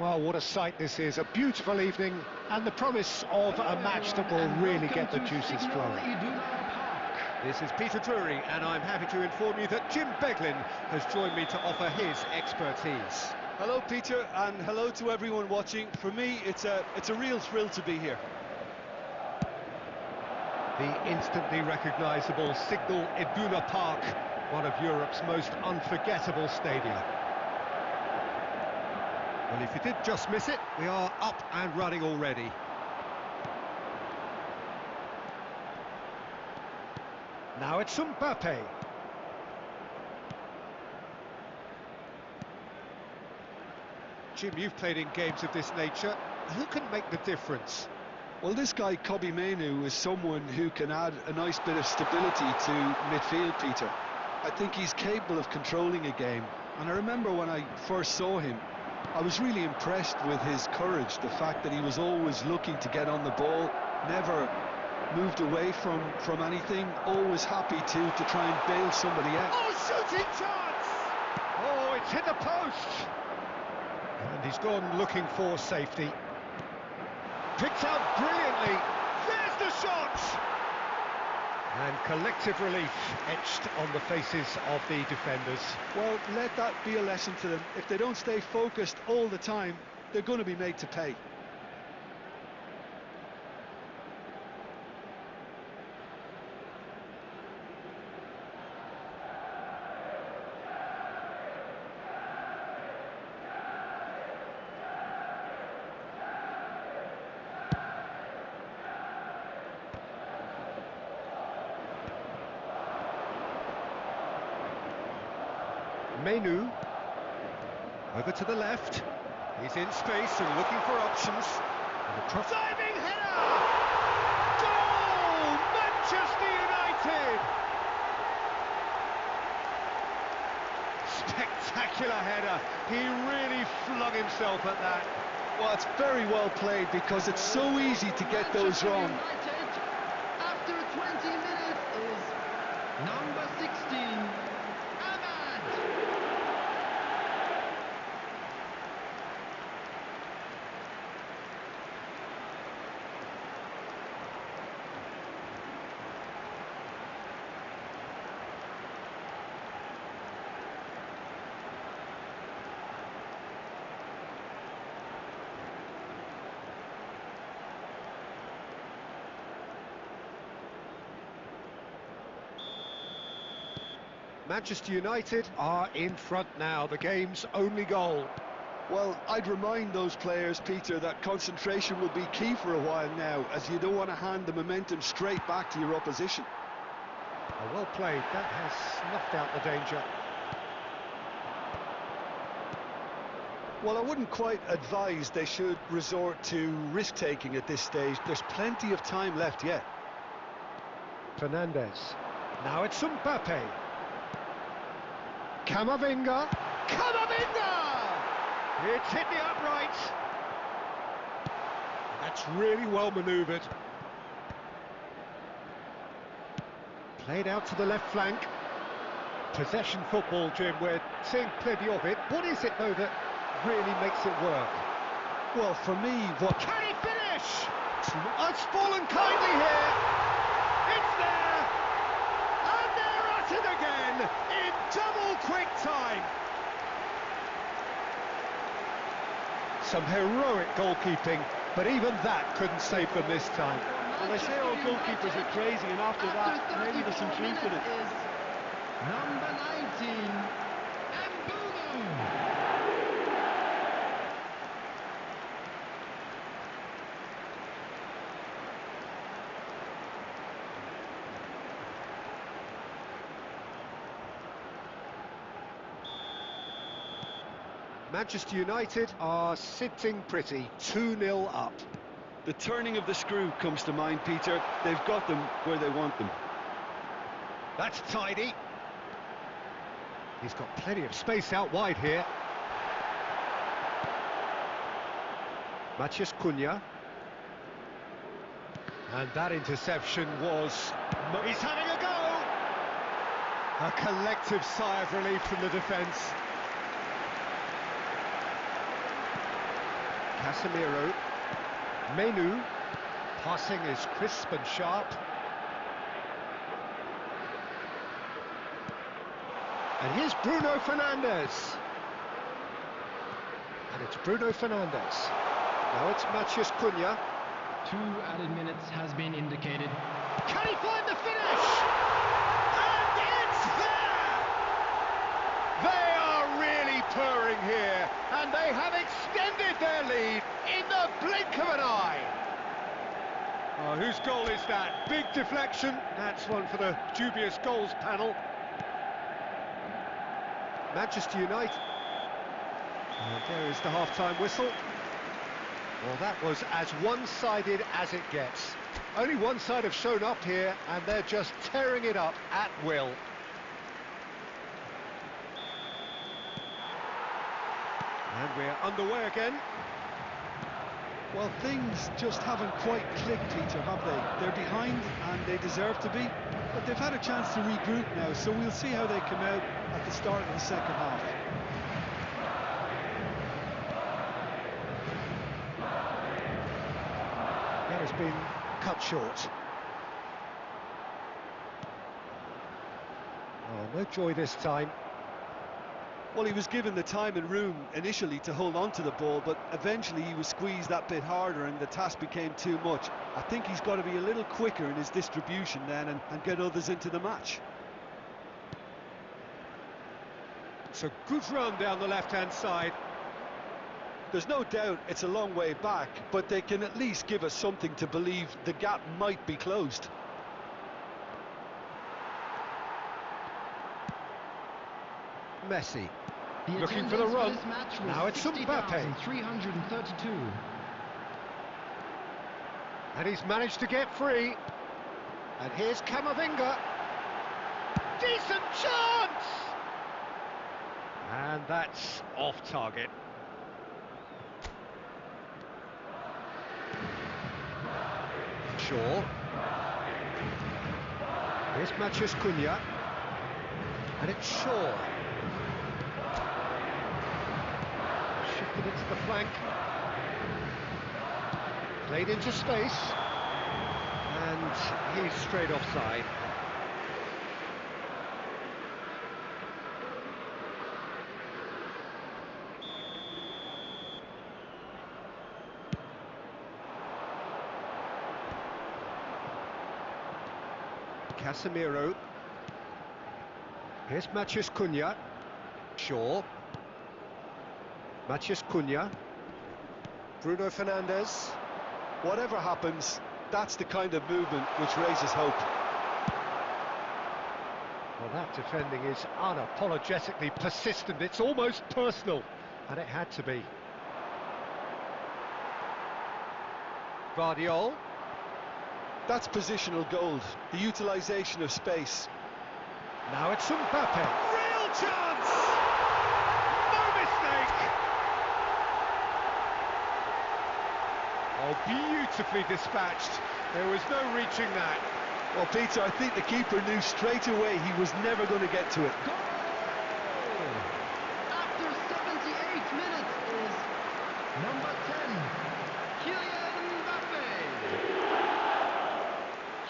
Well, what a sight this is, a beautiful evening, and the promise of a match that will really get the juices flowing. This is Peter Drury, and I'm happy to inform you that Jim Beglin has joined me to offer his expertise. Hello, Peter, and hello to everyone watching. For me, it's a real thrill to be here. The instantly recognisable Signal Iduna Park, one of Europe's most unforgettable stadia. Well, if you did just miss it, we are up and running already. Now it's Mbappe. Jim, you've played in games of this nature. Who can make the difference? Well, this guy, Kobbie Mainoo, is someone who can add a nice bit of stability to midfield, Peter. I think he's capable of controlling a game, and I remember when I first saw him, I was really impressed with his courage, the fact that he was always looking to get on the ball, never moved away from anything, always happy to try and bail somebody out. Oh, shooting chance! Oh, it's hit the post! And he's gone looking for safety. Picked out brilliantly. There's the shot! And collective relief etched on the faces of the defenders. Well, let that be a lesson to them. If they don't stay focused all the time, they're going to be made to pay. Mainoo, over to the left. He's in space and looking for options. And diving header! Goal! Manchester United! Spectacular header. He really flung himself at that. Well, it's very well played because it's so easy to get those wrong. After 20 minutes is number 16. Manchester United are in front now, the game's only goal. Well, I'd remind those players, Peter, that concentration will be key for a while now, as you don't want to hand the momentum straight back to your opposition. Oh, well played, that has snuffed out the danger. Well, I wouldn't quite advise they should resort to risk-taking at this stage. There's plenty of time left yet. Fernandez. Now it's Mbappe. Camavinga. It's hit the upright. That's really well manoeuvred. Played out to the left flank. Possession football, Jim, we're seeing plenty of it. What is it, though, that really makes it work? Well, for me, what... Can he finish? It's fallen kindly here. It's there. And they're at it again in double quick time. Some heroic goalkeeping, but even that couldn't save them this time. Well, they say all goalkeepers are crazy, and after that, maybe there's some truth in it. Number 19, Mbumo. Manchester United are sitting pretty, 2-0 up. The turning of the screw comes to mind, Peter. They've got them where they want them. That's tidy. He's got plenty of space out wide here. Matheus Cunha. And that interception was... He's having a go! A collective sigh of relief from the defence. Casemiro. Menu. Passing is crisp and sharp. And here's Bruno Fernandes. And it's Bruno Fernandes. Now it's Matheus Cunha. 2 added minutes has been indicated. Can he find the finish? And it's there! They are really purring here, and they have extended their lead in the blink of an eye. Oh, whose goal is that? Big deflection. That's one for the dubious goals panel. Manchester United. And there is the half-time whistle. Well, that was as one-sided as it gets. Only one side have shown up here, and they're just tearing it up at will. And we're underway again. Well, things just haven't quite clicked, Peter, have they? They're behind, and they deserve to be. But they've had a chance to regroup now, so we'll see how they come out at the start of the second half. That has been cut short. Oh, no joy this time. Well, he was given the time and room initially to hold on to the ball, but eventually he was squeezed that bit harder and the task became too much. I think he's got to be a little quicker in his distribution then and get others into the match. It's a good run down the left-hand side. There's no doubt it's a long way back, but they can at least give us something to believe the gap might be closed. Messi. The Looking for the run. this match was Now it's Mbappe. 332. And he's managed to get free. And here's Camavinga. Decent chance! And that's off target. Shaw. Here's Matheus Cunha. And it's Shaw. Shifted it to the flank. Played into space. And he's straight offside. Casemiro. Here's Matheus Cunha. Shaw. Matheus Cunha. Bruno Fernandes. Whatever happens, that's the kind of movement which raises hope. Well, that defending is unapologetically persistent. It's almost personal, and it had to be. Guardiola. That's positional gold, the utilisation of space. Now it's Mbappe. Real chance! No mistake! Oh, beautifully dispatched. There was no reaching that. Well, Peter, I think the keeper knew straight away he was never going to get to it. Goal! After 78 minutes is number 10, Kylian Mbappe.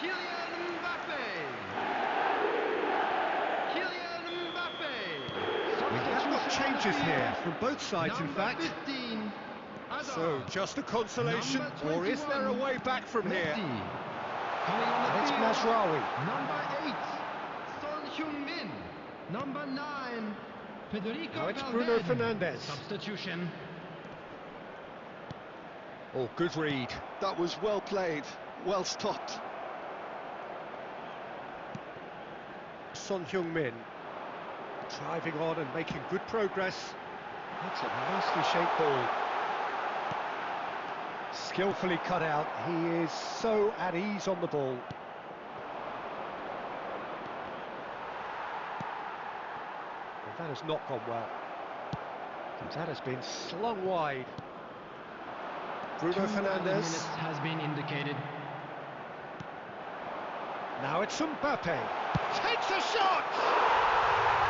Kylian Mbappe. Kylian Mbappe. We have got changes here from both sides, in Number fact. 15, So, just a consolation, Number or is there a 21, way back from here? Messi. Coming on the It's field. Mazraoui. Number 8, Son Heung-min. Number 9, Federico Now it's Valverde. Bruno Fernandes. Substitution. Oh, good read. That was well played, well stopped. Son Heung-min. Driving on and making good progress. That's a nicely shaped ball. Skillfully cut out. He is so at ease on the ball. Well, that has not gone well. And that has been slung wide. Bruno 2 added Fernandes. minutes has been indicated. Now it's Mbappe. Takes a shot!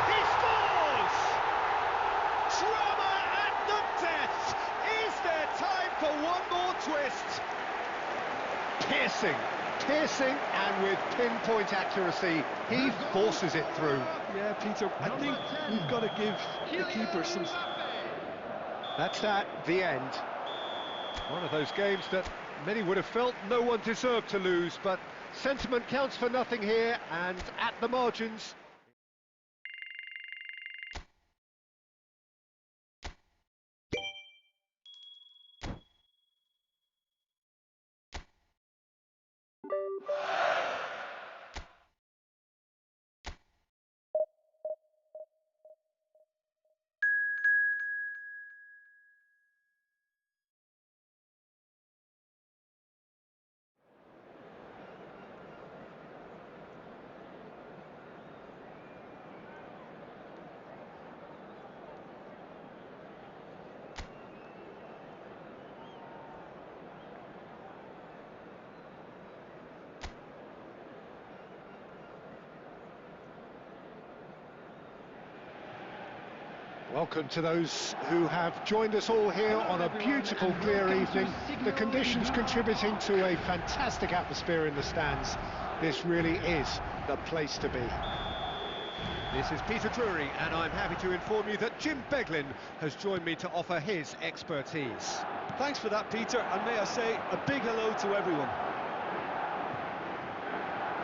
He scores! Drama at the death! Is there time Piercing, and with pinpoint accuracy, he forces it through. Yeah, Peter, I think we've got to give the keeper some... That's that, the end. One of those games that many would have felt no one deserved to lose, but sentiment counts for nothing here, and at the margins... Welcome to those who have joined us all here on a beautiful, clear evening. The conditions contributing to a fantastic atmosphere in the stands. This really is the place to be. This is Peter Drury, and I'm happy to inform you that Jim Beglin has joined me to offer his expertise. Thanks for that, Peter, and may I say a big hello to everyone.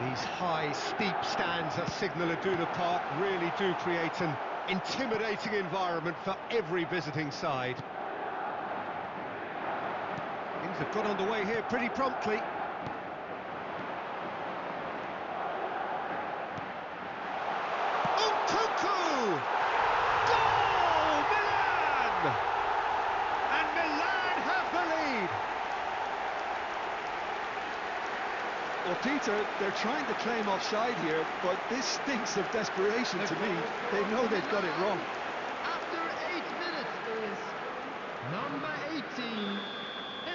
These high, steep stands at Signal Iduna Park really do create an intimidating environment for every visiting side. Things have got underway here pretty promptly. Nkunku! Goal! Milan! And Milan have the lead. Well, Peter, they're trying to claim offside here, but this stinks of desperation to me. They know they've got it wrong. After 8 minutes is number 18,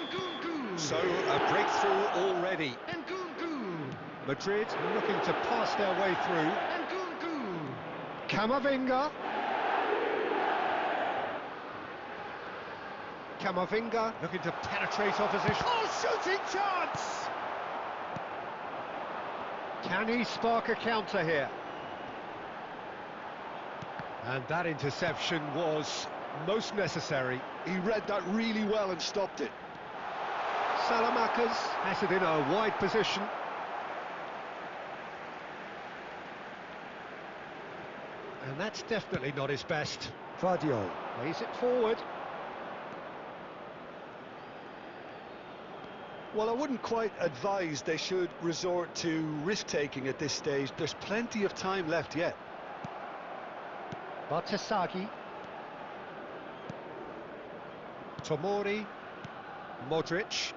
Nkunku. So, a breakthrough already. Nkunku. Madrid looking to pass their way through. Nkunku. Camavinga. Camavinga looking to penetrate opposition. Oh, shooting chance! Can he spark a counter here? And that interception was most necessary. He read that really well and stopped it. Salamakers has it in a wide position. And that's definitely not his best. Vardio plays it forward. Well, I wouldn't quite advise they should resort to risk-taking at this stage. There's plenty of time left yet. Bartasagi. Tomori. Modric.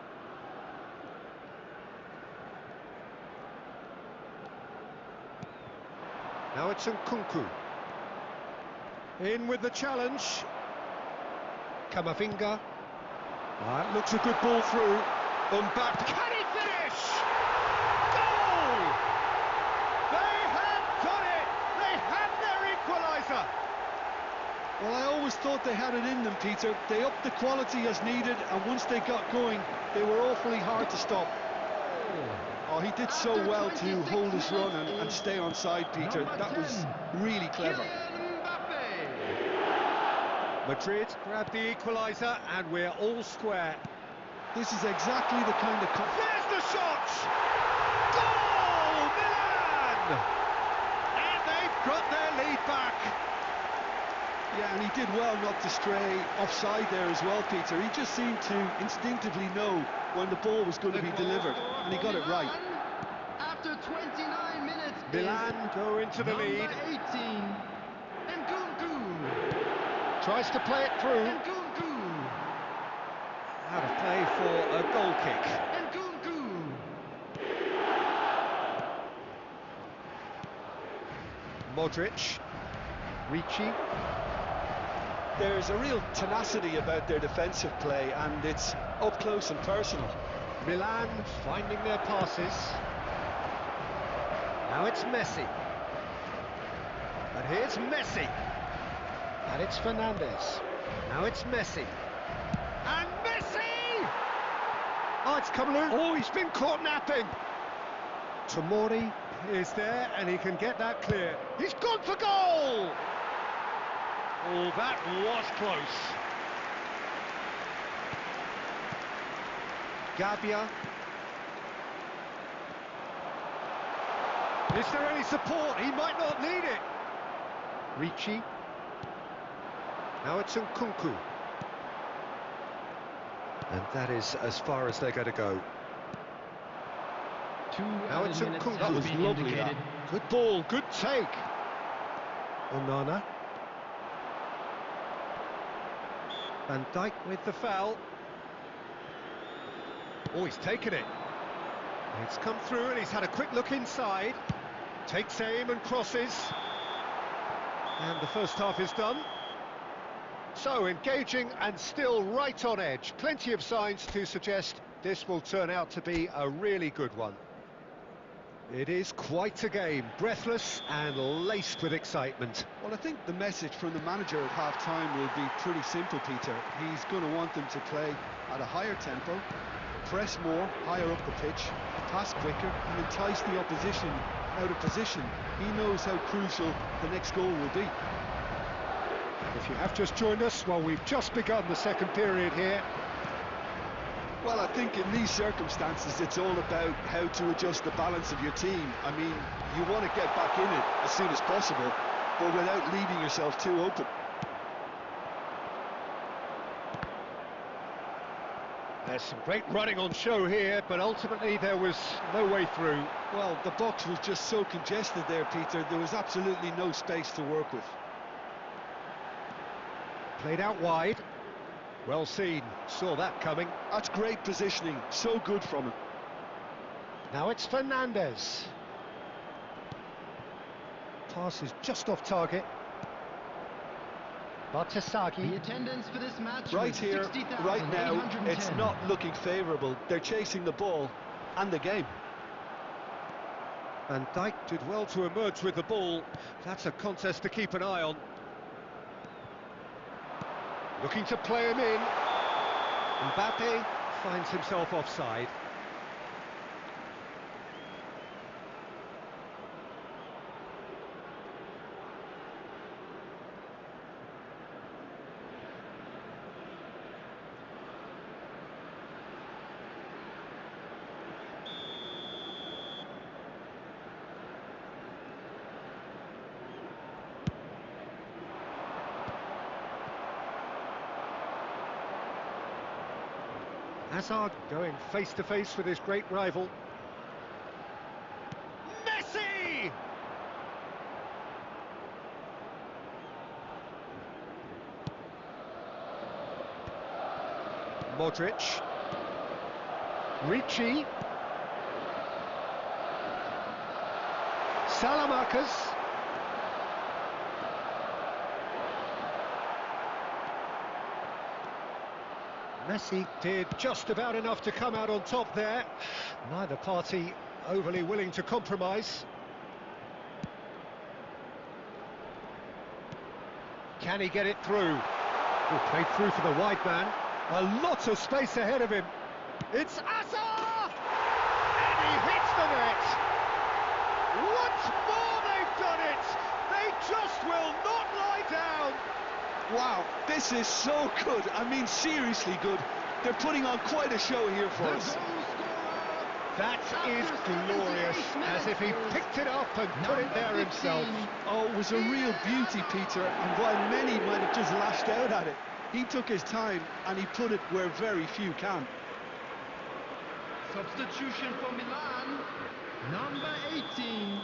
Now it's Nkunku. In with the challenge. Camavinga. That looks a good ball through. Mbappe, can he finish? Goal! They have got it! They have their equaliser! Well, I always thought they had it in them, Peter. They upped the quality as needed, and once they got going, they were awfully hard to stop. Oh, he did so well to hold his run and stay on side, Peter. That was really clever. Madrid grabbed the equaliser, and we're all square. This is exactly the kind of... There's the shot! Goal! Milan! And they've got their lead back. Yeah, and he did well not to stray offside there as well, Peter. He just seemed to instinctively know when the ball was going to be delivered, and he got it right. After 29 minutes, Milan go into the lead. Number 18, Nkunku. Tries to play it through. Nkunku. Out of play for a goal kick. Nkunku. Modric. Ricci. There's a real tenacity about their defensive play, and it's up close and personal. Milan finding their passes. Now it's Messi. But here's Messi. And it's Fernandes. Now it's Messi. And Messi! Oh, it's come loose. Oh, he's been caught napping. Tomori is there, and he can get that clear. He's gone for goal! Oh, that was close. Gabbia. Is there any support? He might not need it. Ricci. Now it's Nkunku. And that is as far as they're going to go. Now it's Nkunku. That was lovely, that. Good ball, good take. Onana. Van Dijk with the foul. Oh, he's taken it. It's come through and he's had a quick look inside. Takes aim and crosses. And the first half is done. So, engaging and still right on edge. Plenty of signs to suggest this will turn out to be a really good one. It is quite a game, breathless and laced with excitement. Well, I think the message from the manager at half-time will be pretty simple, Peter. He's going to want them to play at a higher tempo, press more, higher up the pitch, pass quicker, and entice the opposition out of position. He knows how crucial the next goal will be. If you have just joined us, well, we've just begun the second period here. Well, I think in these circumstances, it's all about how to adjust the balance of your team. I mean, you want to get back in it as soon as possible, but without leaving yourself too open. There's some great running on show here, but ultimately there was no way through. Well, the box was just so congested there, Peter. There was absolutely no space to work with. Played out wide. Well seen, saw that coming. That's great positioning, so good from him. Now it's Fernandes. Pass is just off target. Bartasagi. The attendance for this match Right was here, right now, it's 60,810. not looking favourable. They're chasing the ball and the game. Van Dijk did well to emerge with the ball. That's a contest to keep an eye on. Looking to play him in. Mbappe finds himself offside. Hazard going face-to-face with his great rival. Messi! Modric. Ricci. Salamakers. Messi did just about enough to come out on top there. Neither party overly willing to compromise. Can he get it through? Oh, played through for the wide man. A lot of space ahead of him. It's Asa! And he hits the net. Once more they've done it. They just will not lie down. Wow, this is so good. I mean, seriously good. They're putting on quite a show here for us. That is glorious, as if he picked it up and put it there himself. Oh, it was a real beauty, Peter, and while many might have just lashed out at it, he took his time and he put it where very few can. Substitution for Milan, number 18.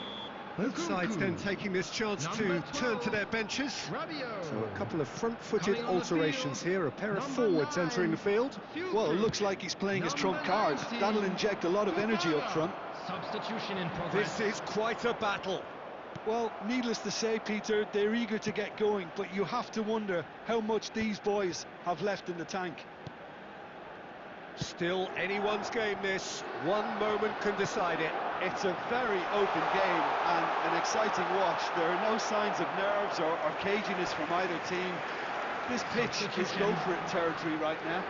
Both sides then taking this chance to turn to their benches. Rabiot. So a couple of front-footed Coming on the alterations field, here, a pair of number forwards 9. entering the field. Well, it looks like he's playing his trump card. That'll inject a lot of energy up front. Substitution in progress. This is quite a battle. Well, needless to say, Peter, they're eager to get going, but you have to wonder how much these boys have left in the tank. Still anyone's game this. One moment can decide it. It's a very open game and an exciting watch. There are no signs of nerves or caginess from either team. This pitch is go-for-it territory right now.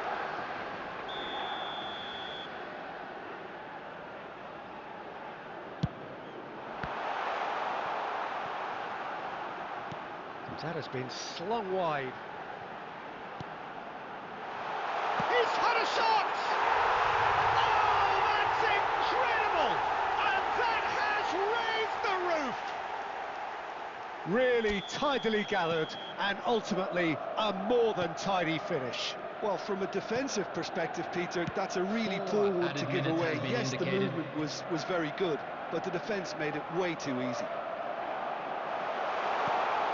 That has been slung wide. He's had a shot! Oh, that's incredible! And that has raised the roof! Really tidily gathered, and ultimately a more than tidy finish. Well, from a defensive perspective, Peter, that's a really Four poor one to added give minutes away. has been Yes, the indicated. movement was very good, but the defence made it way too easy.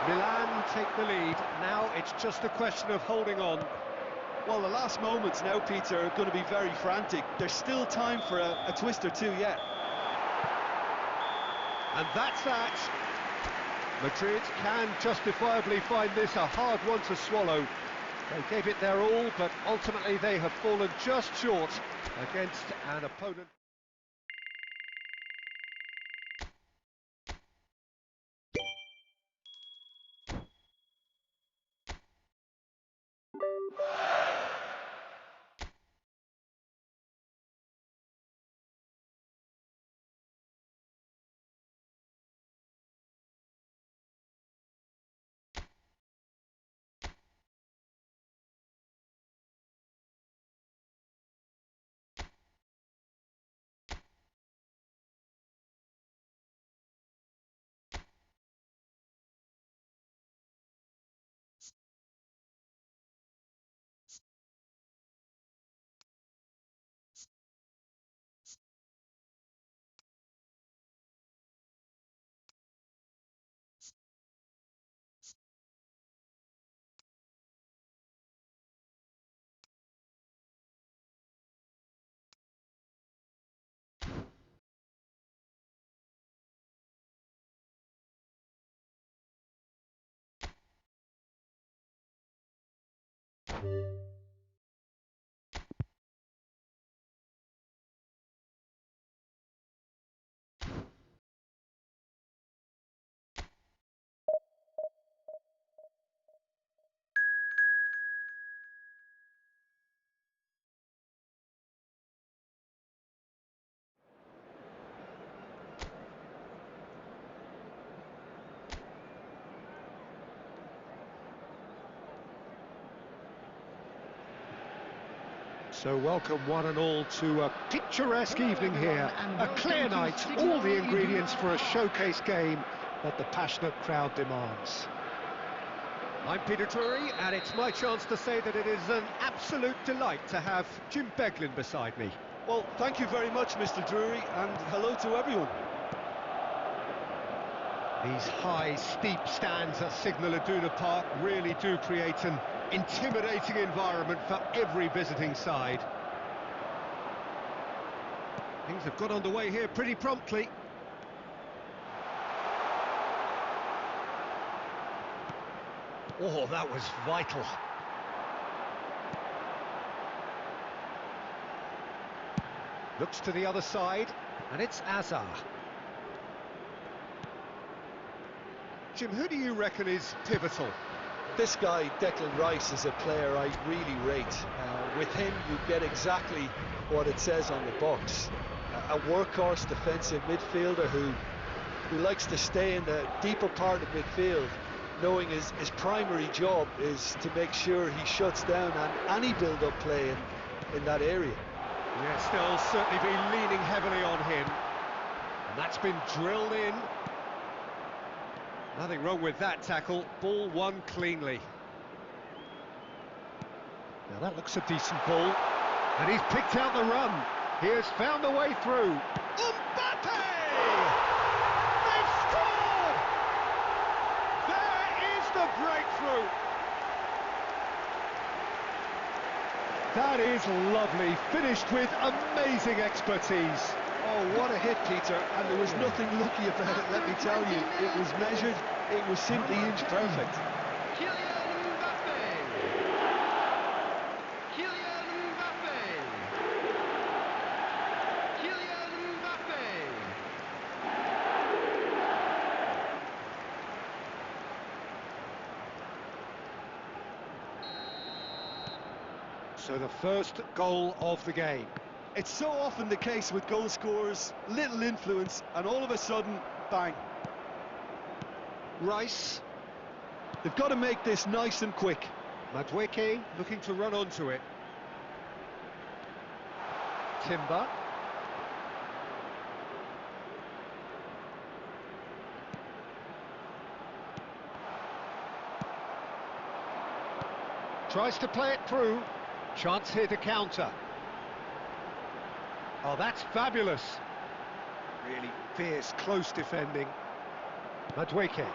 Milan take the lead. Now it's just a question of holding on. Well, the last moments now, Peter, are going to be very frantic. There's still time for a twist or two yet. And that's that. Madrid can justifiably find this a hard one to swallow. They gave it their all, but ultimately they have fallen just short against an opponent. So welcome one and all to a picturesque evening here. A clear night, all the ingredients for a showcase game that the passionate crowd demands. I'm Peter Drury, and it's my chance to say that it is an absolute delight to have Jim Beglin beside me. Well, thank you very much, Mr. Drury, and hello to everyone. These high, steep stands at Signal Iduna Park really do create an intimidating environment for every visiting side. Things have got underway here pretty promptly. Oh, that was vital. Looks to the other side, and it's Azar. Jim, who do you reckon is pivotal? This guy, Declan Rice, is a player I really rate. With him, you get exactly what it says on the box. A workhorse defensive midfielder who likes to stay in the deeper part of midfield, knowing his primary job is to make sure he shuts down any build-up play in that area. Yes, they'll certainly be leaning heavily on him. And that's been drilled in. Nothing wrong with that tackle. Ball won cleanly. Now that looks a decent ball. And he's picked out the run. He has found a way through. Mbappe! They've scored! There is the breakthrough. That is lovely. Finished with amazing expertise. Oh, what a hit, Peter, and there was nothing lucky about it, let me tell you. It was measured, it was simply inch perfect. Kylian Mbappe. Kylian Mbappe. Kylian Mbappe. So the first goal of the game. It's so often the case with goal scorers, little influence, and all of a sudden, bang. Rice. They've got to make this nice and quick. Madueke looking to run onto it. Timber. Tries to play it through. Chance here to counter. Oh, that's fabulous. Really fierce, close defending. Madueke.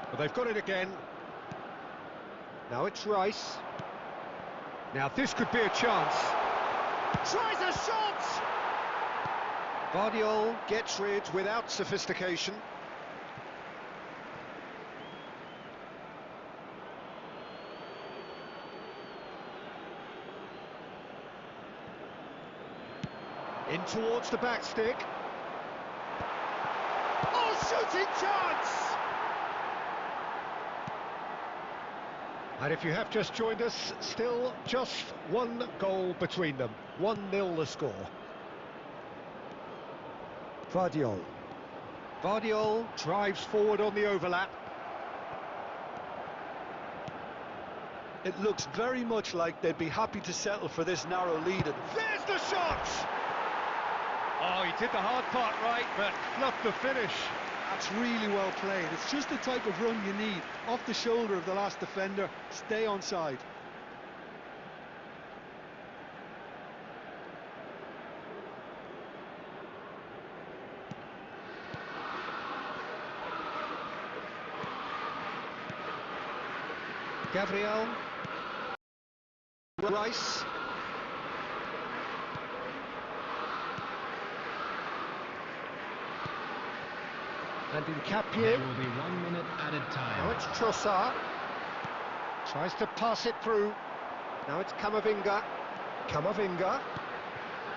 Well, they've got it again. Now it's Rice. Now this could be a chance. Tries a shot! Vardiol gets rid without sophistication. In towards the back stick. Oh, shooting chance! And if you have just joined us, still just one goal between them. 1-0 the score. Vardiol. Vardiol drives forward on the overlap. It looks very much like they'd be happy to settle for this narrow lead. There's the shot! Oh, he did the hard part right, but fluffed the finish. That's really well played. It's just the type of run you need. Off the shoulder of the last defender, stay onside. Gabriel. Rice. And in Capier. There will be 1 minute added time. Now it's Trossard. Tries to pass it through. Now it's Camavinga. Camavinga.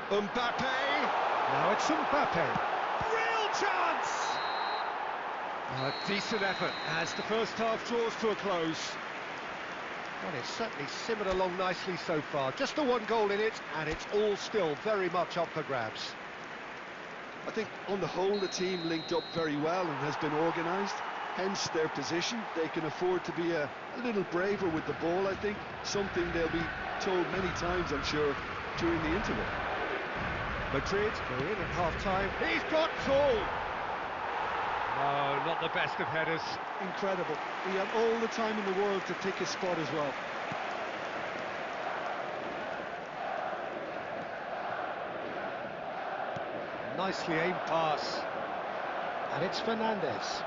Mbappe. Now it's Mbappe. Real chance! A decent effort as the first half draws to a close. Well, it's certainly simmered along nicely so far. Just the one goal in it, and it's all still very much up for grabs. I think on the whole the team linked up very well and has been organised, hence their position. They can afford to be a little braver with the ball, I think, something they'll be told many times, I'm sure, during the interval. Madrid go in at half-time. He's got goal! No, not the best of headers. Incredible. He had all the time in the world to pick his spot as well. Nicely aimed pass. And it's Fernandez.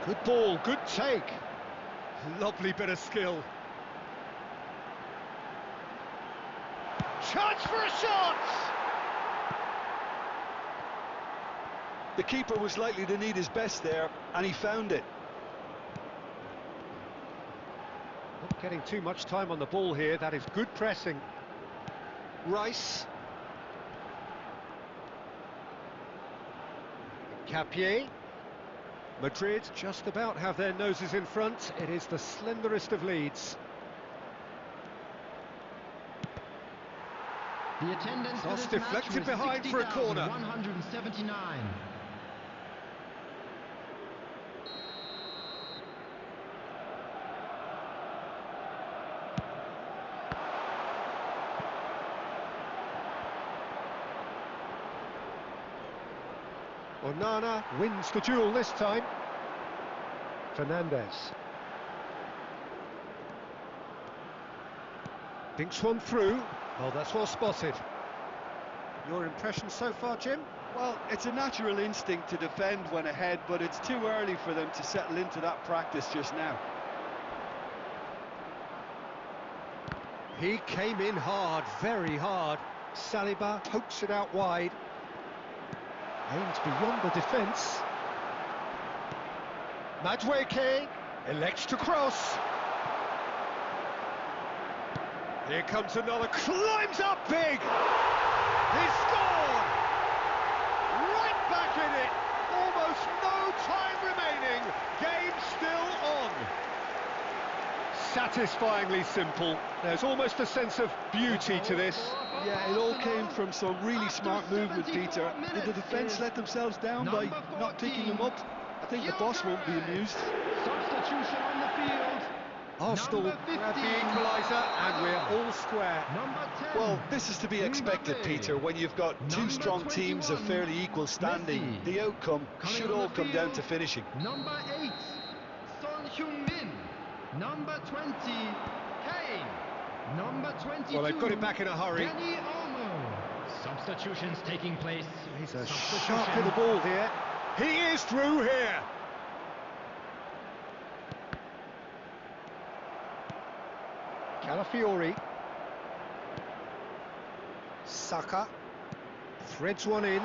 Good ball, good take. Lovely bit of skill. Chance for a shot! The keeper was likely to need his best there, and he found it. Not getting too much time on the ball here. That is good pressing. Rice. Capier. Madrid just about have their noses in front. It is the slenderest of leads. The attendance for Cross this deflected match was behind for a corner. 60,179. Onana wins the duel this time. Fernandez. Dinks one through. Oh, that's well spotted. Your impression so far, Jim? Well, it's a natural instinct to defend when ahead, but it's too early for them to settle into that practice just now. He came in hard, very hard. Saliba pokes it out wide. Aims beyond the defence. Madueke elects to cross. Here comes another, climbs up big! He scored! Right back in it! Almost no time remaining, game still on. Satisfyingly simple. There's almost a sense of beauty to this. Yeah, it all came from some really smart movement, Peter. Did the defence let themselves down by not picking him up? I think the boss won't be amused. Substitution on the field. Arsenal Number grab the 15. equaliser and we're all square. Number 10. Well, this is to be expected, Mbappe. Peter, when you've got two Number strong teams of 21, fairly equal standing. Messi. The outcome Coming should on all the come down field, to finishing. Number 8, Son Heung-min. Number 20, Kane. Number 22, Well, they've got it back in a hurry. Dani Olmo. Substitutions taking place. He's a Substitution. sharp little ball here. He is through here. Calafiori. Saka. Threads one in.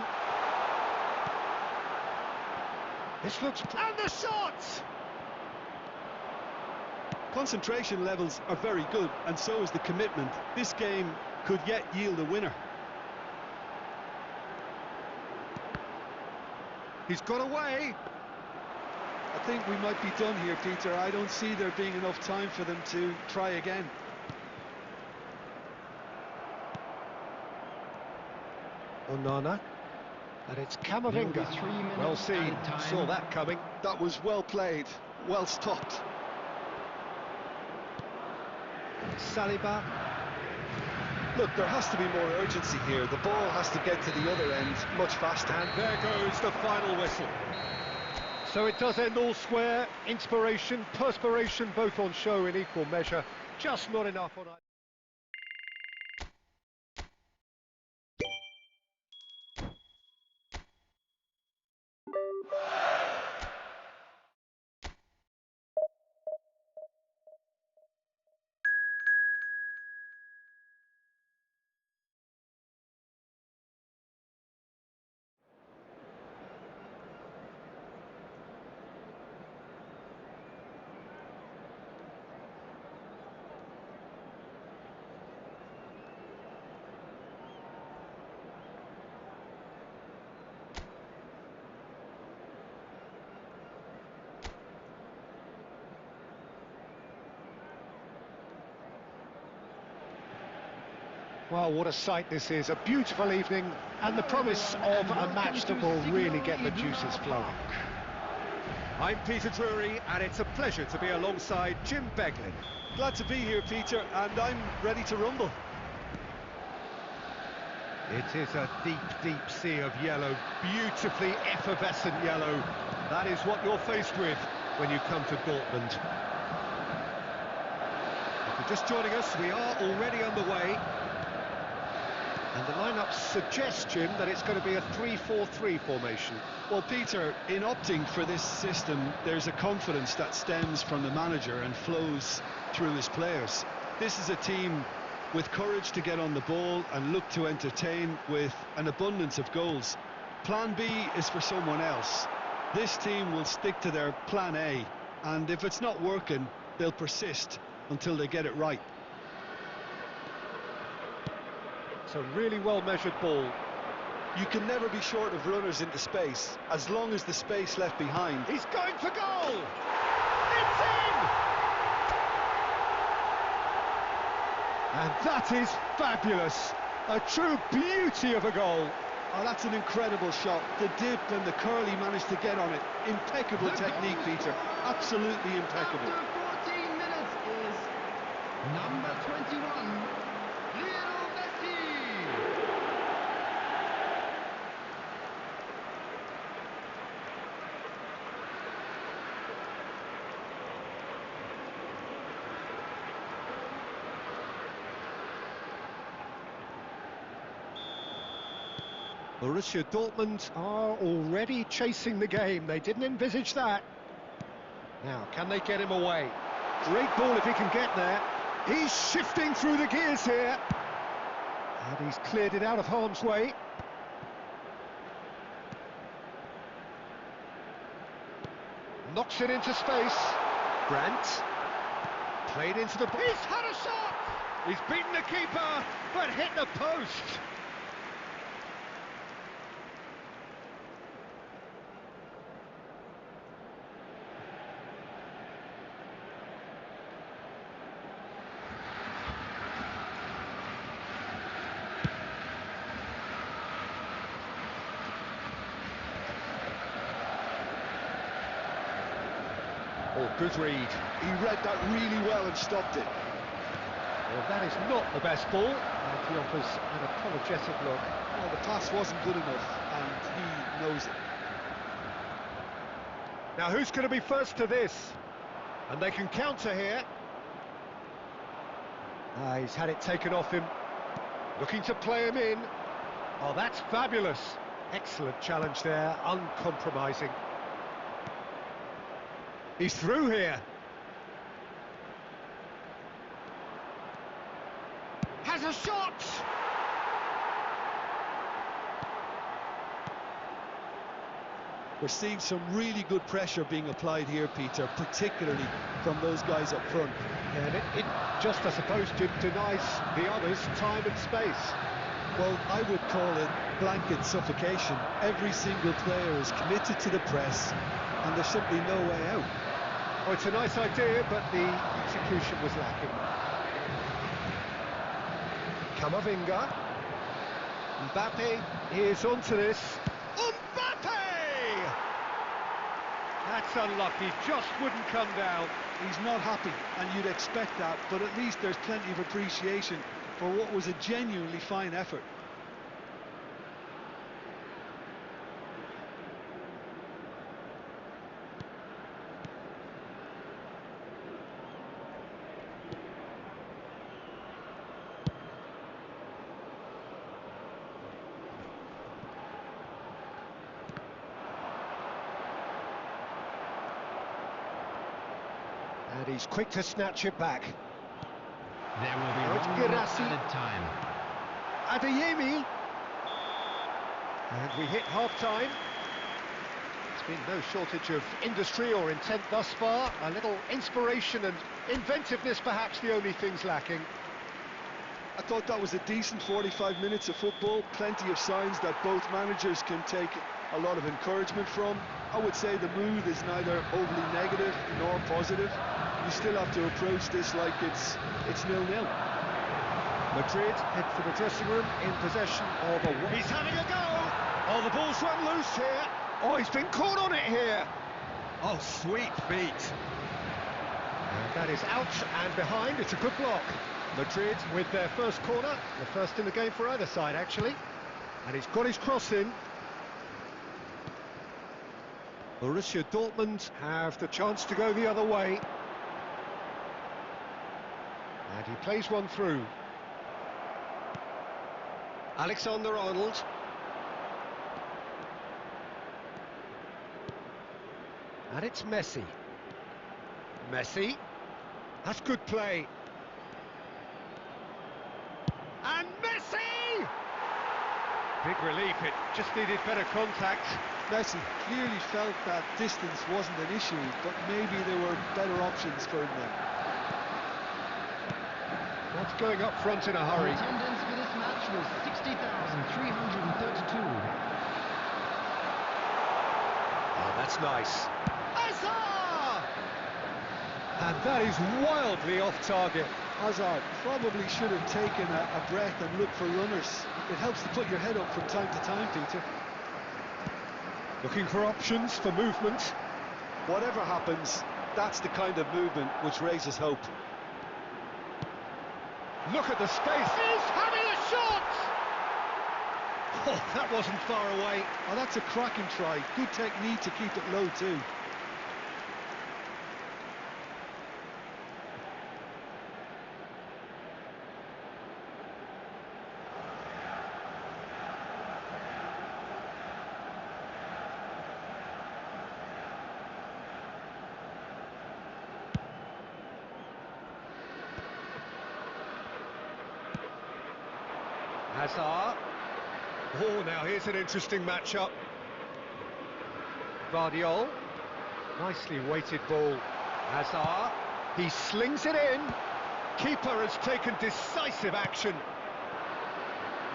This looks... And the shot! Concentration levels are very good, and so is the commitment. This game could yet yield a winner. He's got away. I think we might be done here, Peter. I don't see there being enough time for them to try again. Onana. And it's There'll be Camavinga. 3 minutes Well seen. added time. Saw that coming. That was well played, well stopped. Saliba. Look, there has to be more urgency here. The ball has to get to the other end much faster. And there goes the final whistle. So it does end all square. Inspiration, perspiration, both on show in equal measure. Just not enough on either. Well, what a sight this is. A beautiful evening and the promise of a match that will really get the juices flowing. I'm Peter Drury and it's a pleasure to be alongside Jim Beglin. Glad to be here, Peter, and I'm ready to rumble. It is a deep, deep sea of yellow, beautifully effervescent yellow. That is what you're faced with when you come to Dortmund. If you're just joining us, we are already underway. And the lineup suggests, Jim, that it's going to be a 3-4-3 formation. Well, Peter, in opting for this system, there's a confidence that stems from the manager and flows through his players. This is a team with courage to get on the ball and look to entertain with an abundance of goals. Plan B is for someone else. This team will stick to their plan A, and if it's not working, they'll persist until they get it right. It's a really well-measured ball. You can never be short of runners into space, as long as the space left behind. He's going for goal! It's in! And that is fabulous. A true beauty of a goal. Oh, that's an incredible shot. The dip and the curl he managed to get on it. Impeccable technique, Peter. Absolutely impeccable. After 14 minutes is number 21, Lionel Messi. Borussia Dortmund are already chasing the game. They didn't envisage that. Now, can they get him away? Great ball if he can get there. He's shifting through the gears here. And he's cleared it out of harm's way. Knocks it into space. Brandt. Played into the... He's had a shot! He's beaten the keeper, but hit the post. Oh, good read. He read that really well and stopped it. Well, that is not the best ball, and he offers an apologetic look. Well, the pass wasn't good enough, and he knows it. Now, who's going to be first to this? And they can counter here. He's had it taken off him. Looking to play him in. Oh, that's fabulous. Excellent challenge there, uncompromising. He's through here. Has a shot! We're seeing some really good pressure being applied here, Peter, particularly from those guys up front. And it just, I suppose, denies the others time and space. Well, I would call it blanket suffocation. Every single player is committed to the press, and there's simply no way out. Oh, it's a nice idea, but the execution was lacking. Camavinga. Mbappe is onto this. Mbappe! That's unlucky, just wouldn't come down. He's not happy, and you'd expect that, but at least there's plenty of appreciation for what was a genuinely fine effort. And he's quick to snatch it back. There will be Oh, it's one Girassi. added time. Adeyemi. And we hit half-time. There's been no shortage of industry or intent thus far. A little inspiration and inventiveness, perhaps the only things lacking. I thought that was a decent 45 minutes of football, plenty of signs that both managers can take a lot of encouragement from. I would say the mood is neither overly negative nor positive. You still have to approach this like it's 0-0. Madrid head for the dressing room in possession of a... He's having a go! Oh, the ball's run loose here. Oh, he's been caught on it here. Oh, sweet feet. And that is out and behind. It's a good block. Madrid with their first corner, the first in the game for either side, actually. And he's got his cross in. Borussia Dortmund have the chance to go the other way. And he plays one through. Alexander-Arnold. And it's Messi. Messi. That's good play. And Messi! Big relief, it just needed better contact. Messi clearly felt that distance wasn't an issue, but maybe there were better options for him then. Not going up front in a hurry. Attendance for this match was 60,332. Oh, that's nice. Hazard! And that is wildly off target. Hazard probably should have taken a breath and looked for runners. It helps to put your head up from time to time, Peter. Looking for options for movement. Whatever happens, that's the kind of movement which raises hope. Look at the space. He's having a shot! Oh, that wasn't far away. Oh, that's a cracking try. Good technique to keep it low too. Hazard. Oh, now here's an interesting matchup. Guardiola. Nicely weighted ball. Hazard. He slings it in. Keeper has taken decisive action.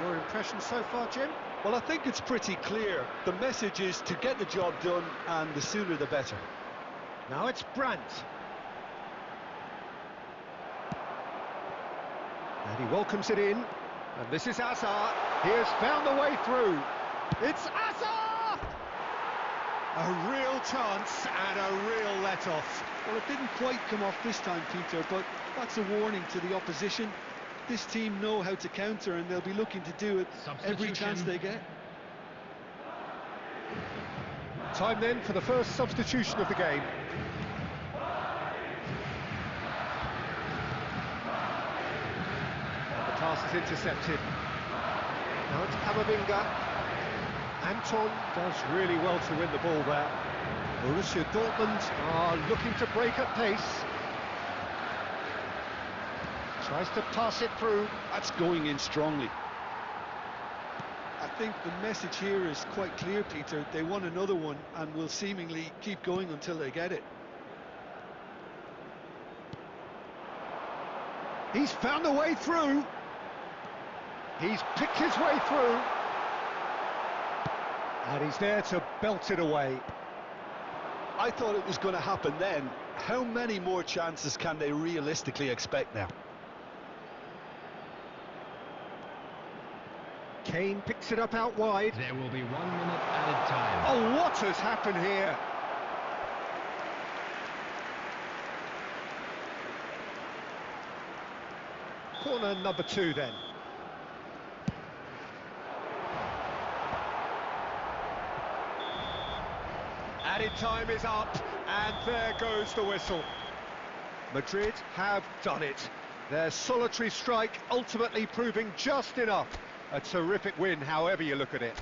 Your impression so far, Jim? Well, I think it's pretty clear. The message is to get the job done, and the sooner the better. Now it's Brandt. And he welcomes it in. And this is Hazard. He has found the way through. It's Hazard! A real chance and a real let-off. Well, it didn't quite come off this time, Peter, but that's a warning to the opposition. This team know how to counter, and they'll be looking to do it every chance they get. Time then for the first substitution of the game. The pass is intercepted. Now it's Camavinga. Anton does really well to win the ball there. Borussia Dortmund are looking to break at pace. Tries to pass it through. That's going in strongly. I think the message here is quite clear, Peter. They want another one and will seemingly keep going until they get it. He's found a way through. He's picked his way through. And he's there to belt it away. I thought it was going to happen then. How many more chances can they realistically expect now? Kane picks it up out wide. There will be 1 minute added time. Oh, what has happened here? Corner number 2 then. Added time is up, and there goes the whistle. Madrid have done it. Their solitary strike ultimately proving just enough. A terrific win, however you look at it.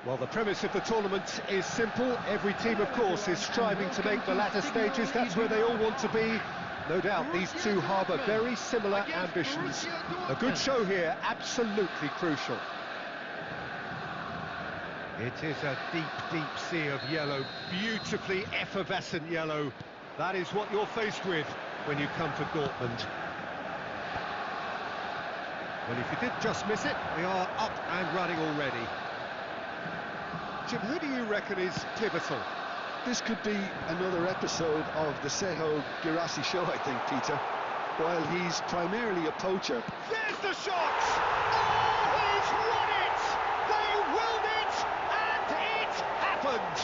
Well, the premise of the tournament is simple. Every team, of course, is striving to make the latter stages. That's where they all want to be. No doubt these two harbour very similar ambitions. A good show here, absolutely crucial. It is a deep, deep sea of yellow, beautifully effervescent yellow. That is what you're faced with when you come to Dortmund. Well, if you did just miss it, we are up and running already. Jim, who do you reckon is pivotal? This could be another episode of the Seho Girassi show, I think, Peter. While he's primarily a poacher. There's the shot! Oh, he's won it! They willed it, and it happened!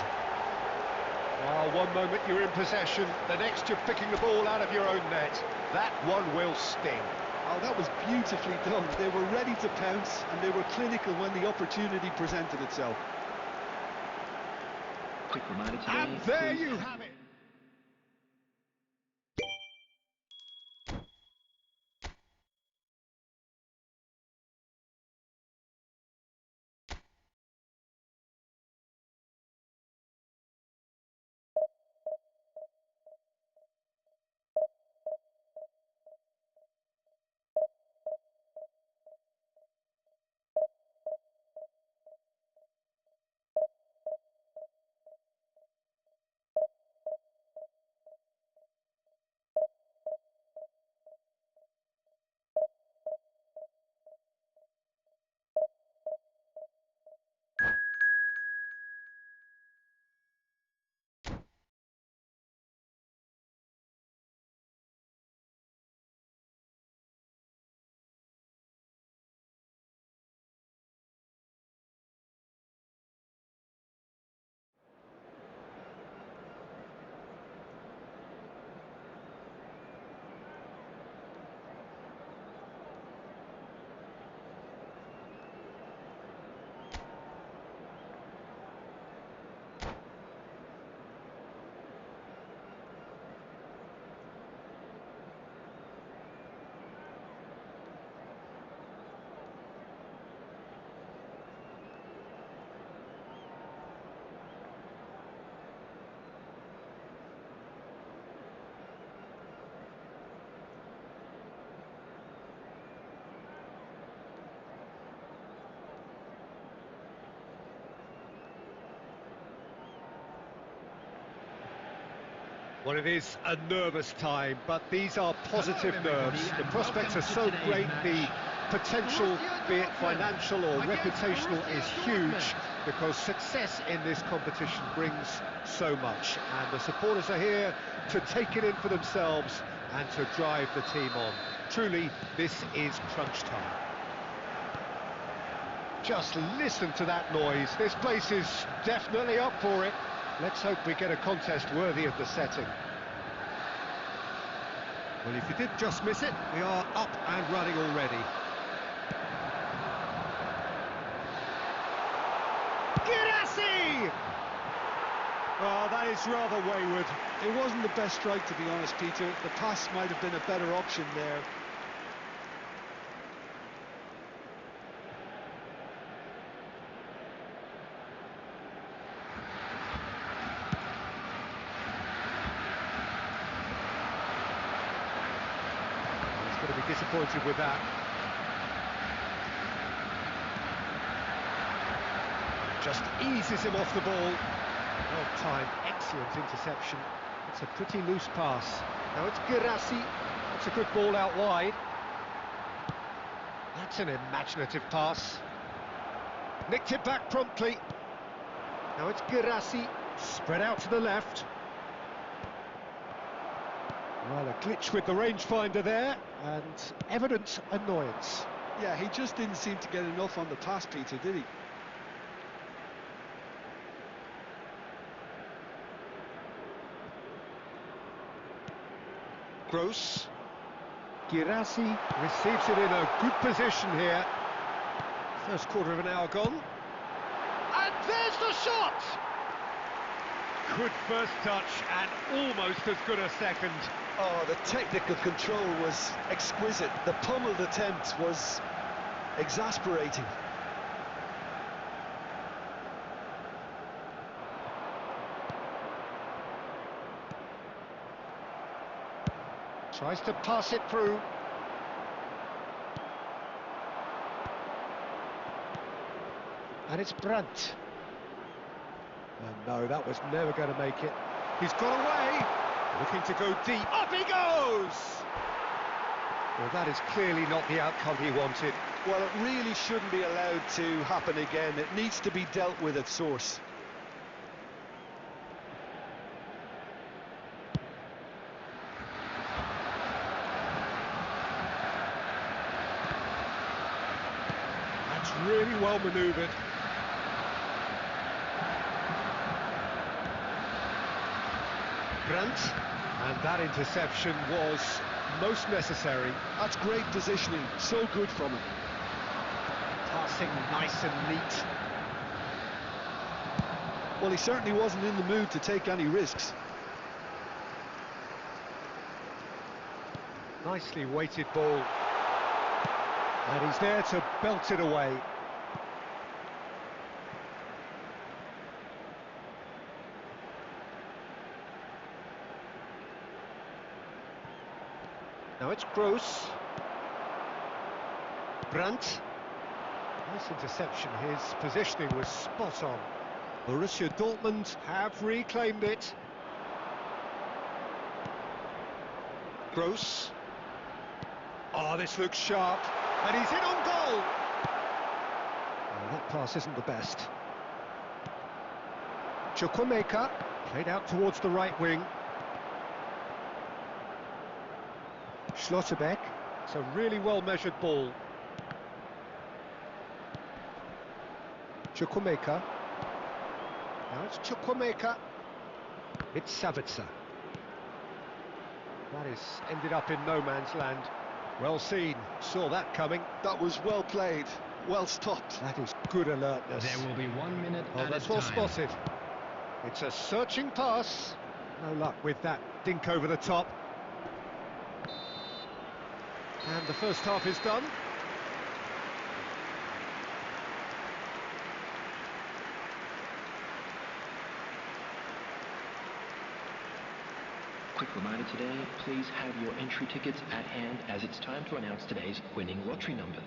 Oh, one moment you're in possession, the next you're picking the ball out of your own net. That one will sting. Oh, that was beautifully done. They were ready to pounce, and they were clinical when the opportunity presented itself. Quick reminder today. And there you have it. Well, it is a nervous time, but these are positive nerves. The prospects are so great, the potential, be it financial or reputational, is huge, because success in this competition brings so much. And the supporters are here to take it in for themselves and to drive the team on. Truly, this is crunch time. Just listen to that noise. This place is definitely up for it. Let's hope we get a contest worthy of the setting. Well, if you did just miss it, we are up and running already. Girassi! Oh, that is rather wayward. It wasn't the best strike, to be honest, Peter. The pass might have been a better option there. Going to be disappointed with that. Just eases him off the ball. Well timed, excellent interception. It's a pretty loose pass. Now it's Girassi. That's a good ball out wide. That's an imaginative pass. Nicked it back promptly. Now it's Girassi. Spread out to the left. Well, a glitch with the rangefinder there, and evident annoyance. Yeah, he just didn't seem to get enough on the pass, Peter, did he? Gross. Girassi receives it in a good position here. First quarter of an hour gone. And there's the shot! Good first touch and almost as good a second. Oh, the technical control was exquisite. The pummeled attempt was exasperating. Tries to pass it through. And it's Brandt. And no, that was never going to make it. He's got away. Looking to go deep. Up he goes! Well, that is clearly not the outcome he wanted. Well, it really shouldn't be allowed to happen again. It needs to be dealt with at source. That's really well manoeuvred. Brandt, and that interception was most necessary. That's great positioning, so good from him. Passing nice and neat. Well, he certainly wasn't in the mood to take any risks. Nicely weighted ball. And he's there to belt it away. Now it's Gross. Brandt. Nice interception. His positioning was spot on. Borussia Dortmund have reclaimed it. Gross. Oh, this looks sharp. And he's in on goal. Oh, that pass isn't the best. Chukwuemeka played out towards the right wing. Schlotterbeck. It's a really well-measured ball. Chukwuemeka. Now it's Chukwuemeka. It's Savitzer. That is ended up in no man's land. Well seen, saw that coming. That was well played, well stopped. That is good alertness. There will be 1 minute Oh, at that's a well time. spotted. It's a searching pass. No luck with that dink over the top. And the first half is done. Quick reminder today, please have your entry tickets at hand as it's time to announce today's winning lottery numbers.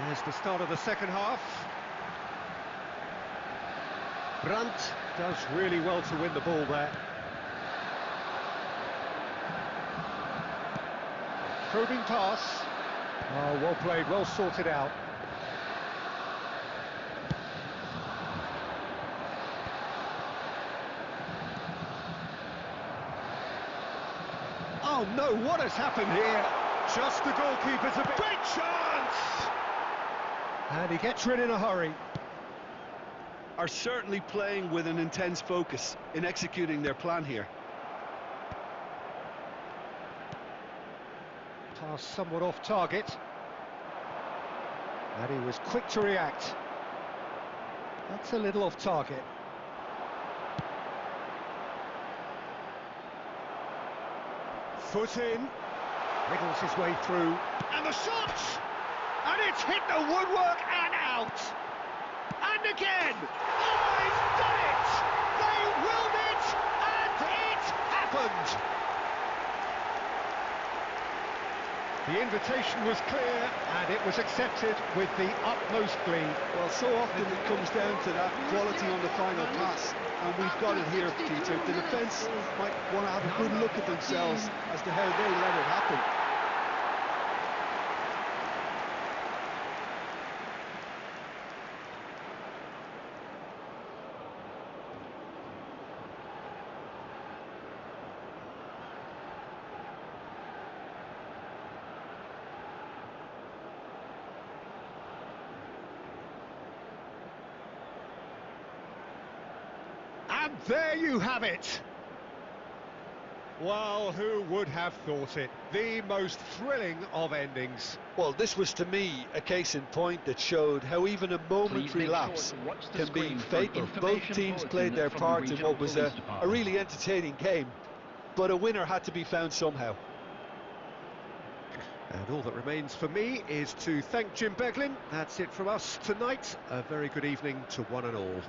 There's the start of the second half. Brandt does really well to win the ball there. Probing pass. Oh, well played, well sorted out. Oh no, what has happened here? Just the goalkeeper's a bit... Great chance! And he gets rid in a hurry. Are certainly playing with an intense focus in executing their plan here. Pass somewhat off target. And he was quick to react. That's a little off target. Foot in. Wriggles his way through. And the shot! And it's hit the woodwork and out! And again! Oh, he's done it! They willed it, and it happened! The invitation was clear, and it was accepted with the utmost glee. Well, so often it comes down to that quality on the final pass, and we've got it here, Peter. The defence might want to have a good look at themselves as to how they let it happen. And there you have it! Well, who would have thought it? The most thrilling of endings. Well, this was to me a case in point that showed how even a momentary lapse can be fatal. Both teams played their part in what was a really entertaining game, but a winner had to be found somehow. And all that remains for me is to thank Jim Beglin. That's it from us tonight. A very good evening to one and all.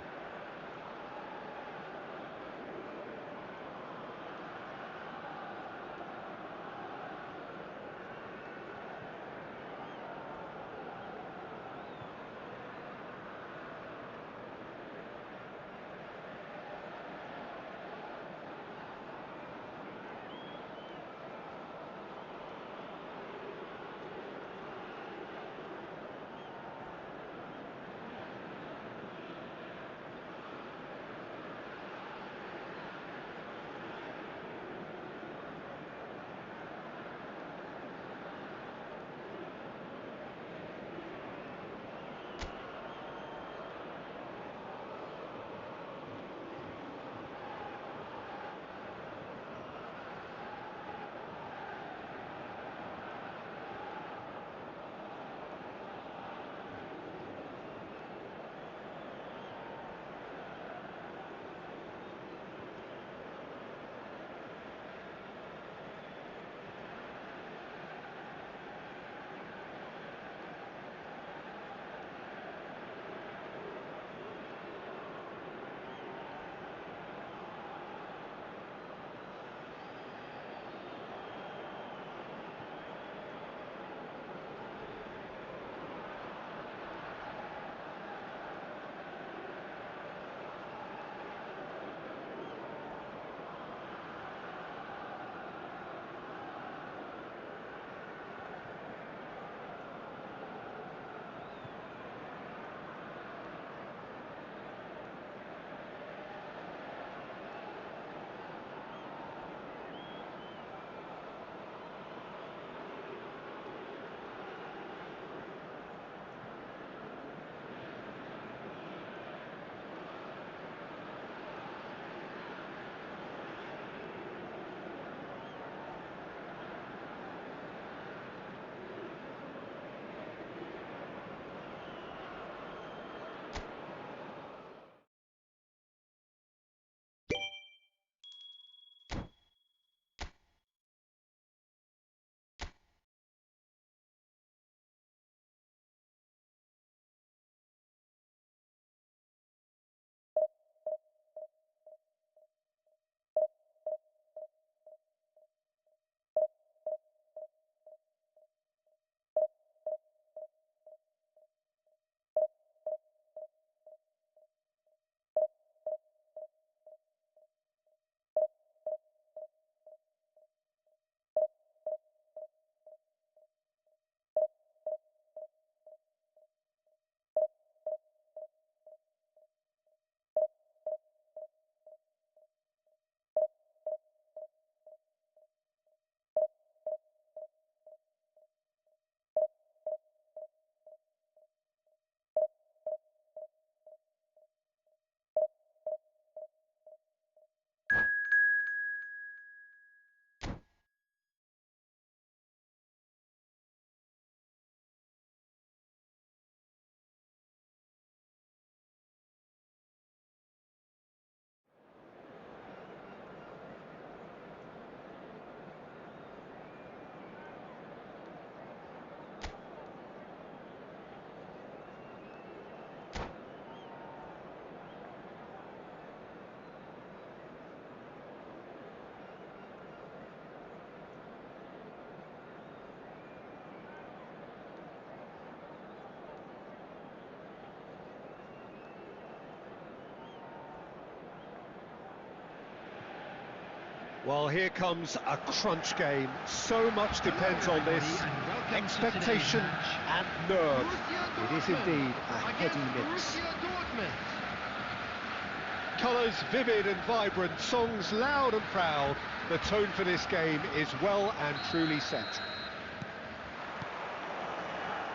Well, here comes a crunch game. So much depends on this. Expectation and nerve. It is indeed a heady mix. Colours vivid and vibrant, songs loud and proud. The tone for this game is well and truly set.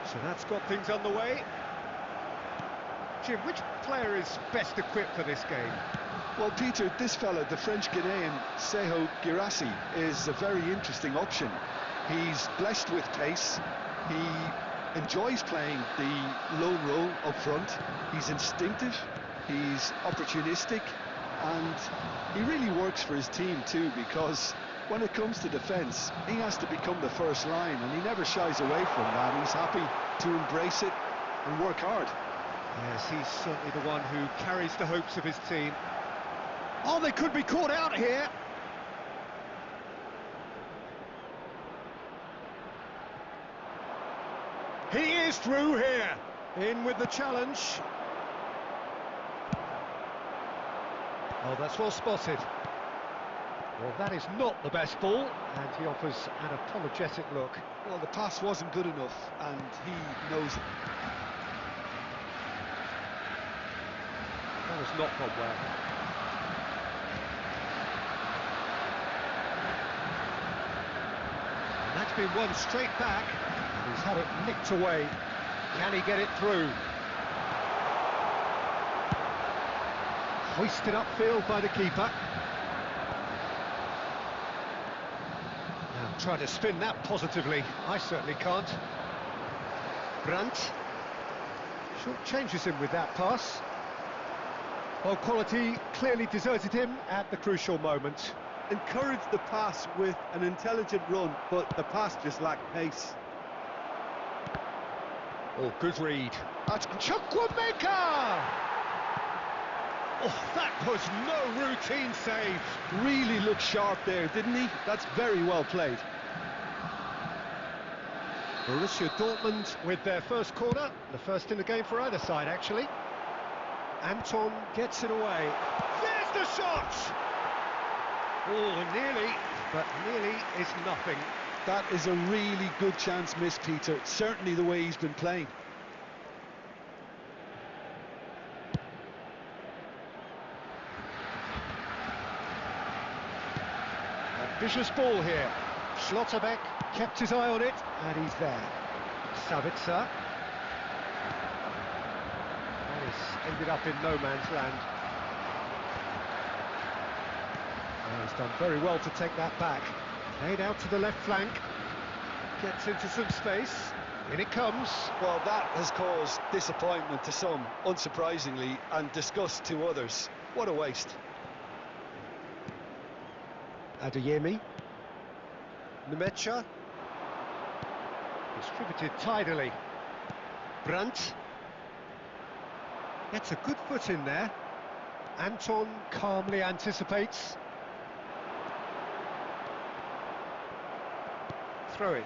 So that's got things underway. Jim, which player is best equipped for this game? Well, Peter, this fella, the French Ghanaian Seho Girassi, is a very interesting option. He's blessed with pace. He enjoys playing the lone role up front. He's instinctive, he's opportunistic, and he really works for his team too, because when it comes to defence, he has to become the first line, and he never shies away from that. He's happy to embrace it and work hard. Yes, he's certainly the one who carries the hopes of his team. Oh, they could be caught out here. He is through here. In with the challenge. Oh, that's well spotted. Well, that is not the best ball, and he offers an apologetic look. Well, the pass wasn't good enough, and he knows it. That has not gone well. And that's been won straight back. And he's had it nicked away. Can he get it through? Hoisted upfield by the keeper. Now try to spin that positively. I certainly can't. Brandt short changes him with that pass. Well, quality clearly deserted him at the crucial moment. Encouraged the pass with an intelligent run, but the pass just lacked pace. Oh, good read. That's Chukwuemeka! Oh, that was no routine save. Really looked sharp there, didn't he? That's very well played. Borussia Dortmund with their first corner, the first in the game for either side, actually. Anton gets it away. There's the shot! Oh, nearly, but nearly is nothing. That is a really good chance missed, Peter. Certainly the way he's been playing. Ambitious ball here. Schlotterbeck kept his eye on it, and he's there. Sabitzer. Ended up in no man's land. Oh, he's done very well to take that back. Played out to the left flank. Gets into some space. In it comes. Well, that has caused disappointment to some, unsurprisingly, and disgust to others. What a waste. Adeyemi. Nmecha. Distributed tidily. Brandt. Gets a good foot in there. Anton calmly anticipates. Throw-in.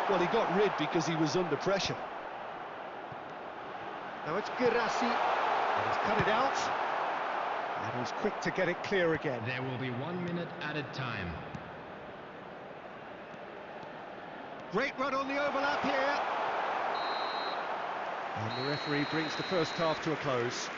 Well, he got rid because he was under pressure. Now it's Girassi, and he's cut it out, and he's quick to get it clear again. There will be 1 minute added time. Great run on the overlap here. And the referee brings the first half to a close.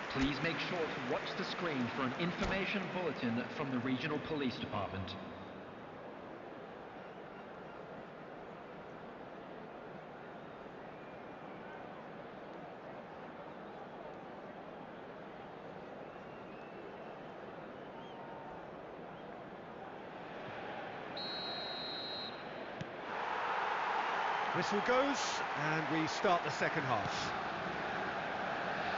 Please make sure to watch the screen for an information bulletin from the regional police department. Whistle goes, and we start the second half.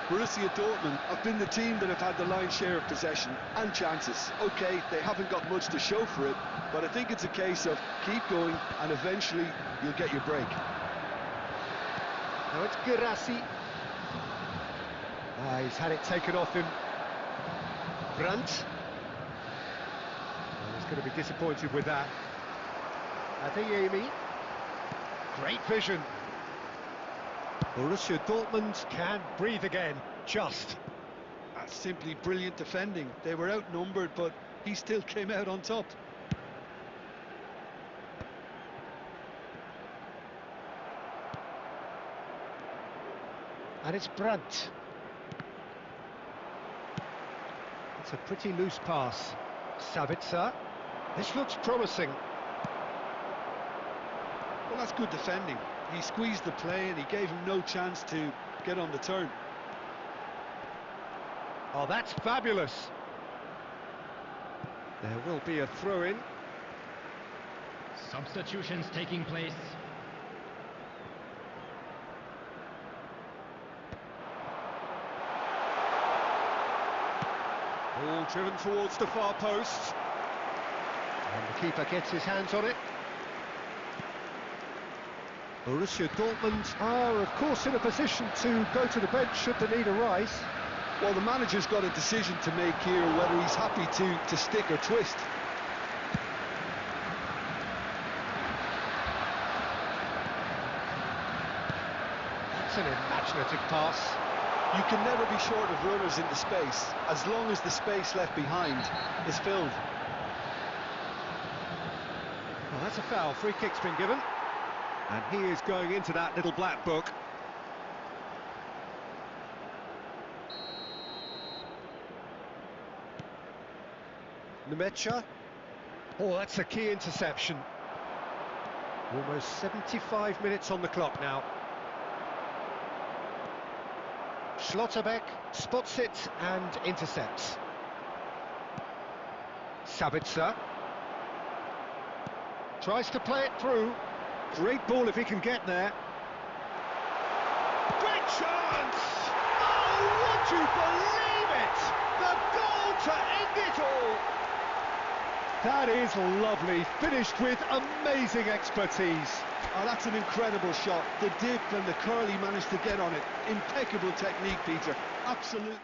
Borussia Dortmund have been the team that have had the lion's share of possession and chances. Okay, they haven't got much to show for it, but I think it's a case of keep going and eventually you'll get your break. Now it's Girassi. He's had it taken off him. Brandt. He's going to be disappointed with that. Adeyemi. Great vision. Borussia Dortmund can breathe again, just. That's simply brilliant defending. They were outnumbered, but he still came out on top. And it's Brandt. It's a pretty loose pass. Savitzer. This looks promising. Well, that's good defending. He squeezed the play and he gave him no chance to get on the turn. Oh, that's fabulous. There will be a throw-in. Substitutions taking place. Ball driven towards the far post. And the keeper gets his hands on it. Borussia Dortmund are, of course, in a position to go to the bench should the need arise. Well, the manager's got a decision to make here, whether he's happy to stick or twist. That's an imaginative pass. You can never be short of runners in the space, as long as the space left behind is filled. Well, that's a foul. Free kick's been given. And he is going into that little black book. Nemecha. Oh, that's a key interception. Almost 75 minutes on the clock now. Schlotterbeck spots it and intercepts. Savitzer tries to play it through. Great ball if he can get there. Great chance! Oh, would you believe it? The goal to end it all! That is lovely, finished with amazing expertise. Oh, that's an incredible shot. The dip and the curl he managed to get on it. Impeccable technique, Peter. Absolutely.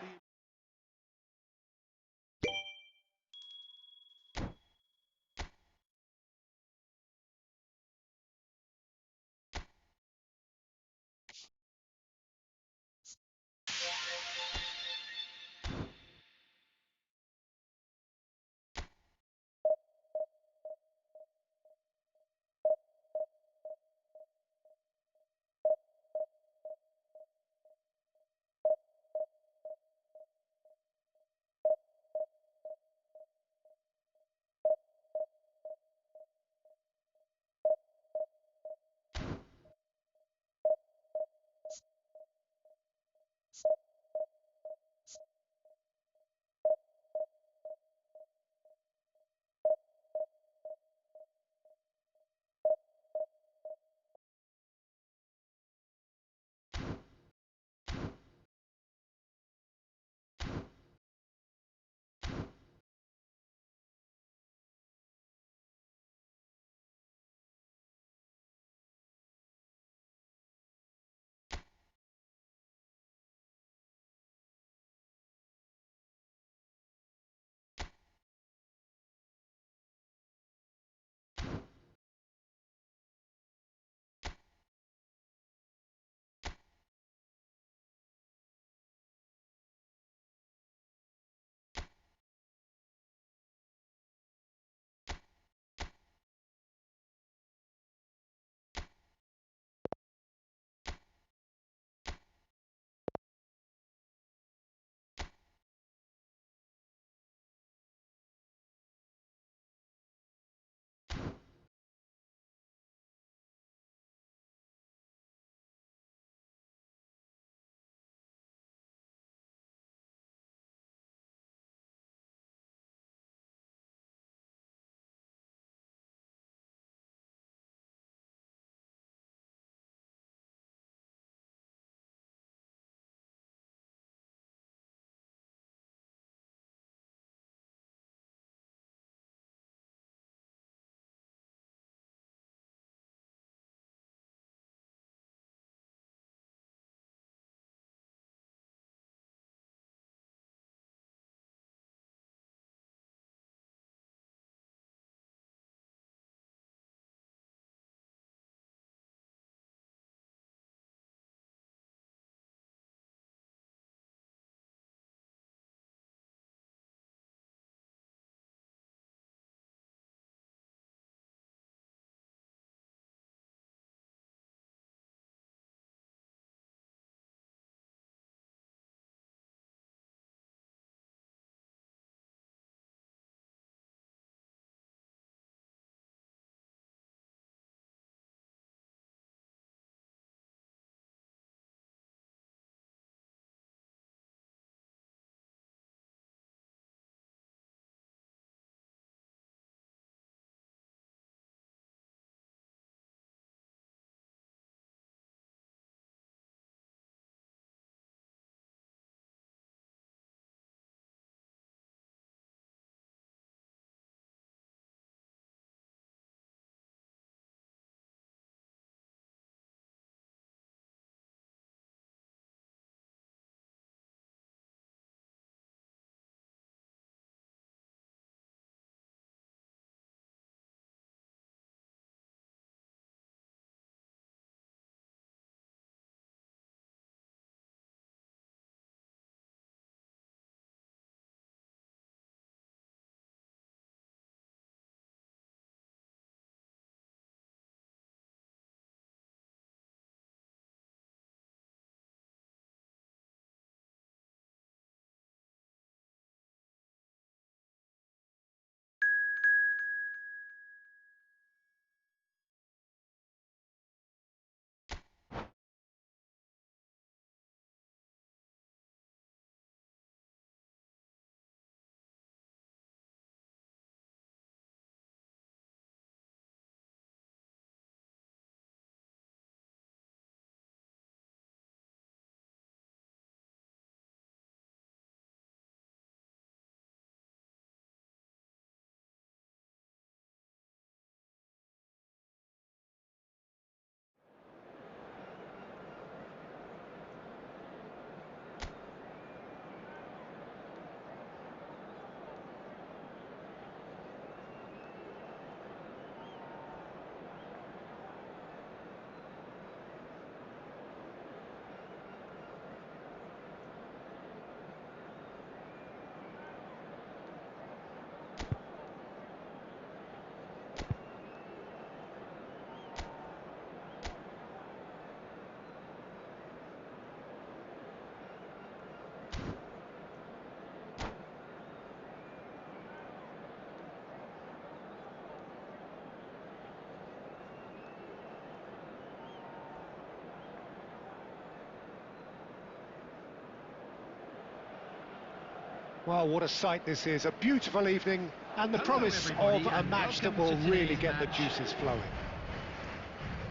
Well, what a sight this is, a beautiful evening, and the promise of a match that will really get the juices flowing.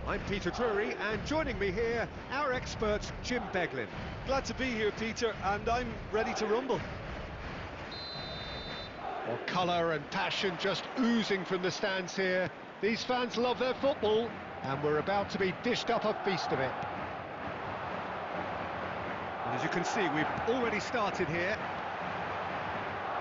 I'm Peter Drury, and joining me here, our expert, Jim Beglin. Glad to be here, Peter, and I'm ready to rumble. Well, colour and passion just oozing from the stands here. These fans love their football, and we're about to be dished up a feast of it. And as you can see, we've already started here.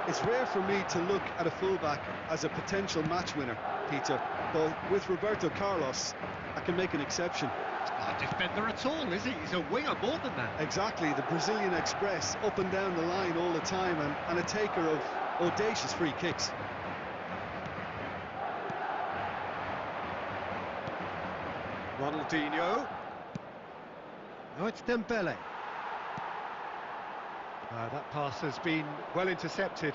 It's rare for me to look at a fullback as a potential match winner, Peter, but with Roberto Carlos, I can make an exception. He's not a defender at all, is he? He's a winger more than that. Exactly, the Brazilian Express, up and down the line all the time, and a taker of audacious free kicks. Ronaldinho. Now it's Dembele. That pass has been well intercepted.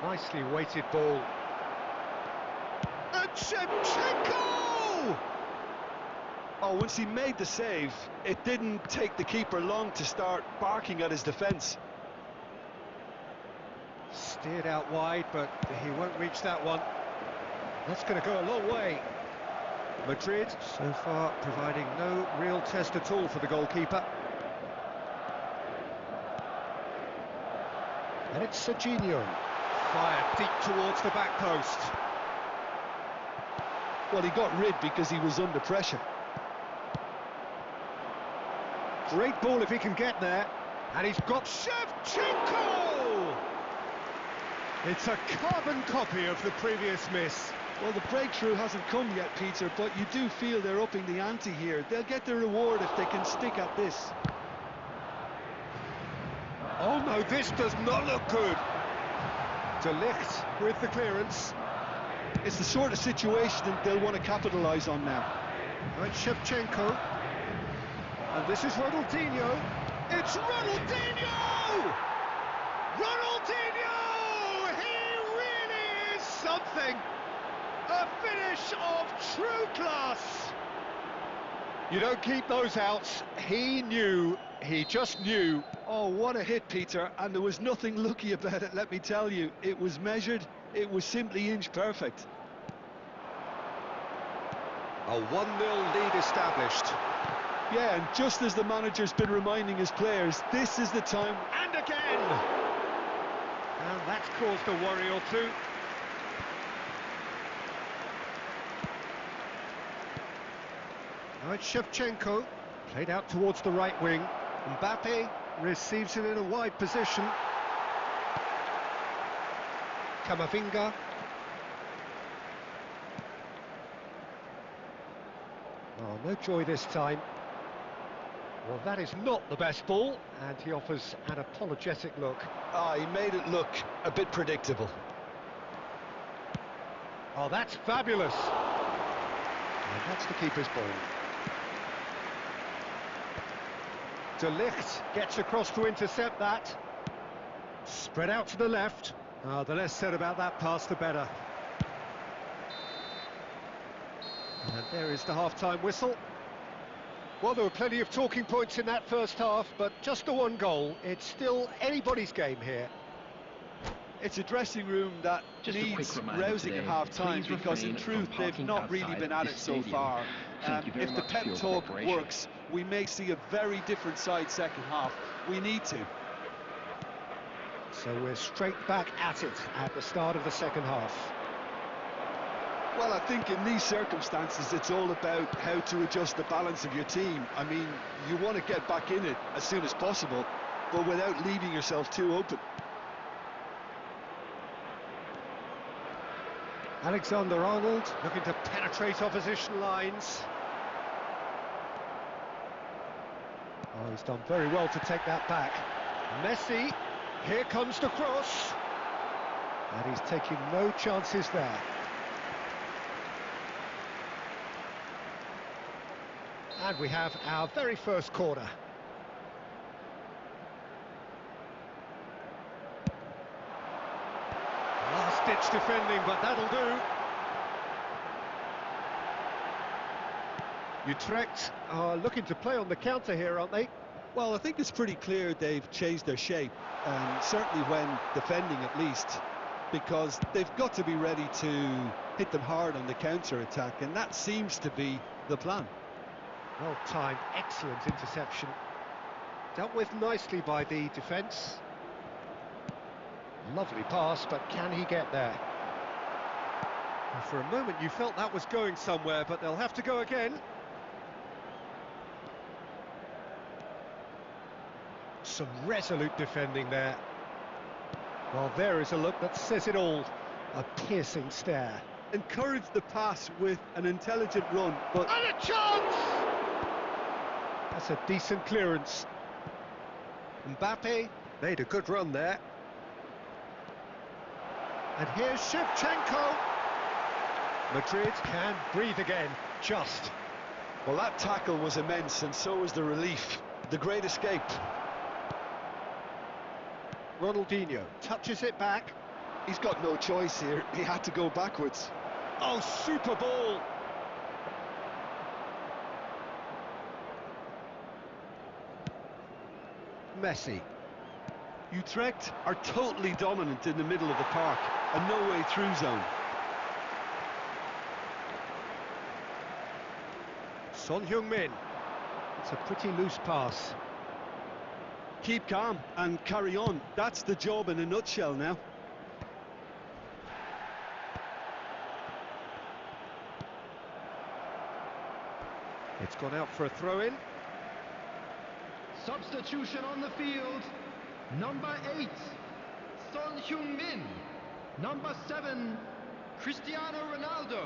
Nicely weighted ball. And Shevchenko! Oh, once he made the save, it didn't take the keeper long to start barking at his defence. Steered out wide, but he won't reach that one. That's going to go a long way. Madrid, so far, providing no real test at all for the goalkeeper. And it's Serginho. Fired deep towards the back post. Well, he got rid because he was under pressure. Great ball if he can get there. And he's got Shevchenko! It's a carbon copy of the previous miss. Well, the breakthrough hasn't come yet, Peter, but you do feel they're upping the ante here. They'll get their reward if they can stick at this. Oh no, this does not look good. De Ligt with the clearance. It's the sort of situation that they'll want to capitalise on now. And Shevchenko. And this is Ronaldinho. It's Ronaldinho! Ronaldinho! He really is something! A finish of true class! You don't keep those outs. He knew. He just knew. Oh, what a hit, Peter, and there was nothing lucky about it, let me tell you. It was measured, it was simply inch perfect. A 1-0 lead established. Yeah, and just as the manager's been reminding his players, this is the time. And again! And that's caused a worry or two. Now it's Shevchenko, played out towards the right wing. Mbappe receives it in a wide position. Camavinga. Oh, no joy this time. Well, that is not the best ball, and he offers an apologetic look. He made it look a bit predictable. Oh, that's fabulous. And that's the keeper's ball. De Ligt gets across to intercept that. Spread out to the left. The less said about that pass, the better. And there is the half-time whistle. Well, there were plenty of talking points in that first half, but just the one goal. It's still anybody's game here. It's a dressing room that Just needs rousing at half-time because in truth they've not really been at it so far. If the pep talk works, we may see a very different side second half. We need to. So we're straight back at it at the start of the second half. Well, I think in these circumstances it's all about how to adjust the balance of your team. I mean, you want to get back in it as soon as possible, but without leaving yourself too open. Alexander-Arnold looking to penetrate opposition lines. Oh, he's done very well to take that back. Messi, here comes the cross. And he's taking no chances there. And we have our very first corner. Last-ditch defending, but that'll do. Utrecht are looking to play on the counter here, aren't they? Well, I think it's pretty clear they've changed their shape, certainly when defending at least, because they've got to be ready to hit them hard on the counter-attack, and that seems to be the plan. Well timed, excellent interception. Dealt with nicely by the defence. Lovely pass, but can he get there? Well, for a moment you felt that was going somewhere, but they'll have to go again. Some resolute defending there. Well, there is a look that says it all. A piercing stare. Encourage the pass with an intelligent run, but... And a chance! That's a decent clearance. Mbappe made a good run there. And here's Shevchenko. Madrid can breathe again, just. Well, that tackle was immense, and so was the relief. The great escape. Ronaldinho touches it back. He's got no choice here. He had to go backwards. Oh, super ball! Messi. Utrecht are totally dominant in the middle of the park, a no-way through zone. Son Heung-min. It's a pretty loose pass. Keep calm and carry on. That's the job in a nutshell now. It's gone out for a throw-in. Substitution on the field. Number 8, Son Heung-min. Number 7, Cristiano Ronaldo.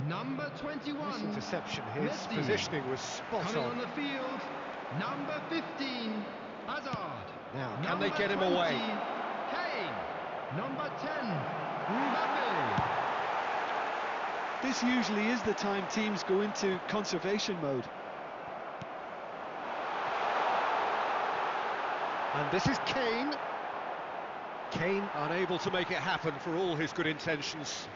Number 21, This interception, his Messi. positioning was spot Coming on on. the field, number 15, Hazard. Now, can Number they get him 20, away? Kane. Number 10, Mbappe. This usually is the time teams go into conservation mode. And this is Kane. Kane unable to make it happen for all his good intentions.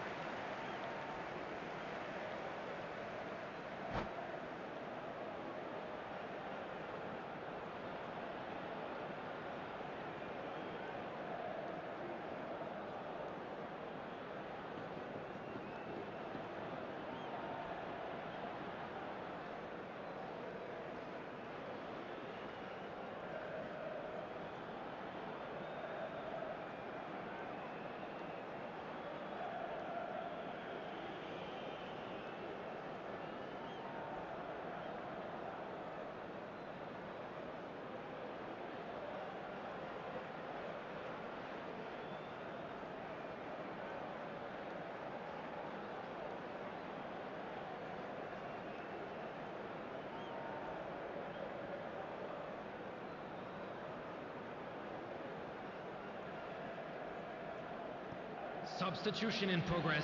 Substitution in progress.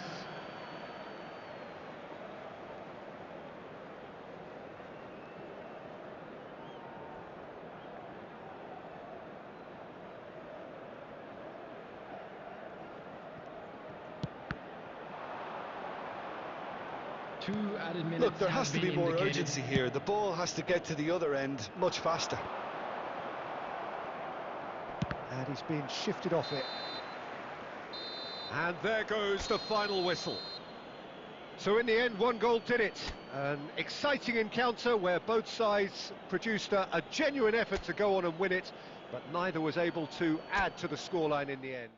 Two added minutes. Look, there has have to be been more indicated. urgency here. The ball has to get to the other end much faster. And he's being shifted off it. And there goes the final whistle. So in the end, one goal did it. An exciting encounter where both sides produced a genuine effort to go on and win it, but neither was able to add to the scoreline in the end.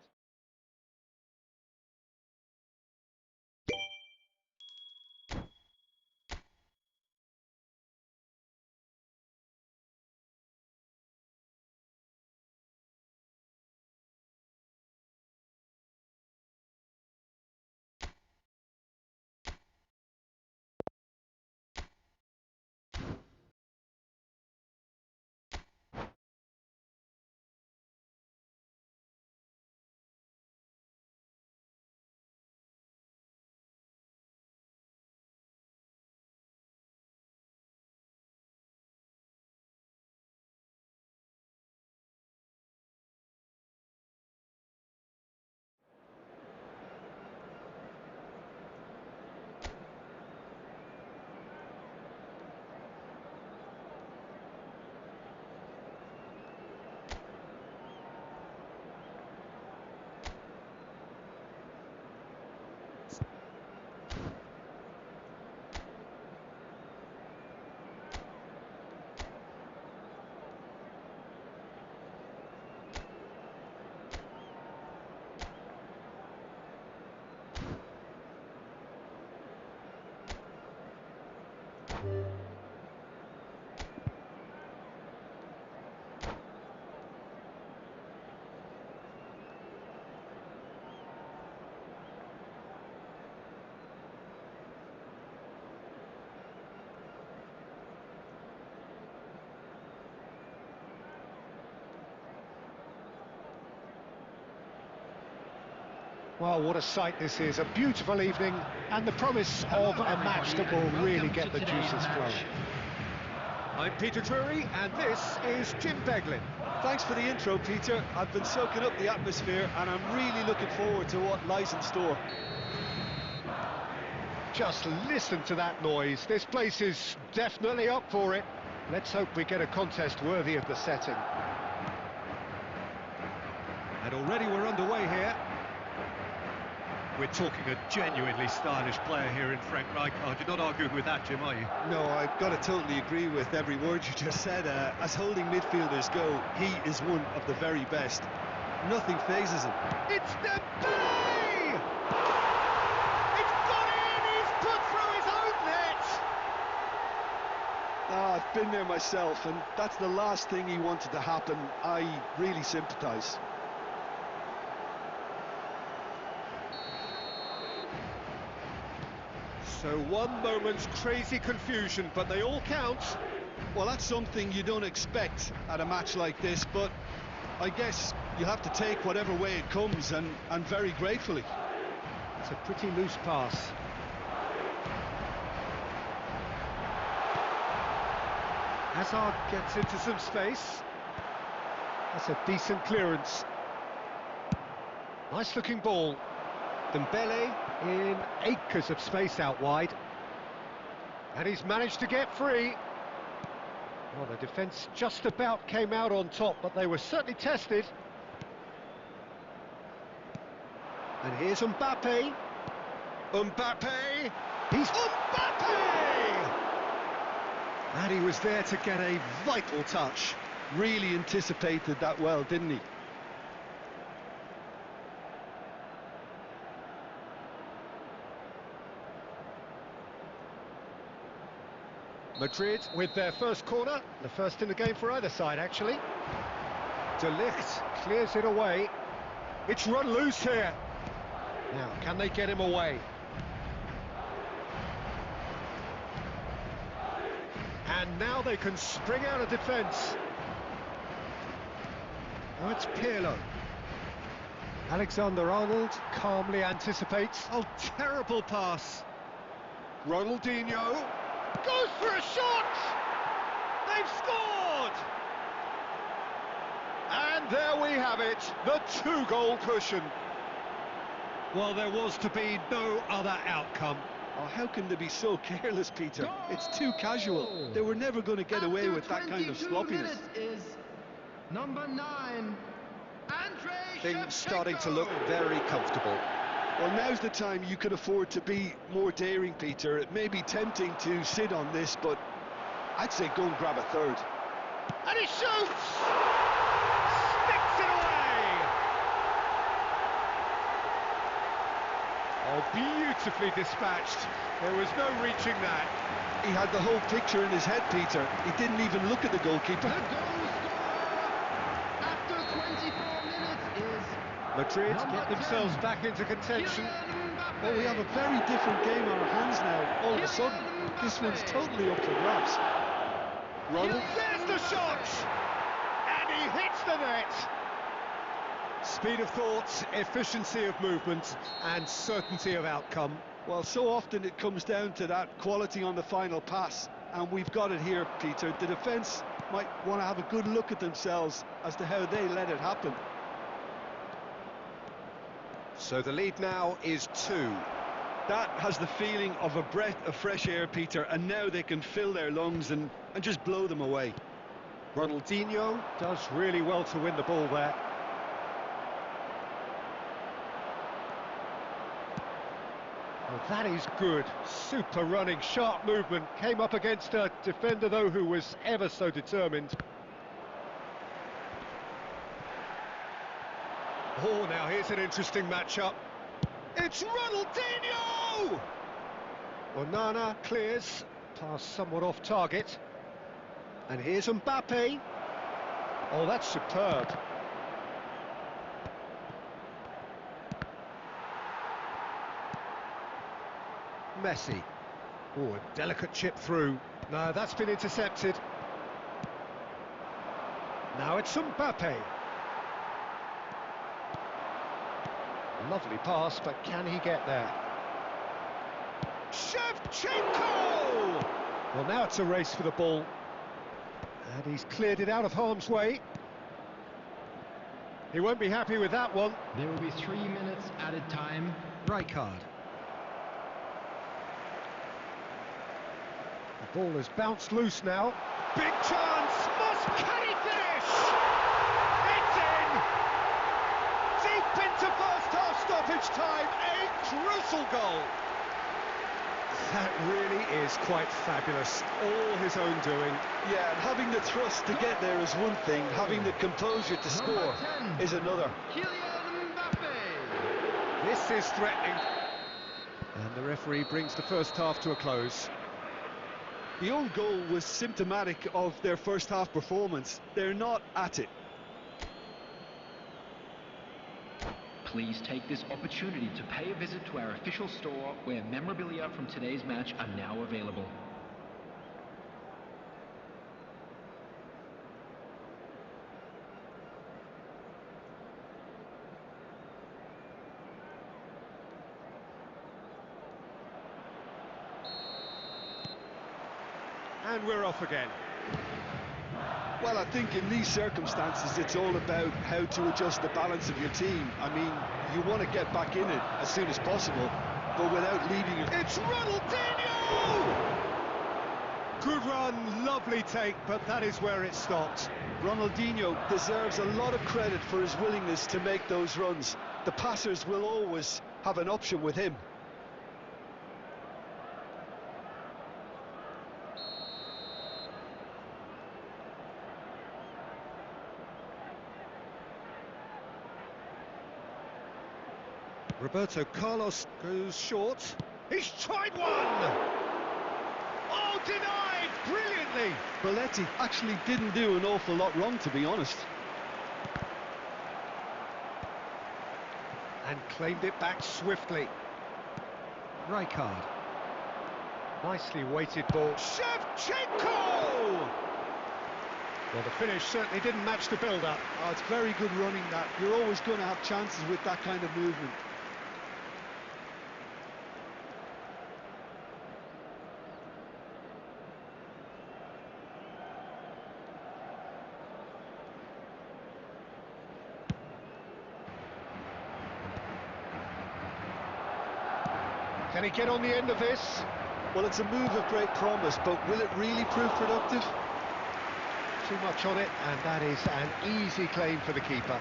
Well, what a sight this is. A beautiful evening and the promise of a match that will really get the juices flowing. I'm Peter Drury and this is Jim Beglin. Thanks for the intro, Peter. I've been soaking up the atmosphere and I'm really looking forward to what lies in store. Just listen to that noise. This place is definitely up for it. Let's hope we get a contest worthy of the setting. And already we're underway here. We're talking a genuinely stylish player here in Frank Rijkaard. You're not arguing with that, Jim, are you? No, I've got to totally agree with every word you just said. As holding midfielders go, he is one of the very best. Nothing phases him. It's Dembele! It's gone in! He's put through his own net! I've been there myself, and that's the last thing he wanted to happen. I really sympathise. So one moment's crazy confusion, but they all count. Well, that's something you don't expect at a match like this, but I guess you have to take whatever way it comes, and very gratefully. It's a pretty loose pass. Hazard gets into some space. That's a decent clearance. Nice looking ball. Dembele in acres of space out wide. And he's managed to get free. Well, the defence just about came out on top, but they were certainly tested. And here's Mbappe. Mbappe! He's Mbappe! And he was there to get a vital touch. Really anticipated that well, didn't he? Madrid with their first corner, the first in the game for either side, actually. De Ligt clears it away. It's run loose here. Now, can they get him away? And now they can spring out of defence. Oh, it's Pirlo. Alexander-Arnold calmly anticipates. Oh, terrible pass. Ronaldinho goes for a shot! They've scored! And there we have it, the two-goal cushion. Well, there was to be no other outcome. Oh, how can they be so careless, Peter? Goal! It's too casual. They were never going to get away with that kind of sloppiness. Is number 9, Things starting to look very comfortable. Well, now's the time you can afford to be more daring, Peter. It may be tempting to sit on this, but I'd say go and grab a third. And he shoots! Sticks it away! Oh, beautifully dispatched. There was no reaching that. He had the whole picture in his head, Peter. He didn't even look at the goalkeeper. The goal scorer after 24 minutes is Madrid get themselves back into contention. Well, we have a very different game on our hands now. All of a sudden, this one's totally up for grabs. Ronald, there's the shot! And he hits the net! Speed of thought, efficiency of movement, and certainty of outcome. Well, so often it comes down to that quality on the final pass, and we've got it here, Peter. The defence might want to have a good look at themselves as to how they let it happen. So the lead now is 2. That has the feeling of a breath of fresh air, Peter, and now they can fill their lungs and just blow them away. Ronaldinho does really well to win the ball there. Oh, that is good. Super running, sharp movement. Came up against a defender, though, who was ever so determined. Oh, now here's an interesting matchup. It's Ronaldinho! Onana clears, Pass somewhat off target. And here's Mbappe. Oh, that's superb. Messi. Oh, a delicate chip through. No, that's been intercepted. Now it's Mbappe. Lovely pass, but can he get there? Shevchenko! Well, now it's a race for the ball. And he's cleared it out of harm's way. He won't be happy with that one. There will be 3 minutes added time. Rijkaard. The ball has bounced loose now. Big chance! Can he finish? It's in! Deep into first half stoppage time, a crucial goal. That really is quite fabulous. All his own doing. Yeah, and having the thrust to get there is one thing, having the composure to score is another. Kylian Mbappe. This is threatening. And the referee brings the first half to a close. The own goal was symptomatic of their first half performance. They're not at it. Please take this opportunity to pay a visit to our official store where memorabilia from today's match are now available. And we're off again. Well, I think in these circumstances, it's all about how to adjust the balance of your team. I mean, you want to get back in it as soon as possible, but without leaving your... It's Ronaldinho! Good run, lovely take, but that is where it stopped. Ronaldinho deserves a lot of credit for his willingness to make those runs. The passers will always have an option with him. Roberto Carlos goes short. He's tried one! Oh, denied brilliantly! Belletti actually didn't do an awful lot wrong, to be honest. And claimed it back swiftly. Rijkaard. Nicely weighted ball. Shevchenko! Well, the finish certainly didn't match the build-up. Oh, it's very good running that. You're always going to have chances with that kind of movement. Can he get on the end of this? Well, it's a move of great promise, but will it really prove productive? Too much on it, and that is an easy claim for the keeper.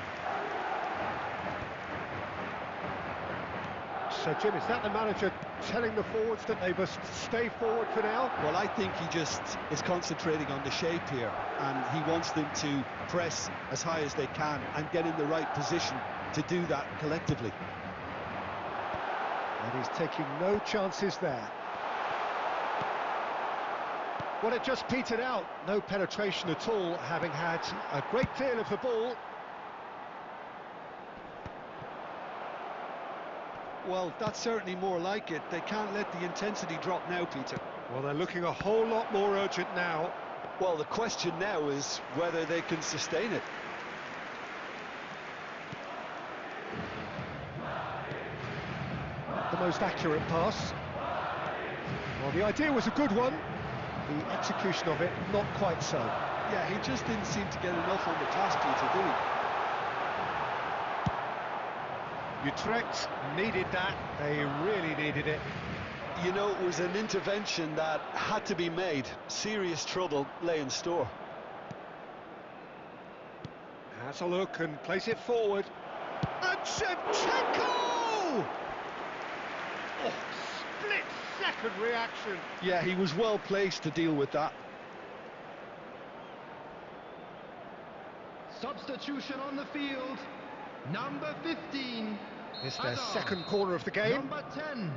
So, Jim, is that the manager telling the forwards that they must stay forward for now? Well, I think he just is concentrating on the shape here, and he wants them to press as high as they can and get in the right position to do that collectively. And he's taking no chances there. Well, it just petered out. No penetration at all, having had a great deal of the ball. Well, that's certainly more like it. They can't let the intensity drop now, Peter. Well, they're looking a whole lot more urgent now. Well, the question now is whether they can sustain it. The most accurate pass. Well, the idea was a good one. The execution of it, not quite so. Yeah, he just didn't seem to get enough on the task, Peter, did he? Utrecht needed that. They really needed it. You know, it was an intervention that had to be made. Serious trouble lay in store. Has a look and plays it forward. And Shevchenko! Oh, split-second reaction. Yeah, he was well placed to deal with that. Substitution on the field. Number 15. It's their Hazard. second corner of the game. Number 10.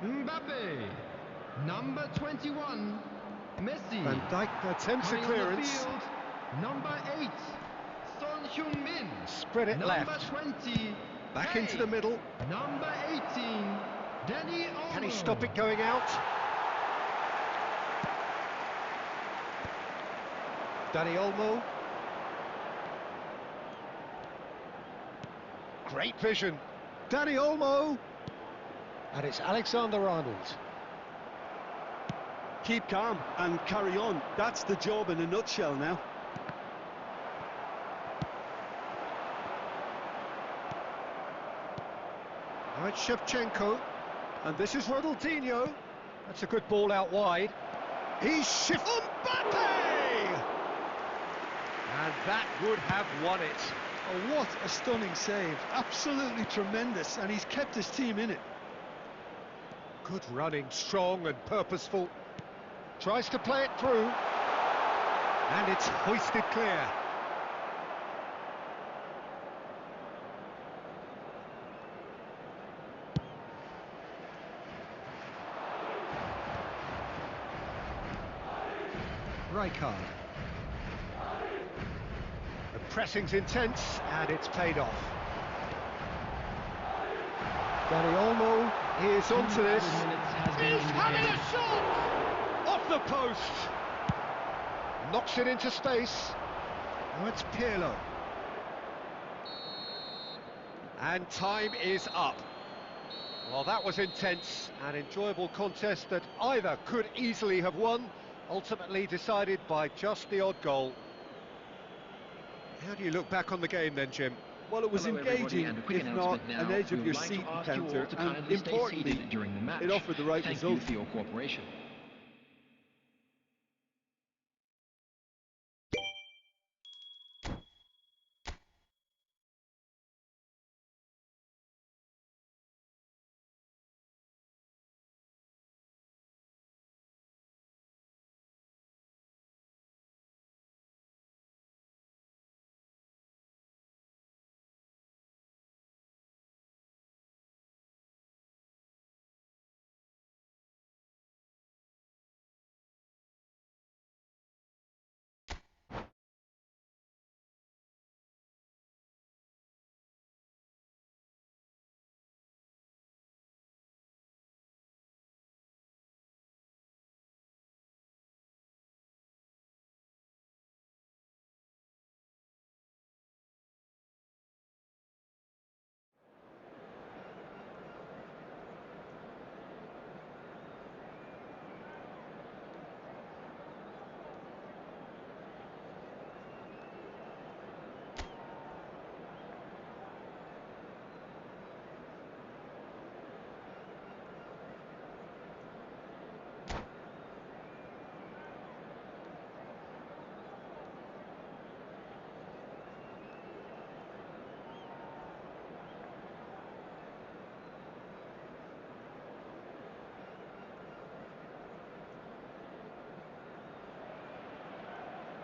Mbappe. Number 21. Messi. Van Dijk attempts a Coming on the clearance. field, number 8, Son Heung-min. Spread it Number left. 20, Back Hey. into the middle. Number 18, Danny Olmo. Can he stop it going out? Danny Olmo. Great vision. Danny Olmo. And it's Alexander-Arnold. Keep calm and carry on. That's the job in a nutshell now. Now it's Shevchenko. And this is Ronaldinho. That's a good ball out wide. He's shifted. Mbappe! And that would have won it. Oh, what a stunning save. Absolutely tremendous, and he's kept his team in it. Good running, strong and purposeful. Tries to play it through. And it's hoisted clear. Rijkaard. The pressing's intense, and it's paid off. Danny Olmo is onto this. He's having a shot! Off the post! Knocks it into space. Now it's Pirlo. And time is up. Well, that was intense, an enjoyable contest that either could easily have won, ultimately decided by just the odd goal. How do you look back on the game then, Jim? Well, it was Hello, engaging, everybody, and a quick if not announcement now. an edge We of would your like seat to ask you all encounter, to and kindly stay importantly, seated during the match. it offered the right Thank result. you for your cooperation.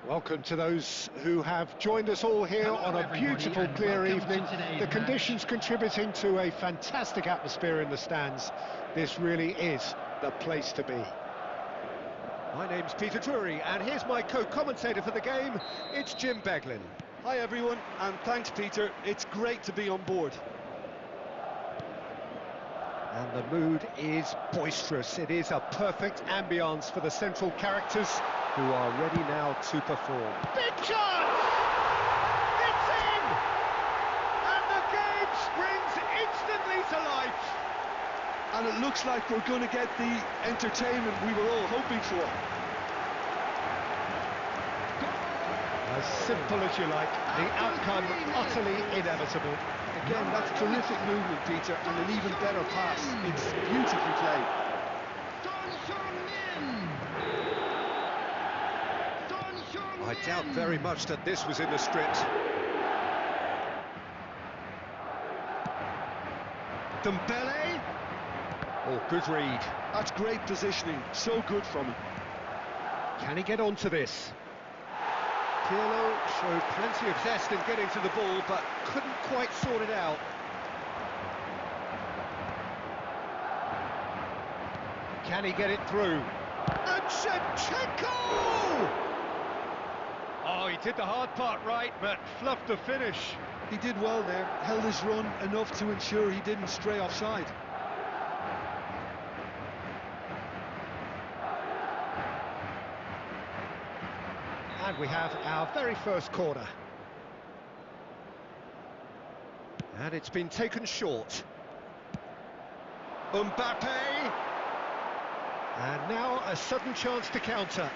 Welcome to those who have joined us all here on a beautiful, clear evening. The conditions contributing to a fantastic atmosphere in the stands. This really is the place to be. My name's Peter Drury, and here's my co-commentator for the game. It's Jim Beglin. Hi everyone, and thanks Peter. It's great to be on board. And the mood is boisterous. It is a perfect ambience for the central characters who are ready now to perform. Big chance! It's in! And the game springs instantly to life. And it looks like we're going to get the entertainment we were all hoping for. As simple as you like, the outcome utterly inevitable. Again, that's terrific movement, Peter, and an even better pass. It's beautifully played. I doubt very much that this was in the script. Dembele. Oh, good read. That's great positioning. So good from him. Can he get onto this? Pirlo showed plenty of zest in getting to the ball, but couldn't quite sort it out. Can he get it through? And Shevchenko! Oh, he did the hard part right, but fluffed the finish. He did well there, held his run enough to ensure he didn't stray offside. And we have our very first corner. And it's been taken short. Mbappe! And now a sudden chance to counter.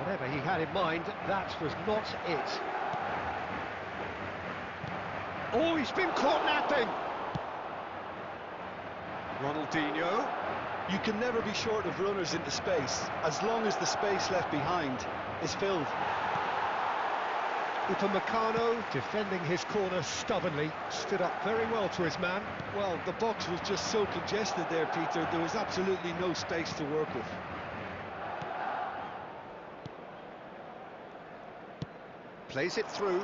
Whatever he had in mind, that was not it. Oh, he's been caught napping! Ronaldinho. You can never be short of runners into space, as long as the space left behind is filled. Upamecano, defending his corner stubbornly, stood up very well to his man. Well, the box was just so congested there, Peter, there was absolutely no space to work with. Plays it through.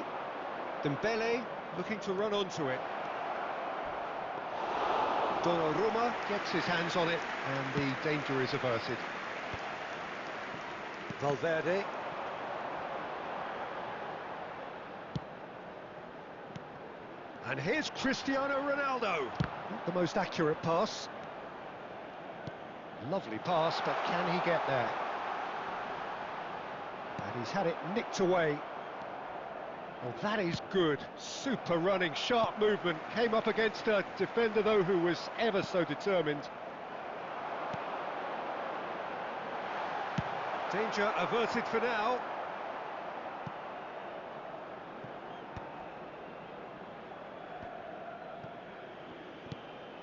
Dembele looking to run onto it. Donnarumma gets his hands on it, and the danger is averted. Valverde. And here's Cristiano Ronaldo. Not the most accurate pass. Lovely pass, but can he get there? And he's had it nicked away. Well, that is good. Super running, sharp movement. Came up against a defender, though, who was ever so determined. Danger averted for now.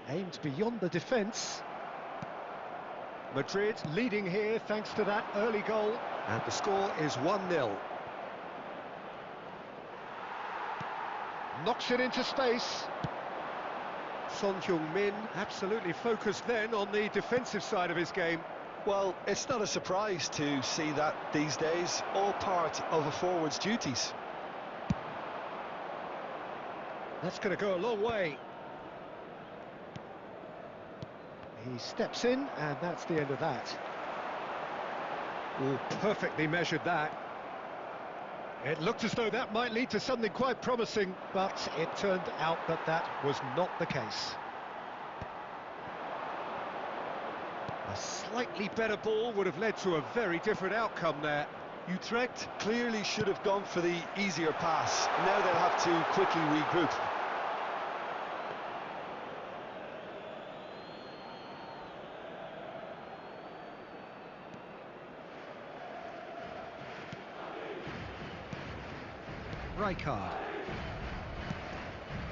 Aimed beyond the defence. Madrid leading here thanks to that early goal. And the score is 1-0. Knocks it into space. Son Heung-min absolutely focused then on the defensive side of his game. Well, it's not a surprise to see that these days, all part of a forward's duties. That's going to go a long way. He steps in, and that's the end of that. Oh, perfectly measured that. It looked as though that might lead to something quite promising, but it turned out that that was not the case. A slightly better ball would have led to a very different outcome there. Utrecht clearly should have gone for the easier pass. Now they'll have to quickly regroup. Rijkaard.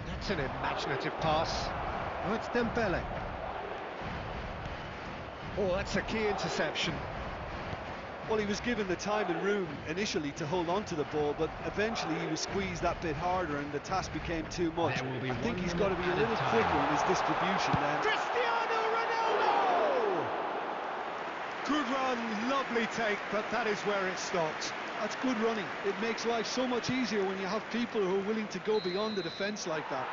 That's an imaginative pass. Oh, it's Dembele. Oh, that's a key interception. Well, he was given the time and room initially to hold on to the ball, but eventually he was squeezed that bit harder and the task became too much. I think he's got to be a little quicker in his distribution then. Cristiano Ronaldo! Good run, lovely take, but that is where it stopped. That's good running. It makes life so much easier when you have people who are willing to go beyond the defence like that.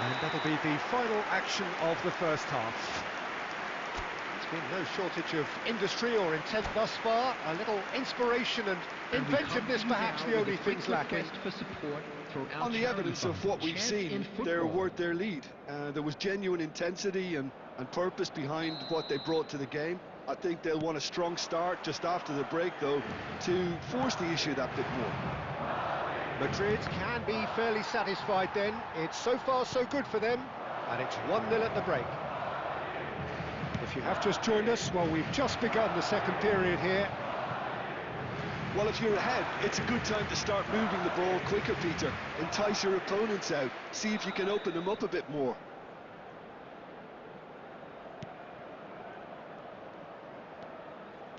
And that'll be the final action of the first half. There's been no shortage of industry or intent thus far. A little inspiration and inventiveness perhaps the only things lacking. For support On the evidence of what we've seen, they're worth their lead. There was genuine intensity and purpose behind what they brought to the game. I think they'll want a strong start just after the break, though, to force the issue that bit more. Madrid can be fairly satisfied then. It's so far so good for them, and it's 1-0 at the break. If you have just joined us, well, we've just begun the second period here. Well, if you're ahead, it's a good time to start moving the ball quicker, Peter. Entice your opponents out. See if you can open them up a bit more.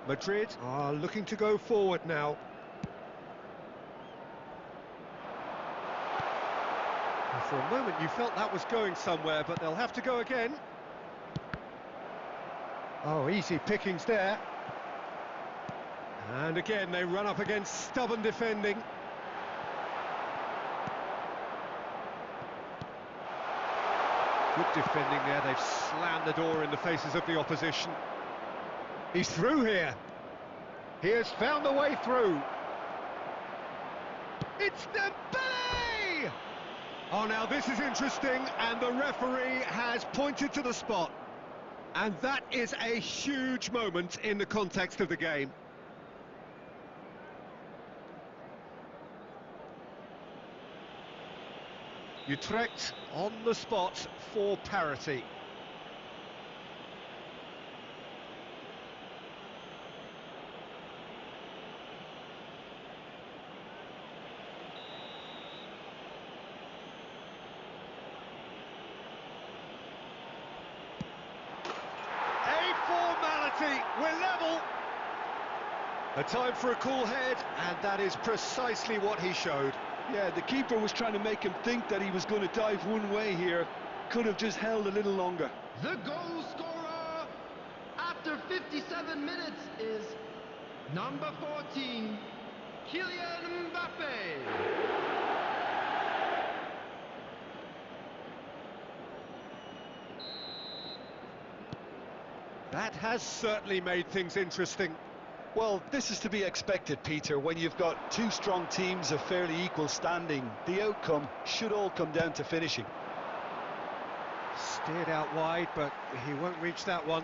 Madrid are looking to go forward now. For a moment you felt that was going somewhere, but they'll have to go again. Oh, easy pickings there. And again they run up against stubborn defending. Good defending there, they've slammed the door in the faces of the opposition. He's through here. He has found a way through. It's Dembele! Oh, now this is interesting, and the referee has pointed to the spot. And that is a huge moment in the context of the game. Utrecht on the spot for parity. We're level. A time for a cool head, and that is precisely what he showed. Yeah, the keeper was trying to make him think that he was going to dive one way here. Could have just held a little longer. The goal scorer after 57 minutes is number 14, Kylian Mbappe. That has certainly made things interesting. Well, this is to be expected, Peter. When you've got two strong teams of fairly equal standing, the outcome should all come down to finishing. Steered out wide, but he won't reach that one.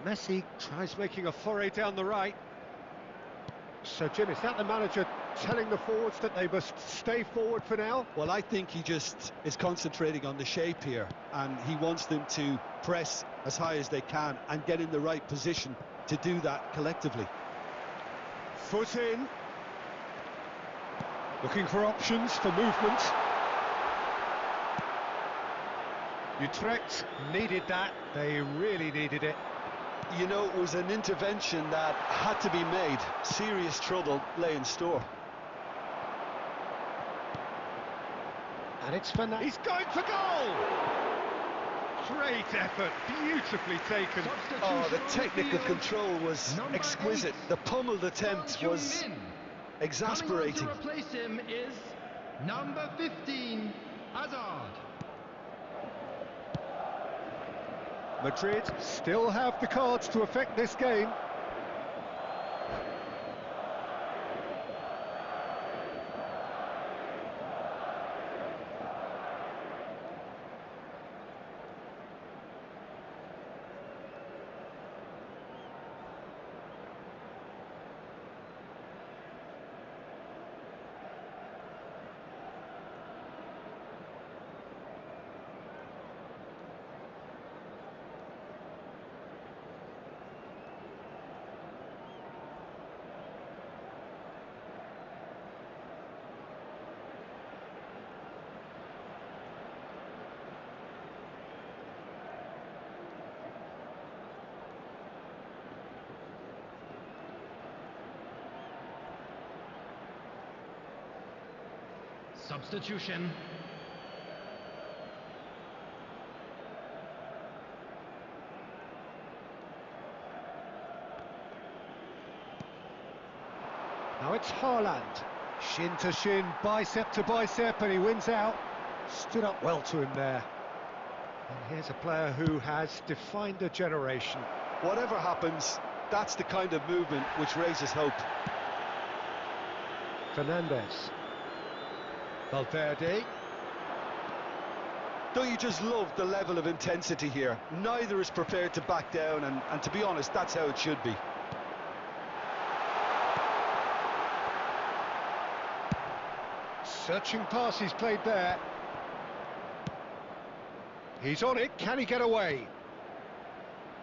Messi tries making a foray down the right. So, Jim, is that the manager telling the forwards that they must stay forward for now? Well, I think he just is concentrating on the shape here, and he wants them to press as high as they can and get in the right position to do that collectively. Foot in. Looking for options for movement. Utrecht needed that. They really needed it. You know, it was an intervention that had to be made. Serious trouble lay in store. And it's Fernandez. He's going for goal! Great effort, beautifully taken. Oh, the technical control was exquisite. The pummeled attempt was exasperating. Coming on to replace him is number 15, Hazard. Madrid still have the cards to affect this game. Substitution. Now it's Haaland. Shin to shin, bicep to bicep, and he wins out. Stood up well to him there. And here's a player who has defined a generation. Whatever happens, that's the kind of movement which raises hope. Fernandez. Valverde. Don't you just love the level of intensity here? Neither is prepared to back down, and to be honest, that's how it should be. Searching pass he's played there. He's on it, can he get away?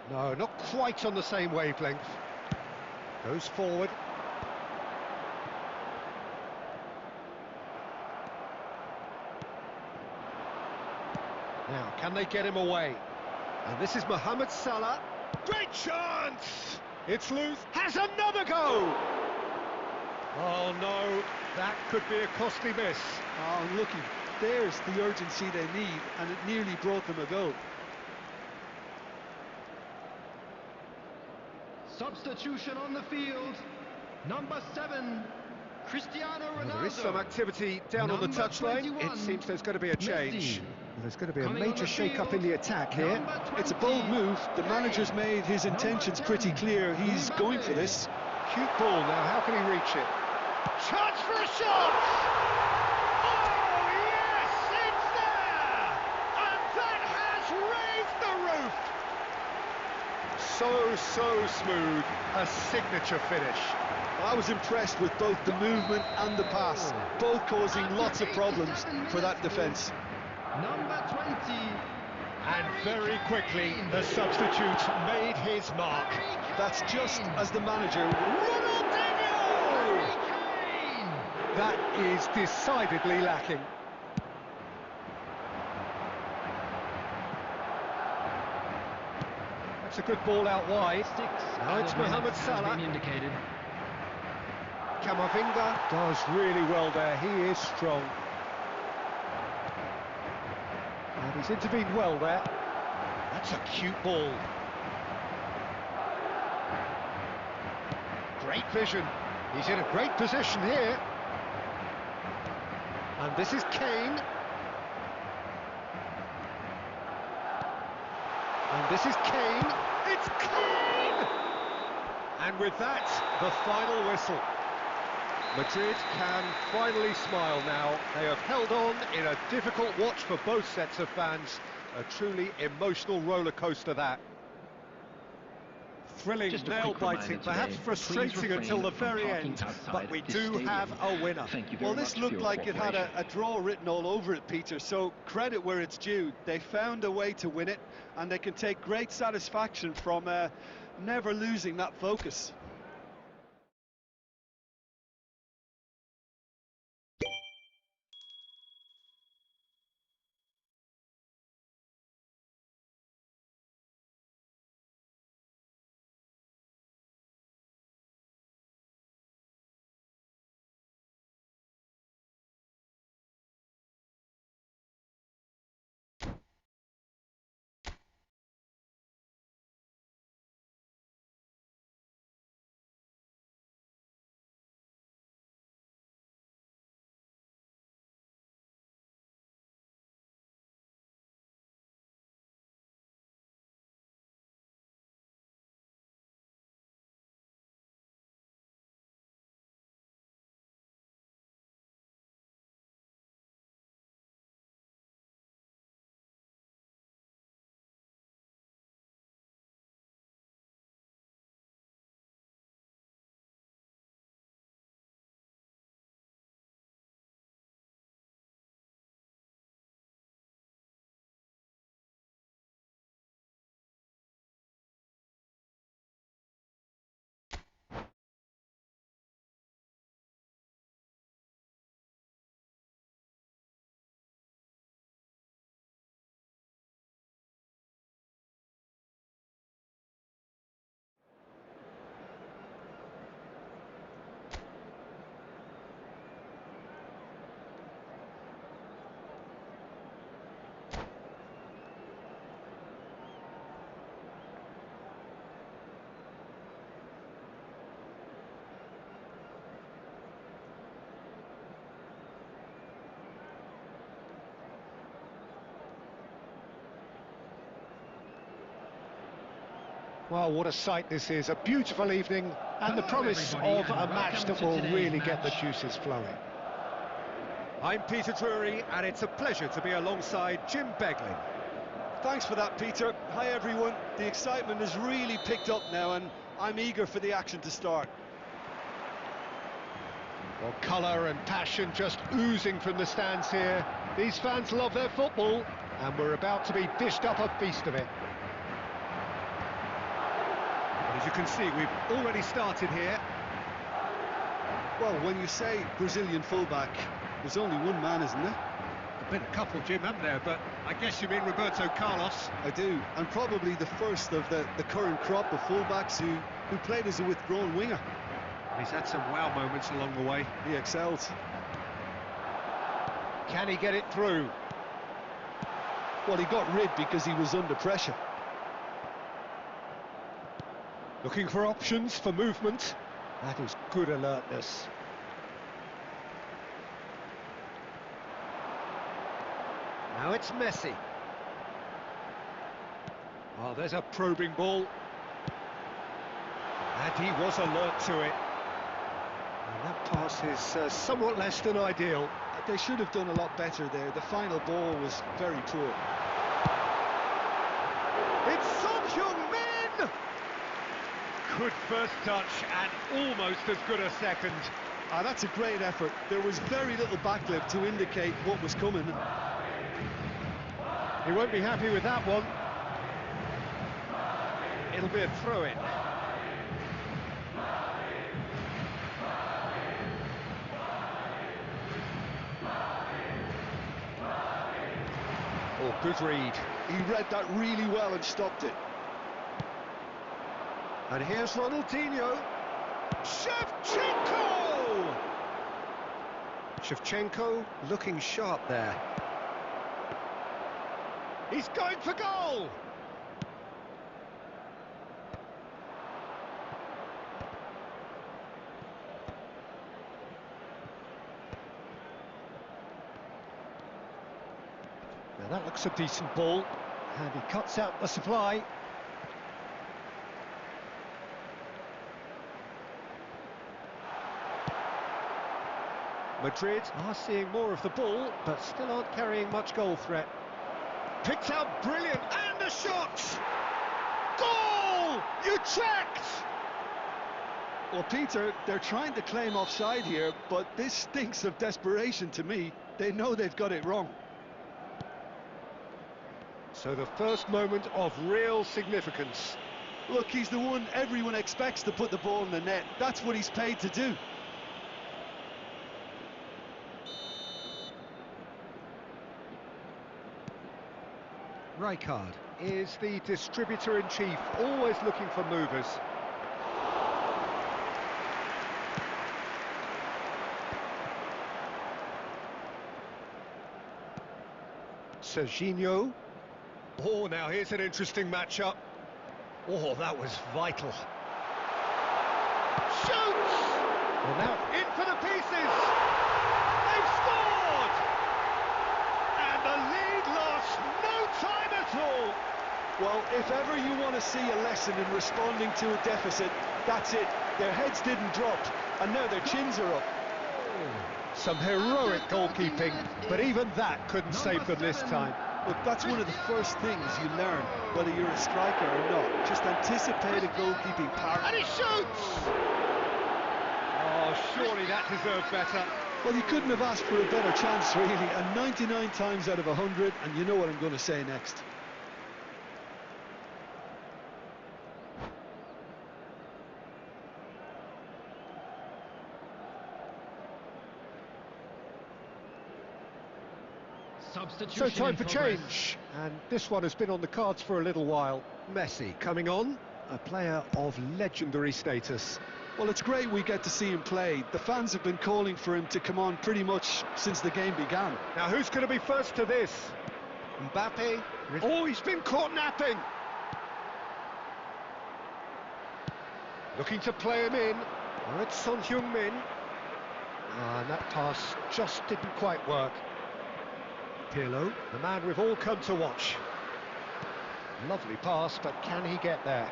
No, not quite on the same wavelength. Goes forward. Now, can they get him away? And this is Mohamed Salah. Great chance! It's loose. Has another go! Oh no, that could be a costly miss. Oh, looky, there's the urgency they need, and it nearly brought them a goal. Substitution on the field. Number 7, Cristiano Ronaldo. Well, there is some activity down on the Number touchline. 21, It seems there's going to be a change. Messi. There's going to be a Coming on major the shake-up field, in the attack here. number It's a 20, bold move. The Kane. manager's made his Number intentions 10, pretty clear. He's going for Mbappe. this. Cute ball now, how can he reach it? Chance for a shot! Oh, yes, it's there! And that has raised the roof! So smooth, a signature finish. I was impressed with both the movement and the pass, both causing lots of problems for that defence. Number 20. And very quickly, the substitute made his mark. That's just as the manager... Ronaldinho! That is decidedly lacking. That's a good ball out wide. Now it's Mohamed Salah. Indicated. Camavinga does really well there. He is strong. And he's intervened well there. That's a cute ball. Great vision. He's in a great position here. And this is Kane. And this is Kane. It's Kane! And with that, the final whistle. Madrid can finally smile now. They have held on in a difficult watch for both sets of fans. A truly emotional roller coaster that. Thrilling, Just a quick nail-biting, reminder perhaps today, frustrating please refrain until the from very parking end. outside But we this do stadium. have a winner. Thank you very Well, much this for looked your like it had cooperation. a draw written all over it, Peter, so credit where it's due. They found a way to win it, and they can take great satisfaction from never losing that focus. Well, what a sight this is. A beautiful evening and the Hello, promise everybody, of a and match welcome that to will today's really get the match. juices flowing. I'm Peter Drury, and it's a pleasure to be alongside Jim Beglin. Thanks for that, Peter. Hi, everyone. The excitement has really picked up now, and I'm eager for the action to start. Well, colour and passion just oozing from the stands here. These fans love their football, and we're about to be dished up a feast of it. As you can see, we've already started here. Well, when you say Brazilian fullback, there's only one man, isn't there? There's been a couple, Jim, haven't there? But I guess you mean Roberto Carlos. I do, and probably the first of the current crop of fullbacks who played as a withdrawn winger. He's had some wow moments along the way. He excels. Can he get it through? Well, he got rid because he was under pressure. Looking for options for movement. That is good alertness. Now it's Messi. Oh, there's a probing ball. And he was alert to it. And that pass is somewhat less than ideal. They should have done a lot better there. The final ball was very poor. It's Son Heung-min! Good first touch and almost as good a second. Ah, that's a great effort. There was very little backlip to indicate what was coming. He won't be happy with that one. It'll be a throw-in. Oh, good read. He read that really well and stopped it. And here's Ronaldinho. Shevchenko! Shevchenko looking sharp there. He's going for goal! Now that looks a decent ball, and he cuts out the supply. Madrid are seeing more of the ball, but still aren't carrying much goal threat. Picked out brilliant, and a shot! Goal! Utrecht! Well, Peter, they're trying to claim offside here, but this stinks of desperation to me. They know they've got it wrong. So the first moment of real significance. Look, he's the one everyone expects to put the ball in the net. That's what he's paid to do. Rijkaard is the distributor-in-chief, always looking for movers. Serginho. Oh, now here's an interesting matchup. Oh, that was vital. Shoots! Well, now in for the pieces! They've scored! And the lead lost no time at all! Well, if ever you want to see a lesson in responding to a deficit, that's it. Their heads didn't drop, and now their chins are up. Some heroic goalkeeping, but even that couldn't save them this time. Look, that's one of the first things you learn, whether you're a striker or not. Just anticipate a goalkeeping power. And he shoots! Oh, surely that deserved better. Well, you couldn't have asked for a better chance, really. And 99 times out of 100, and you know what I'm going to say next. Substitution. So time in for progress. change, and this one has been on the cards for a little while. Messi coming on, a player of legendary status. Well, it's great we get to see him play. The fans have been calling for him to come on pretty much since the game began. Now who's going to be first to this? Mbappe. Oh, he's been caught napping. Looking to play him in. Oh, it's Son Heung-min. And that pass just didn't quite work. Pirlo, the man we've all come to watch. Lovely pass, but can he get there?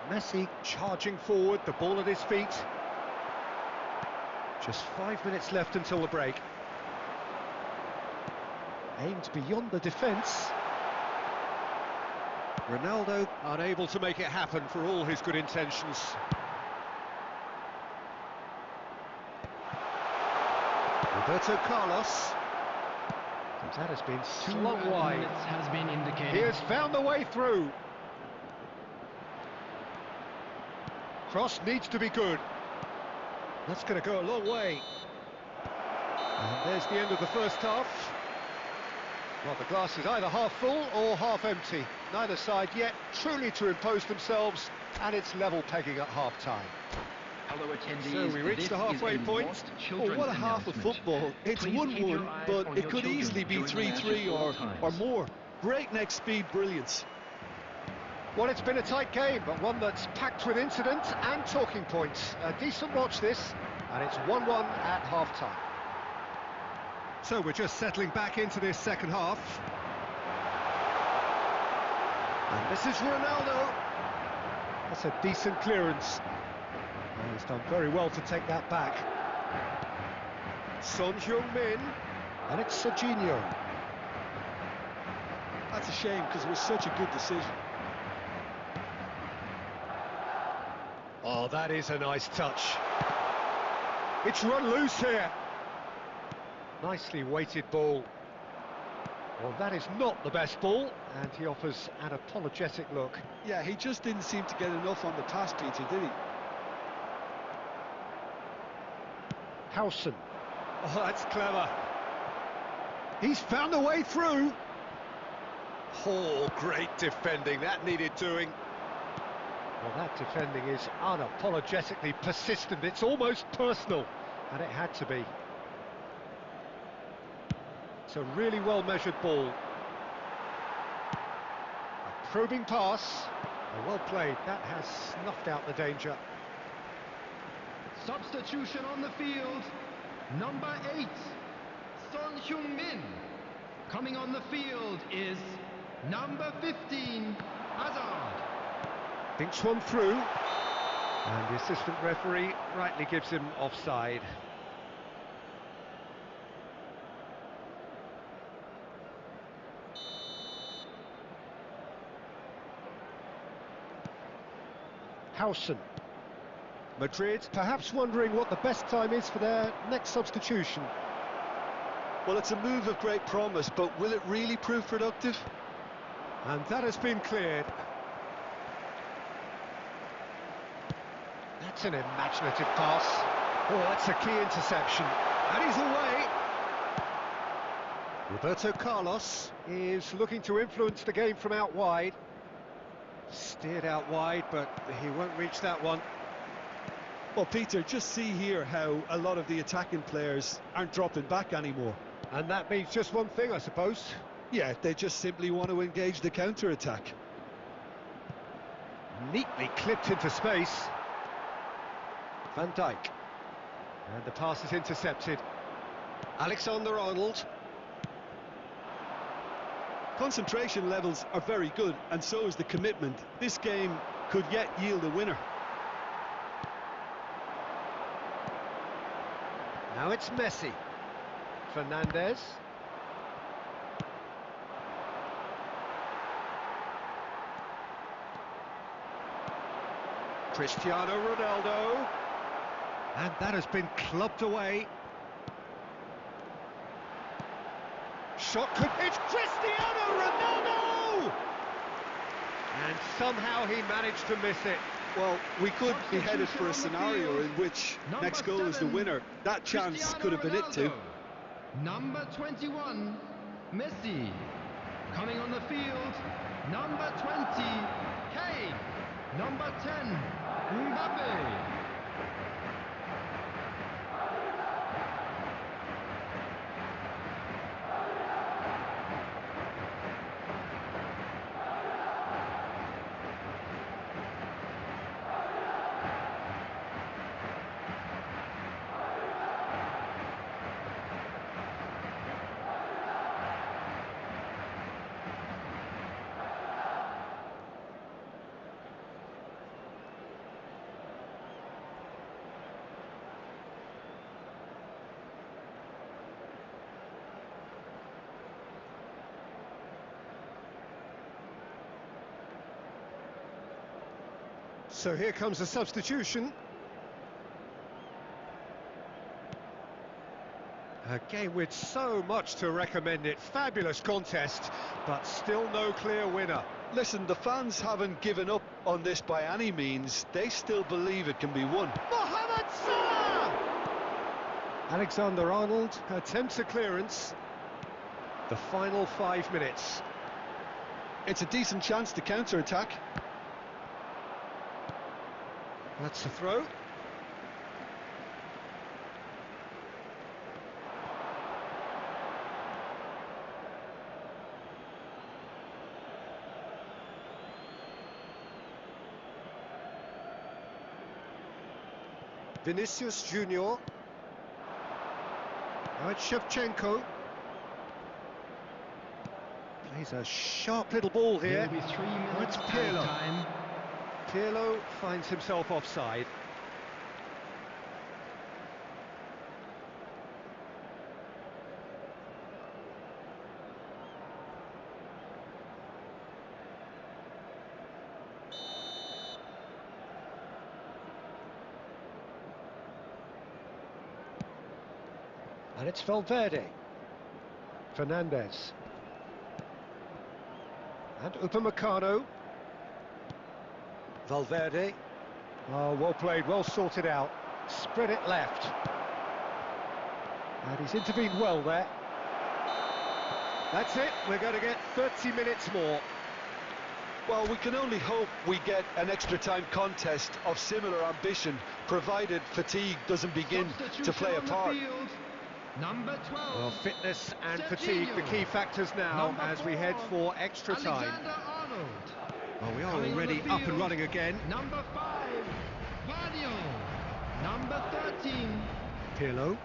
Messi charging forward, the ball at his feet. Just 5 minutes left until the break. Aimed beyond the defence. Ronaldo unable to make it happen for all his good intentions. Roberto Carlos. But that has been slung wide. Has been indicated. He has found the way through. Cross needs to be good. That's going to go a long way. And there's the end of the first half. Well, the glass is either half full or half empty. Neither side yet truly to impose themselves, and it's level pegging at half-time. Hello attendees. So we reached This the halfway is a point. lost Oh, children's what a half of announcement. football. It's Please keep your 1-1, eyes but on it your could children easily be during the match 3-3 at all or times. more. Breakneck speed brilliance. Well, it's been a tight game, but one that's packed with incident and talking points. A decent watch this, and it's 1-1 at half-time. So we're just settling back into this second half. And this is Ronaldo. That's a decent clearance. And he's done very well to take that back. Son Heung-min, and it's Serginho. That's a shame because it was such a good decision. Oh, that is a nice touch. It's run loose here. Nicely weighted ball. Well, that is not the best ball, and he offers an apologetic look. Yeah, he just didn't seem to get enough on the pass, Peter, did he? Howson. Oh, that's clever. He's found a way through. Oh, great defending. That needed doing. Well, that defending is unapologetically persistent. It's almost personal, and it had to be. It's a really well-measured ball. A probing pass. Oh, well played. That has snuffed out the danger. Substitution on the field. Number 8, Son Heung-min. Coming on the field is number 15, Hazard. Thinks one through. And the assistant referee rightly gives him offside. Howson. Madrid perhaps wondering what the best time is for their next substitution. Well, it's a move of great promise, but will it really prove productive? And that has been cleared. That's an imaginative pass. Oh, that's a key interception. And he's away. Roberto Carlos is looking to influence the game from out wide. Steered out wide, but he won't reach that one. Well, Peter, just see here how a lot of the attacking players aren't dropping back anymore. And that means just one thing, I suppose. Yeah, they just simply want to engage the counter-attack. Neatly clipped into space. Van Dijk. And the pass is intercepted. Alexander-Arnold. Concentration levels are very good, and so is the commitment. This game could yet yield a winner. Now it's Messi. Fernandez. Cristiano Ronaldo. And that has been clubbed away. Shot could... It's Cristiano Ronaldo! And somehow he managed to miss it. Well, we could be headed for a scenario in which next goal is the winner. That chance could have been it too. Number 21, Messi. Coming on the field, number 20, Kane. Number 10, Mbappe. So here comes a substitution. A game with so much to recommend it. Fabulous contest, but still no clear winner. Listen, the fans haven't given up on this by any means. They still believe it can be won. Mohamed Salah! Alexander-Arnold attempts a clearance. The final 5 minutes. It's a decent chance to counter-attack. That's a throw. Vinicius Junior. Now it's Shevchenko. Plays a sharp little ball here. There'll be 3 Oh, minutes it's added Pirlo. time. Pirlo finds himself offside. And it's Valverde. Fernandez. And Upamecano. Valverde. Oh, well played, well sorted out. Spread it left. And he's intervened well there. That's it, we're going to get 30 minutes more. Well, we can only hope we get an extra time contest of similar ambition, provided fatigue doesn't begin to play a Substitution on the part. field. Number 12. Well, fitness and Serginho. fatigue, the key factors now Number as we 4, head for extra time. Alexander-Arnold. Well, we are Coming on already the up and field, running again. Number 5, Vadio. Number 13. Pirlo.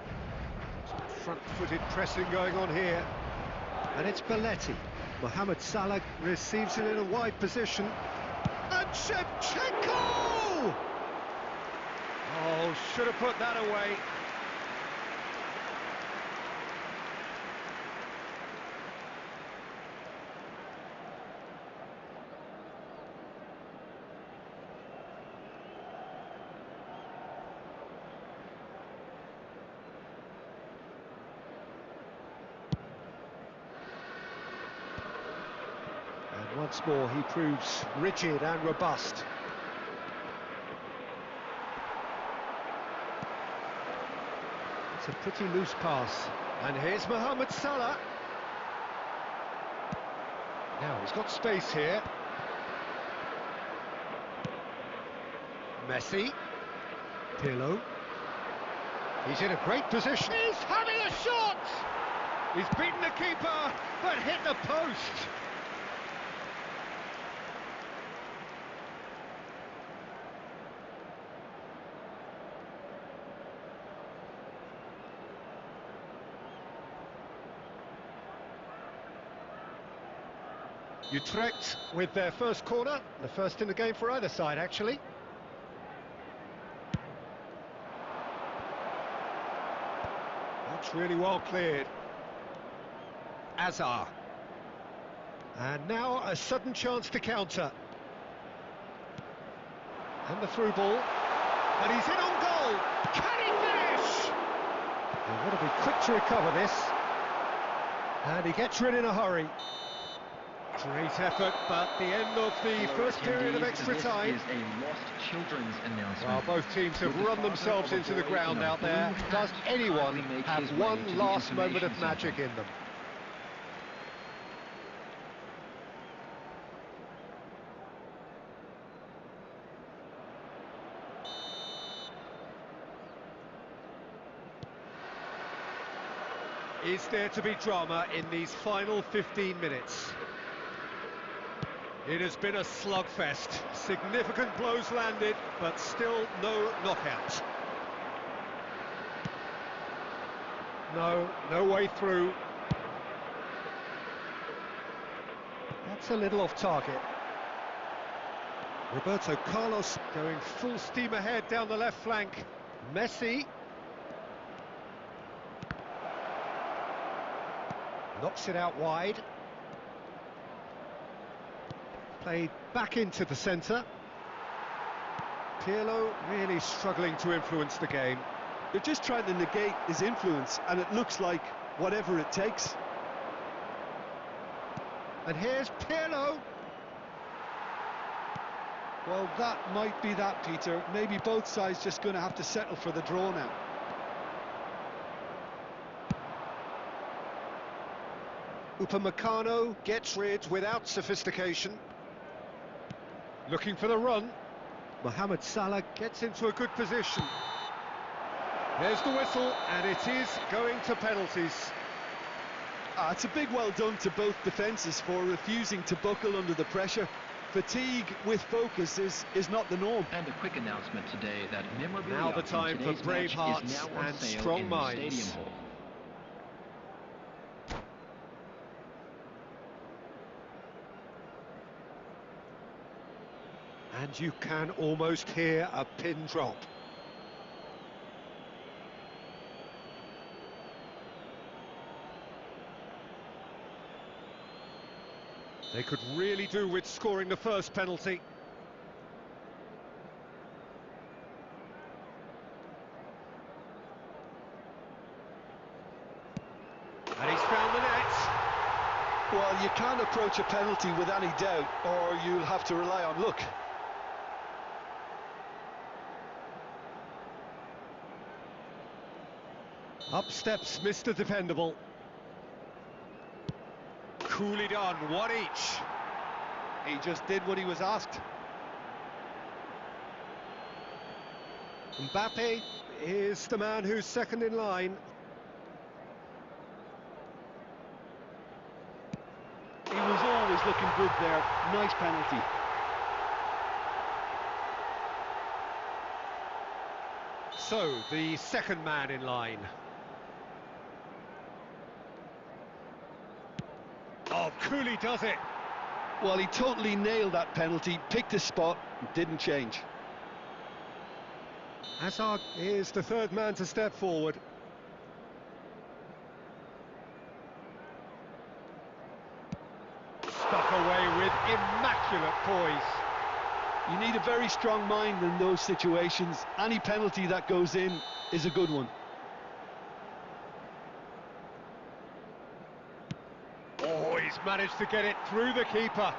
Front-footed pressing going on here. And it's Belletti. Mohamed Salah receives it in a wide position. And Shevchenko! Oh, should have put that away. And once more he proves rigid and robust. It's a pretty loose pass. And here's Mohamed Salah. Now he's got space here. Messi. Pirlo. He's in a great position. He's having a shot! He's beaten the keeper, but hit the post. Utrecht with their first corner, the first in the game for either side, actually. That's really well cleared. Azar. And now a sudden chance to counter. And the through ball. And he's in on goal. Can he finish? He'll want to be quick to recover this. And he gets rid in a hurry. Great effort, but the end of the first period of extra time. This is a lost children's announcement. Well, both teams have run themselves into the ground out there. Does anyone have one last moment of magic in them? Is there to be drama in these final 15 minutes? It has been a slugfest. Significant blows landed, but still no knockout. No way through. That's a little off target. Roberto Carlos going full steam ahead down the left flank. Messi. Knocks it out wide. Played back into the centre. Pirlo really struggling to influence the game. They're just trying to negate his influence, and it looks like whatever it takes. And here's Pirlo. Well, that might be that, Peter. Maybe both sides just going to have to settle for the draw now. Upamecano gets rid without sophistication. Looking for the run. Mohamed Salah gets into a good position. There's the whistle, and it is going to penalties. It's a big well done to both defences for refusing to buckle under the pressure. Fatigue with focus is not the norm. And a quick announcement today that memorabilia Now the from time for today's brave match hearts is now on and sale strong in the minds. Stadium Hall. And you can almost hear a pin drop. They could really do with scoring the first penalty. And he's found the net. Well, you can't approach a penalty with any doubt, or you'll have to rely on luck. Up steps Mr. Dependable. Coolly done, one each. He just did what he was asked. Mbappe is the man who's second in line. He was always looking good there. Nice penalty. So, the second man in line. Oh, Cooley does it. Well, he totally nailed that penalty, picked his spot, and didn't change. Hazard is the third man to step forward. Stuck away with immaculate poise. You need a very strong mind in those situations. Any penalty that goes in is a good one. Oh, he's managed to get it through the keeper.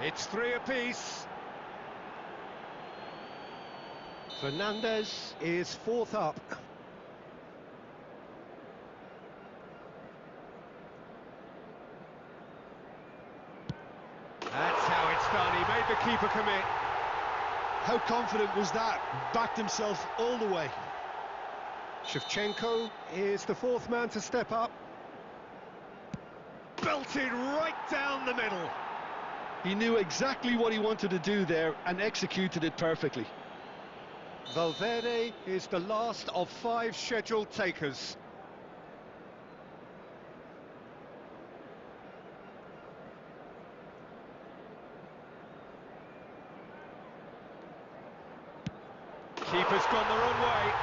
It's three apiece. Fernandez is fourth up. That's how it's done. He made the keeper commit. How confident was that? Backed himself all the way. Shevchenko is the fourth man to step up. Belted right down the middle. He knew exactly what he wanted to do there and executed it perfectly. Valverde is the last of 5 scheduled takers. Keeper's gone the wrong way.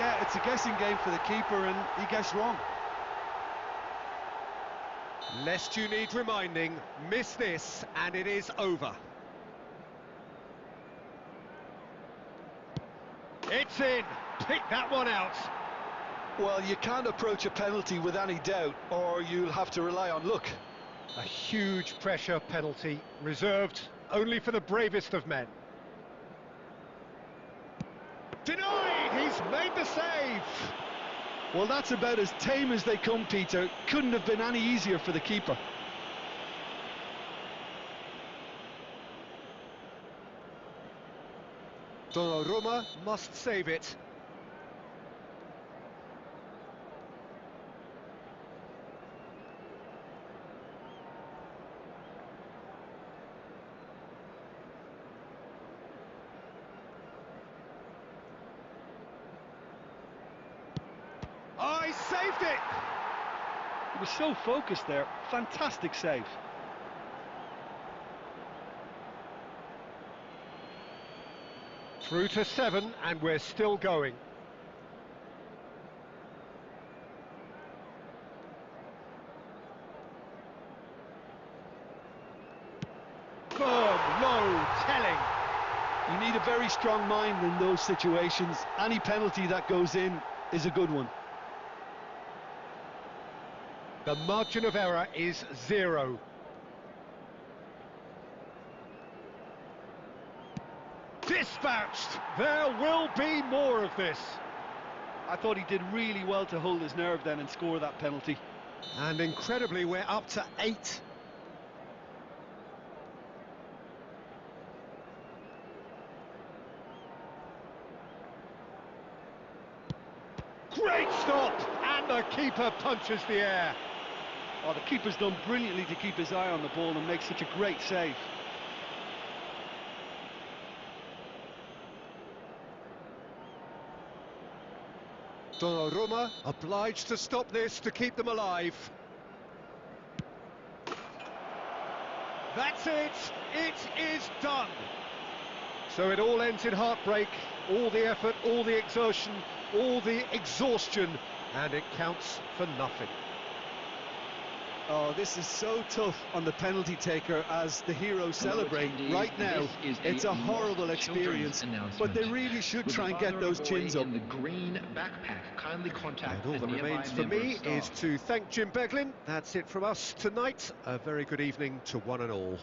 Yeah, it's a guessing game for the keeper and he guessed wrong. Lest you need reminding, miss this and it is over. It's in. Pick that one out. Well, you can't approach a penalty with any doubt, or you'll have to rely on luck. A huge pressure penalty, reserved only for the bravest of men. Denied! He's made the save! Well, that's about as tame as they come, Peter. Couldn't have been any easier for the keeper. Donnarumma must save it. Oh, he saved it! He was so focused there. Fantastic save. Through to 7 and we're still going. Firm, low, telling. You need a very strong mind in those situations. Any penalty that goes in is a good one. The margin of error is 0. Dispatched! There will be more of this. I thought he did really well to hold his nerve then and score that penalty. And incredibly, we're up to 8. Great stop! And the keeper punches the air. Oh, the keeper's done brilliantly to keep his eye on the ball and make such a great save. Donnarumma obliged to stop this to keep them alive. That's it! It is done! So it all ends in heartbreak, all the effort, all the exertion, all the exhaustion, and it counts for nothing. Oh, this is so tough on the penalty taker as the heroes celebrate. Right now, it's a horrible experience, but they really should try and get those chins up. In the green backpack, kindly contact And all that remains for me is to thank Jim Beglin. That's it from us tonight. A very good evening to one and all.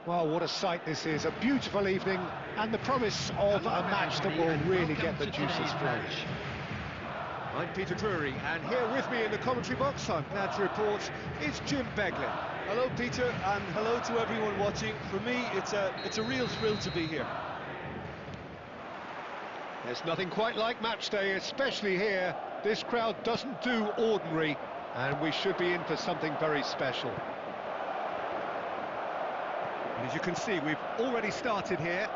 Well, what a sight this is, a beautiful evening, and the promise of a match that will really get the juices flowing. I'm Peter Drury, and here with me in the commentary box, I'm glad to report, is Jim Beglin. Hello, Peter, and hello to everyone watching. For me, it's a real thrill to be here. There's nothing quite like match day, especially here. This crowd doesn't do ordinary, and we should be in for something very special. And as you can see, we've already started here.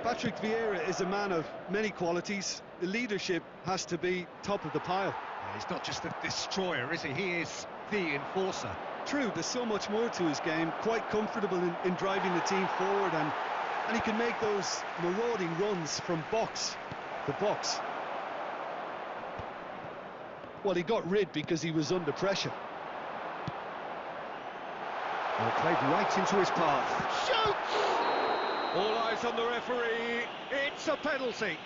Patrick Vieira is a man of many qualities. The leadership has to be top of the pile. Yeah, he's not just a destroyer, is he? He is the enforcer. True, there's so much more to his game. Quite comfortable in driving the team forward, and he can make those marauding runs from box to box. Well, he got rid because he was under pressure. Well, played right into his path. Shoots! All eyes on the referee. It's a penalty.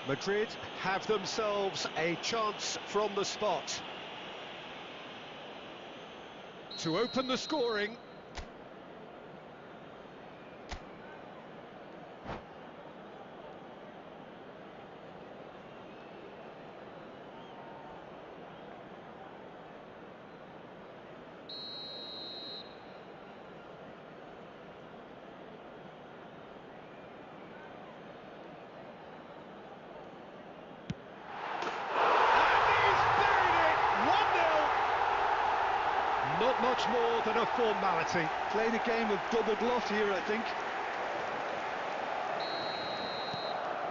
Madrid have themselves a chance from the spot to open the scoring. Not much more than a formality. Played a game of double bluff here, I think.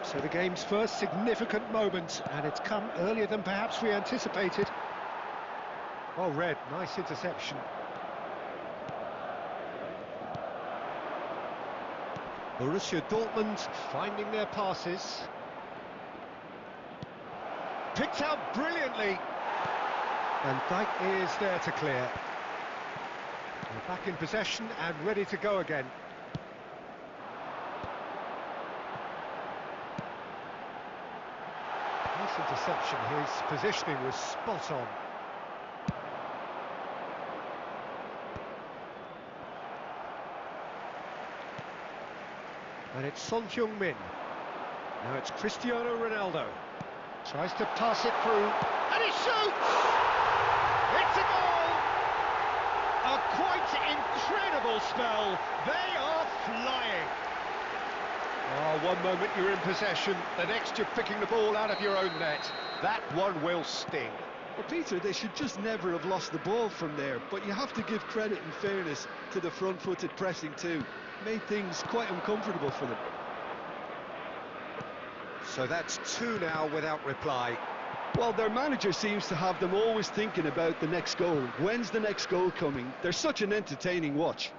So the game's first significant moment, and it's come earlier than perhaps we anticipated. Well read, nice interception. Borussia Dortmund finding their passes. Picked out brilliantly. And Dijk is there to clear. We're back in possession and ready to go again. Nice interception, his positioning was spot on. And it's Son Heung-min. Now it's Cristiano Ronaldo. Tries to pass it through, and he shoots! It's a goal! A quite incredible spell. They are flying. Oh, one moment you're in possession, the next you're picking the ball out of your own net. That one will sting. Well, Peter, they should just never have lost the ball from there, but you have to give credit and fairness to the front-footed pressing too. Made things quite uncomfortable for them. So that's two now without reply. Well, their manager seems to have them always thinking about the next goal. When's the next goal coming? They're such an entertaining watch.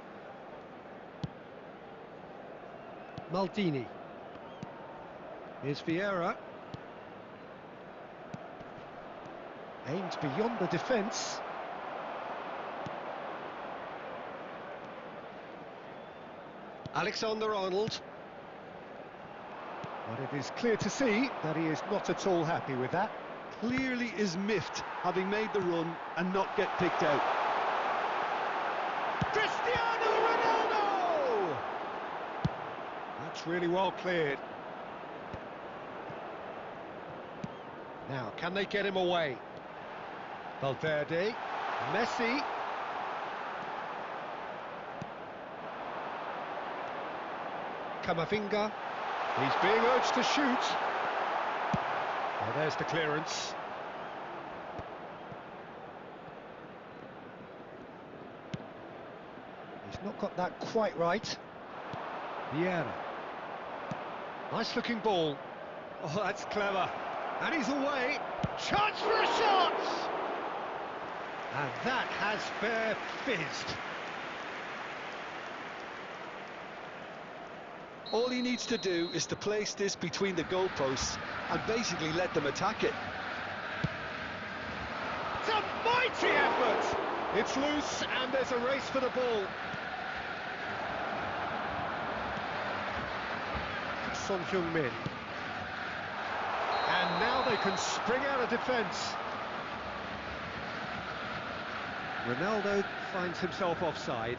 Maldini. Here's Vieira. Aimed beyond the defence. Alexander-Arnold. But it is clear to see that he is not at all happy with that. Clearly is miffed, having made the run and not get picked out. Cristiano Ronaldo! That's really well cleared. Now, can they get him away? Valverde, Messi. Camavinga. He's being urged to shoot. Well, there's the clearance. He's Not got that quite right. Vieira. Nice looking ball. Oh, that's clever. And he's away. Chance for a shot! And that has fair fizzed. All he needs to do is to place this between the goalposts and basically let them attack it. It's a mighty effort! It's loose and there's a race for the ball. Son Heung-min. And now they can spring out of defence. Ronaldo finds himself offside.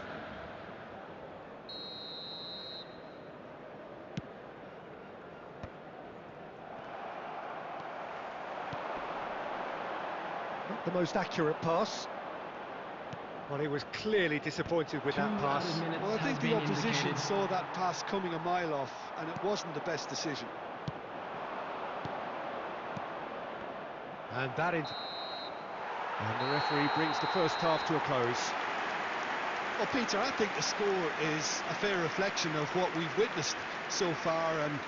Not the most accurate pass. Well, he was clearly disappointed with that pass. Well, I think the opposition saw that pass coming a mile off, and it wasn't the best decision. And that is... And the referee brings the first half to a close. Well, Peter, I think the score is a fair reflection of what we've witnessed so far, and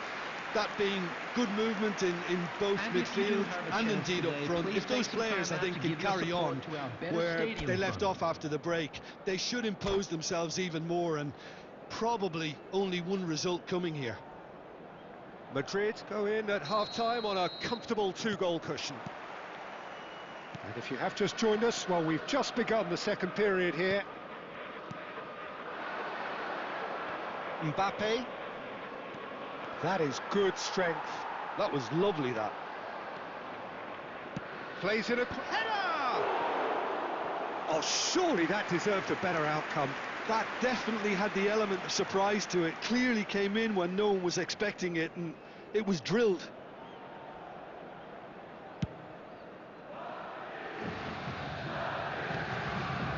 that being good movement in both midfield and indeed up front. If those players, I think, can carry on where they left off after the break, they should impose themselves even more, and probably only one result coming here. Madrid go in at half-time on a comfortable 2-goal cushion. And if you have just joined us, well, we've just begun the second period here. Mbappe. That is good strength. That was lovely, that. Plays in a header! Oh, surely that deserved a better outcome. That definitely had the element of surprise to it. Clearly came in when no one was expecting it, and it was drilled.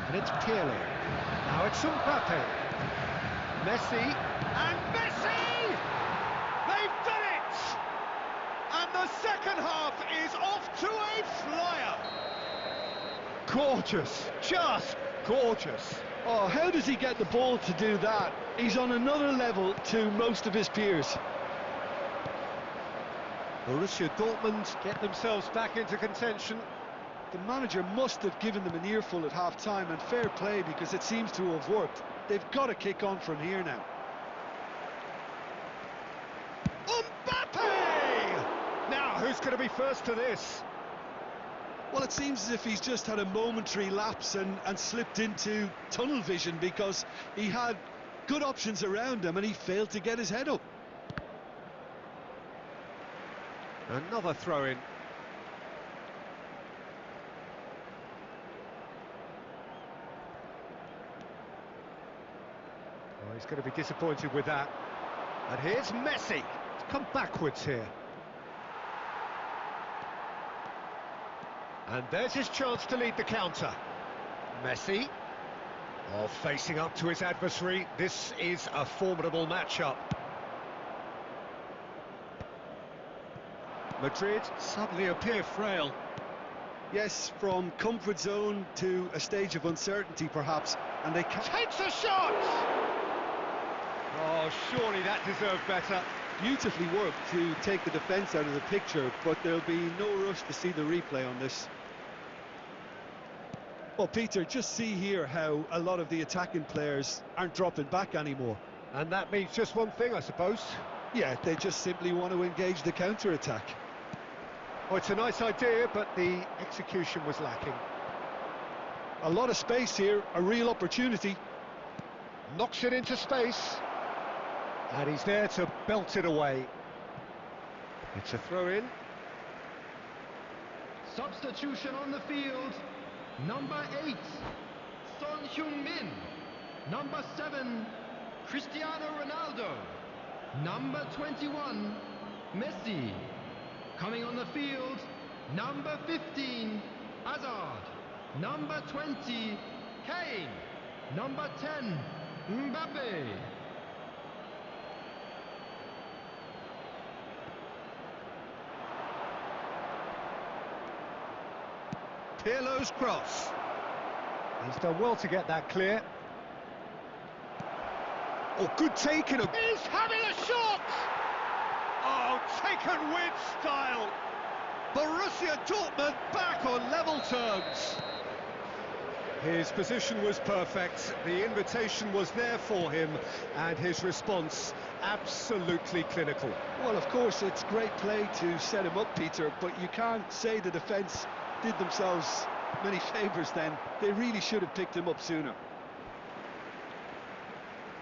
And it's Pirlo. Now it's Mbappe. Messi. And Messi! They've done it! And the second half is off to a flyer. Gorgeous, just gorgeous. Oh, how does he get the ball to do that? He's on another level to most of his peers. Borussia Dortmund get themselves back into contention. The manager must have given them an earful at half-time, and fair play, because it seems to have worked. They've got to kick on from here now. Mbappe! Now, who's going to be first to this? Well, it seems as if he's just had a momentary lapse and slipped into tunnel vision, because he had good options around him and he failed to get his head up. Another throw-in. Oh, he's going to be disappointed with that. And here's Messi. He's come backwards here. And there's his chance to lead the counter. Messi. Oh, facing up to his adversary. This is a formidable matchup. Madrid suddenly appear frail. Yes, from comfort zone to a stage of uncertainty, perhaps, and they Takes a shot! Oh, surely that deserved better. Beautifully worked to take the defence out of the picture, but there'll be no rush to see the replay on this. Well, Peter, just see here how a lot of the attacking players aren't dropping back anymore. And that means just one thing, I suppose. Yeah, they just simply want to engage the counter-attack. Oh, it's a nice idea, but the execution was lacking. A lot of space here, a real opportunity. Knocks it into space. And he's there to belt it away. It's a throw-in. Substitution on the field. Number 8, Son Heung-min. Number 7, Cristiano Ronaldo. Number 21, Messi. Coming on the field, number 15, Hazard. Number 20, Kane. Number 10, Mbappe. Pirlo's cross. He's done well to get that clear. Oh, good taking. He's having a shot! Oh, taken with style. Borussia Dortmund back on level terms. His position was perfect, the invitation was there for him, and his response absolutely clinical. Well, of course, it's great play to set him up, Peter, but you can't say the defence did themselves many favours then. They really should have picked him up sooner.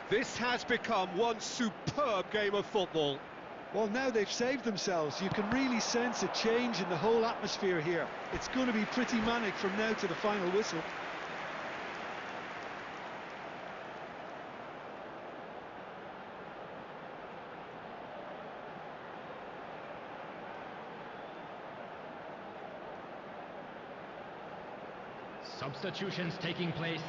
This has become one superb game of football. Well, now they've saved themselves. You can really sense a change in the whole atmosphere here. It's going to be pretty manic from now to the final whistle. Substitutions taking place.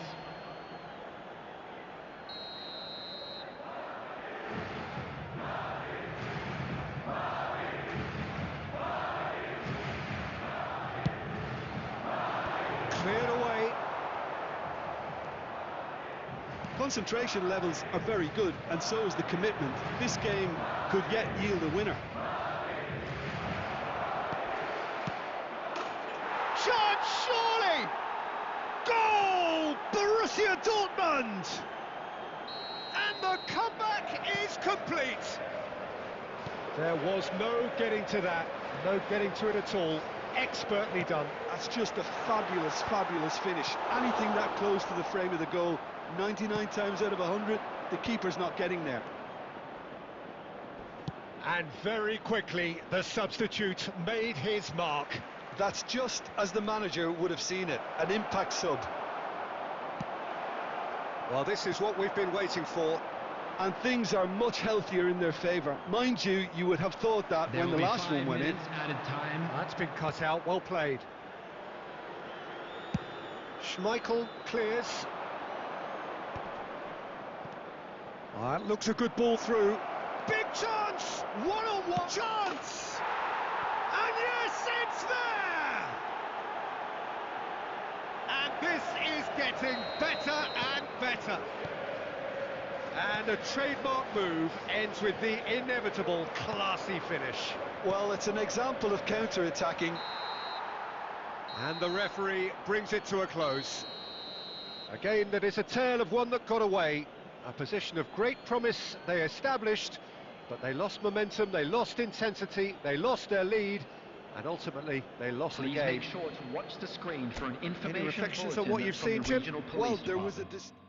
Cleared away. Concentration levels are very good, and so is the commitment. This game could yet yield a winner. Chance, surely! Goal! Borussia Dortmund! And the comeback is complete. There was no getting to that, no getting to it at all. Expertly done. That's just a fabulous, fabulous finish. Anything that close to the frame of the goal, 99 times out of 100, the keeper's not getting there. And very quickly, the substitute made his mark. That's just as the manager would have seen it, an impact sub. Well, this is what we've been waiting for. And things are much healthier in their favour. Mind you, you would have thought that There when will the be last 5 one went in. minutes added time. That's been cut out, well played. Schmeichel clears. That looks a good ball through. Big chance! One-on-one chance! And yes, it's there! And this is getting better and better. And a trademark move ends with the inevitable classy finish. Well, it's an example of counter-attacking. And the referee brings it to a close. A game that is a tale of one that got away. A position of great promise they established, but they lost momentum, they lost intensity, they lost their lead, and ultimately they lost the Please game. make sure to watch the screen for an information reflections on bulletin what you've from seen, the Jim? regional police Well, there was department. a...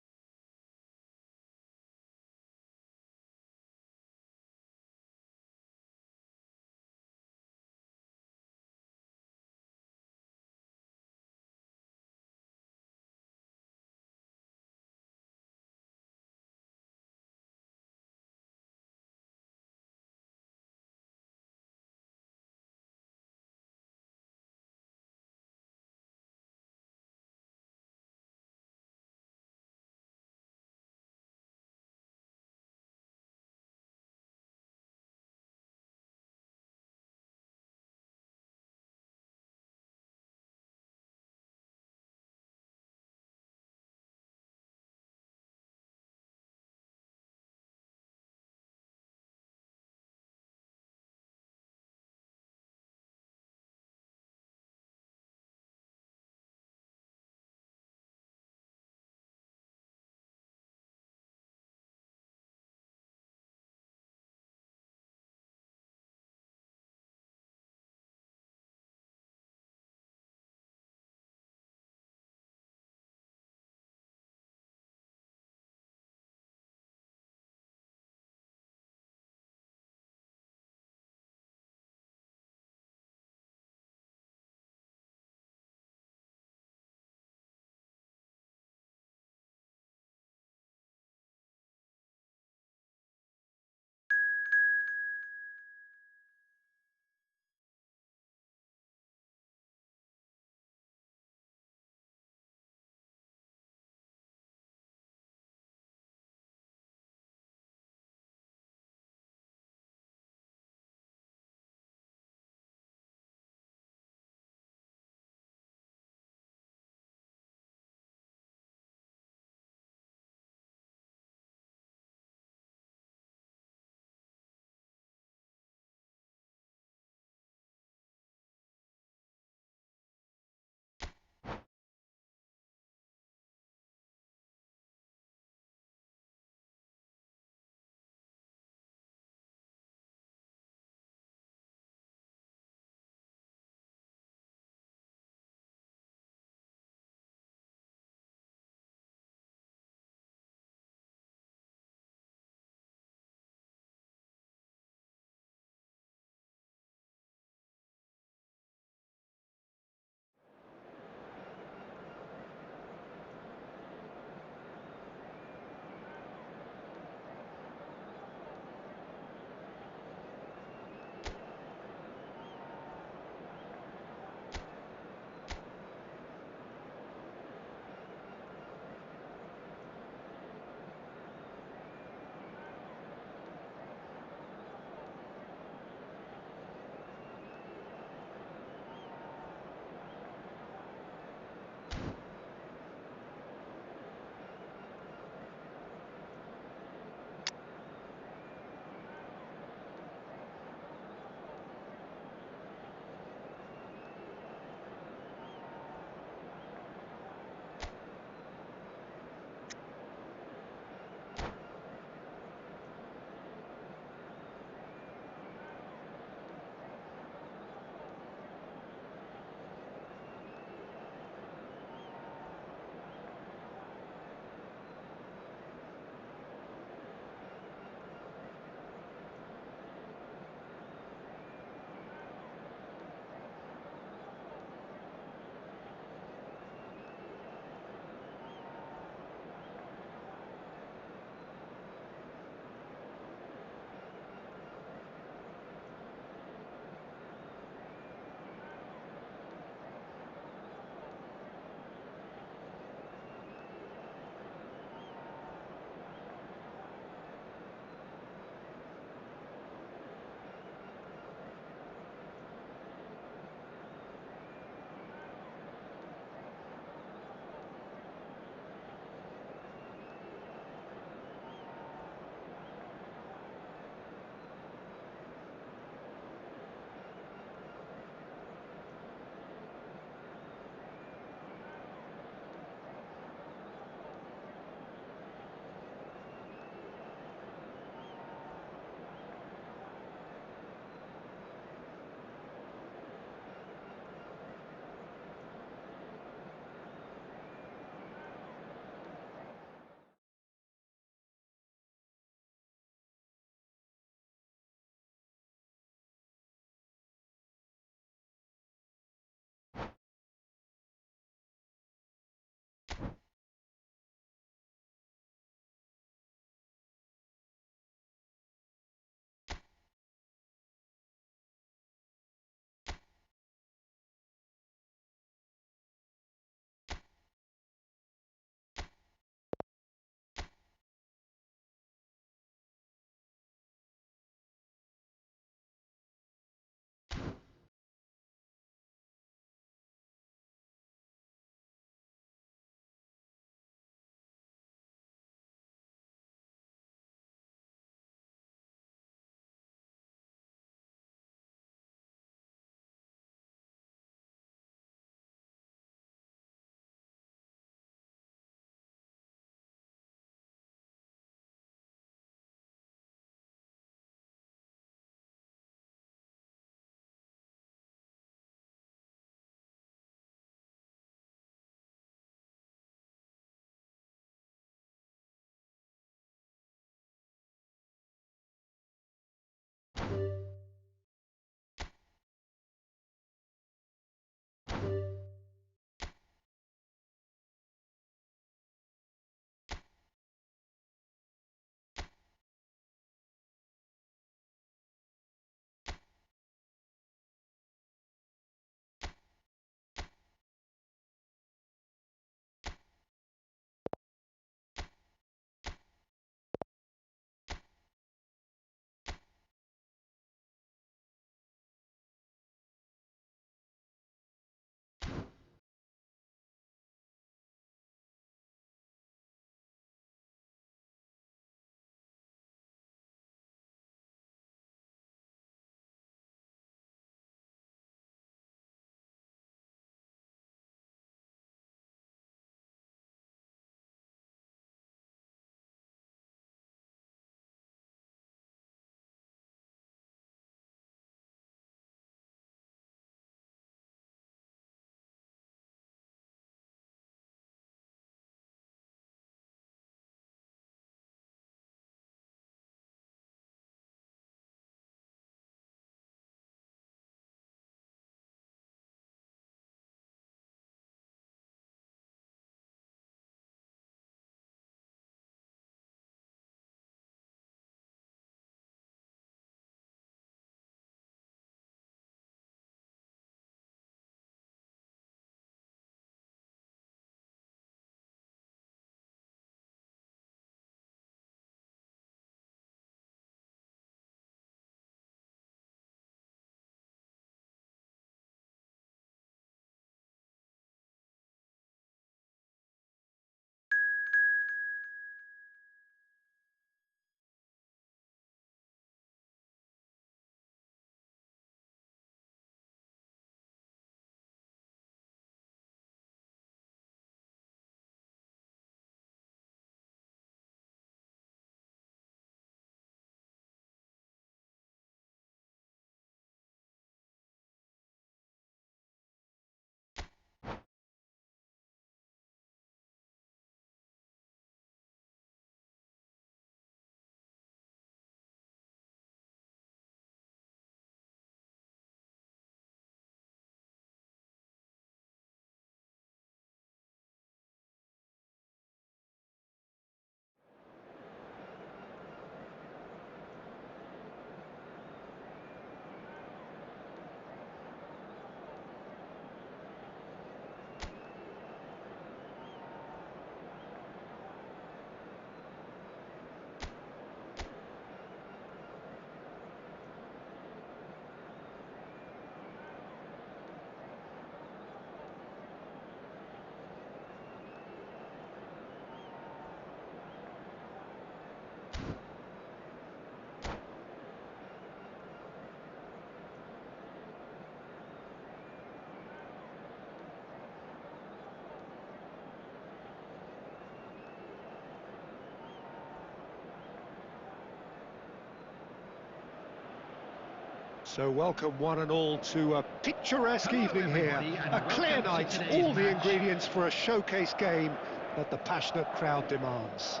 So welcome one and all to a picturesque Hello, evening here. everybody, and A clear welcome to night, today's all the match. ingredients for a showcase game that the passionate crowd demands.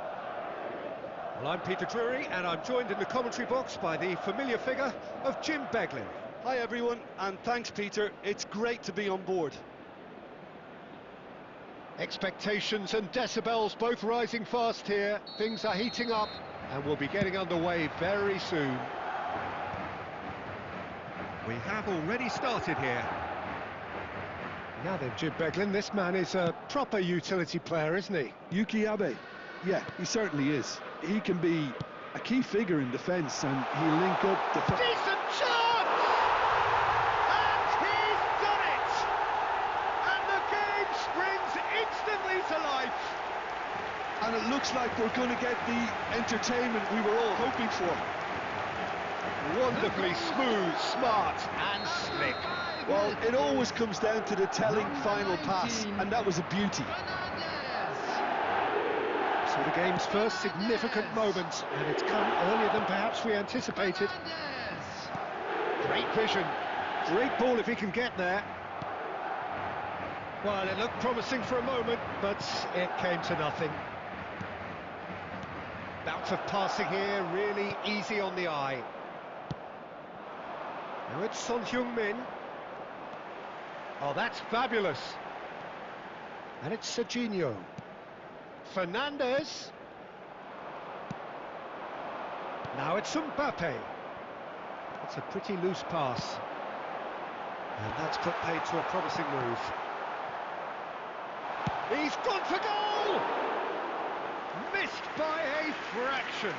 Well, I'm Peter Drury, and I'm joined in the commentary box by the familiar figure of Jim Beglin. Hi everyone, and thanks Peter, it's great to be on board. Expectations and decibels both rising fast here. Things are heating up, and we'll be getting underway very soon. We have already started here. Now then, Jim Beglin, this man is a proper utility player, isn't he? Yuki Abe, yeah, he certainly is. He can be a key figure in defence, and he'll link up defence. Decent chance! And he's done it! And the game springs instantly to life. And it looks like we're going to get the entertainment we were all hoping for. Wonderfully smooth, smart and slick. Well, it always comes down to the telling final pass, and that was a beauty. So the game's first significant moment, and it's come earlier than perhaps we anticipated. Great vision, great ball if he can get there. Well, it looked promising for a moment, but it came to nothing. Bouts of passing here, really easy on the eye. Now it's Son Heung-min. Oh, that's fabulous. And it's Serginho. Fernandez. Now it's Mbappe. It's a pretty loose pass. And that's put paid to a promising move. He's gone for goal! Missed by a fraction.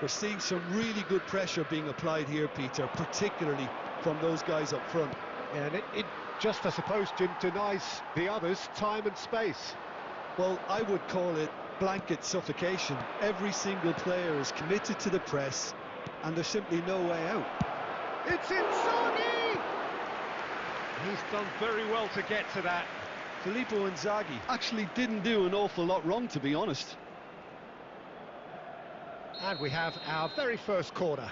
We're seeing some really good pressure being applied here, Peter, particularly from those guys up front. And it just, I suppose, Jim, denies the others time and space. Well, I would call it blanket suffocation. Every single player is committed to the press, and there's simply no way out. It's Inzaghi! He's done very well to get to that. Filippo Inzaghi actually didn't do an awful lot wrong, to be honest. And we have our very first corner.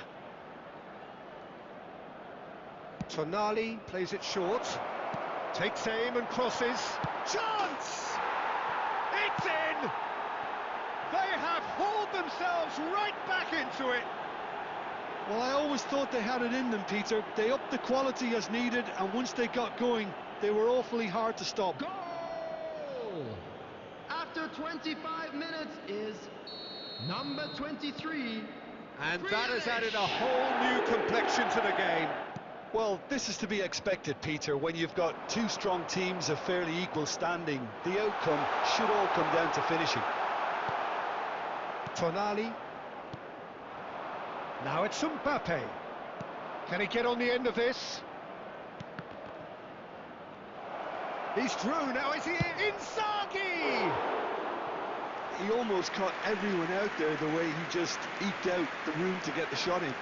Tonali plays it short. Takes aim and crosses. Chance! It's in! They have hauled themselves right back into it. Well, I always thought they had it in them, Peter. They upped the quality as needed, and once they got going, they were awfully hard to stop. Goal! After 25 minutes is number 23. And that has added a whole new complexion to the game. Well, this is to be expected, Peter. When you've got two strong teams of fairly equal standing, the outcome should all come down to finishing. Tonali. Now it's Mbappe. Can he get on the end of this? He's through, now is he in? Inzaghi! He almost caught everyone out there the way he just eked out the room to get the shot in.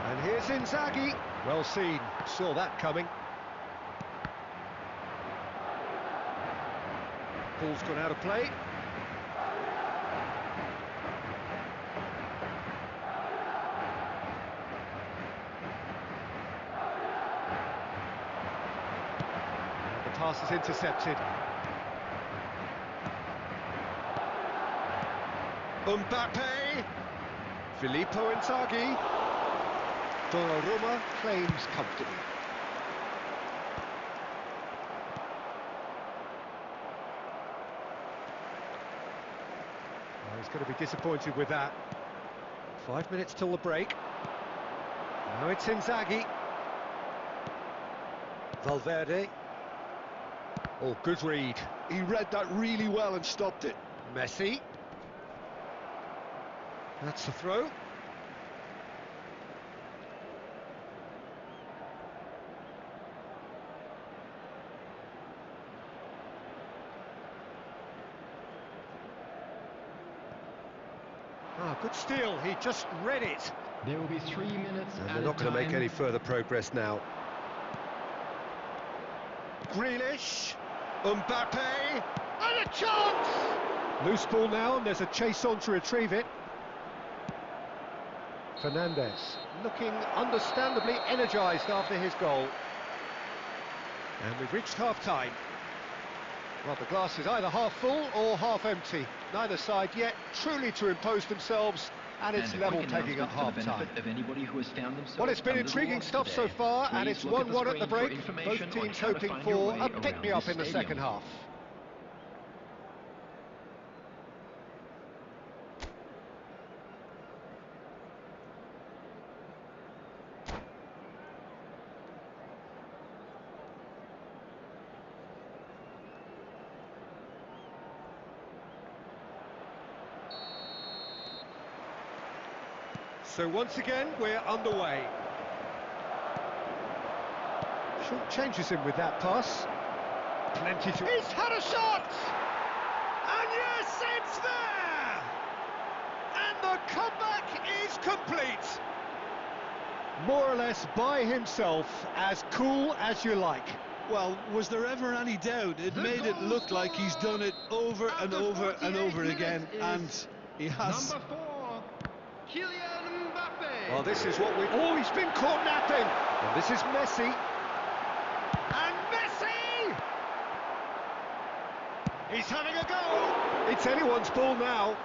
And here's Inzaghi. Well seen, saw that coming. Ball's gone out of play. And the pass is intercepted. Mbappe. Filippo Inzaghi. Donnarumma claims comfortably. Well, he's going to be disappointed with that. 5 minutes till the break. Now it's Inzaghi. Valverde. Oh, good read. He read that really well and stopped it. Messi. That's the throw. Ah, good steal, he just read it. There will be 3 minutes And at they're a not going to make time. any further progress now. Grealish, Mbappe, and a chance! Loose ball now, and there's a chase on to retrieve it. Fernandez, looking understandably energised after his goal. And we've reached half-time. Well, the glass is either half full or half empty. Neither side yet truly to impose themselves, and it's And a level quick pegging at announcement for the half-time. benefit of anybody who has found themselves Well, it's been a little intriguing lost stuff so today. far, and Please it's look 1-1 at the screen for break. information Both on teams how to hoping find your for way a around pick-me-up this in the stadium. second half. So once again, we're underway. Short changes him with that pass. Plenty to... He's had a shot! And yes, it's there! And the comeback is complete. More or less by himself, as cool as you like. Well, was there ever any doubt? It The made it goal look like he's done it over and after over and 48 over minutes again, is and he has. Number 4, Kylian Mbappe. Well, this is what we... Oh, he's been caught napping! And this is Messi. And Messi! He's having a go! It's anyone's ball now.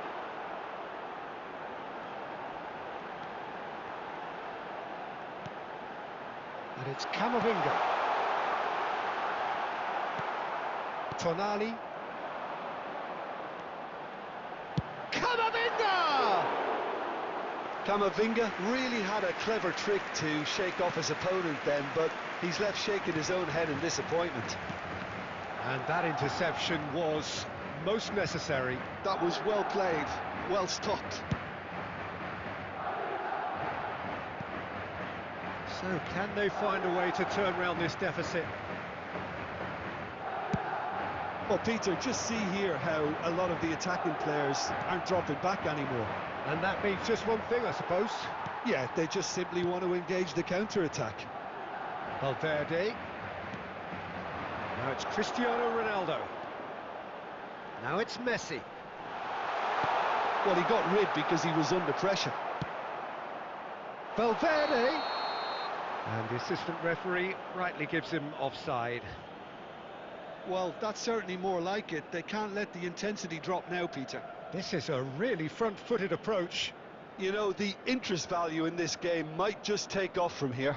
And it's Camavinga. Tonali. Camavinga! Camavinga really had a clever trick to shake off his opponent then, but he's left shaking his own head in disappointment. And that interception was most necessary. That was well played, well stopped. So can they find a way to turn around this deficit? Well, Peter, just see here how a lot of the attacking players aren't dropping back anymore. And that means just one thing, I suppose. Yeah, they just simply want to engage the counter-attack. Valverde. Now it's Cristiano Ronaldo. Now it's Messi. Well, he got rid because he was under pressure. Valverde. And the assistant referee rightly gives him offside. Well, that's certainly more like it. They can't let the intensity drop now, Peter. This is a really front-footed approach. You know, the interest value in this game might just take off from here.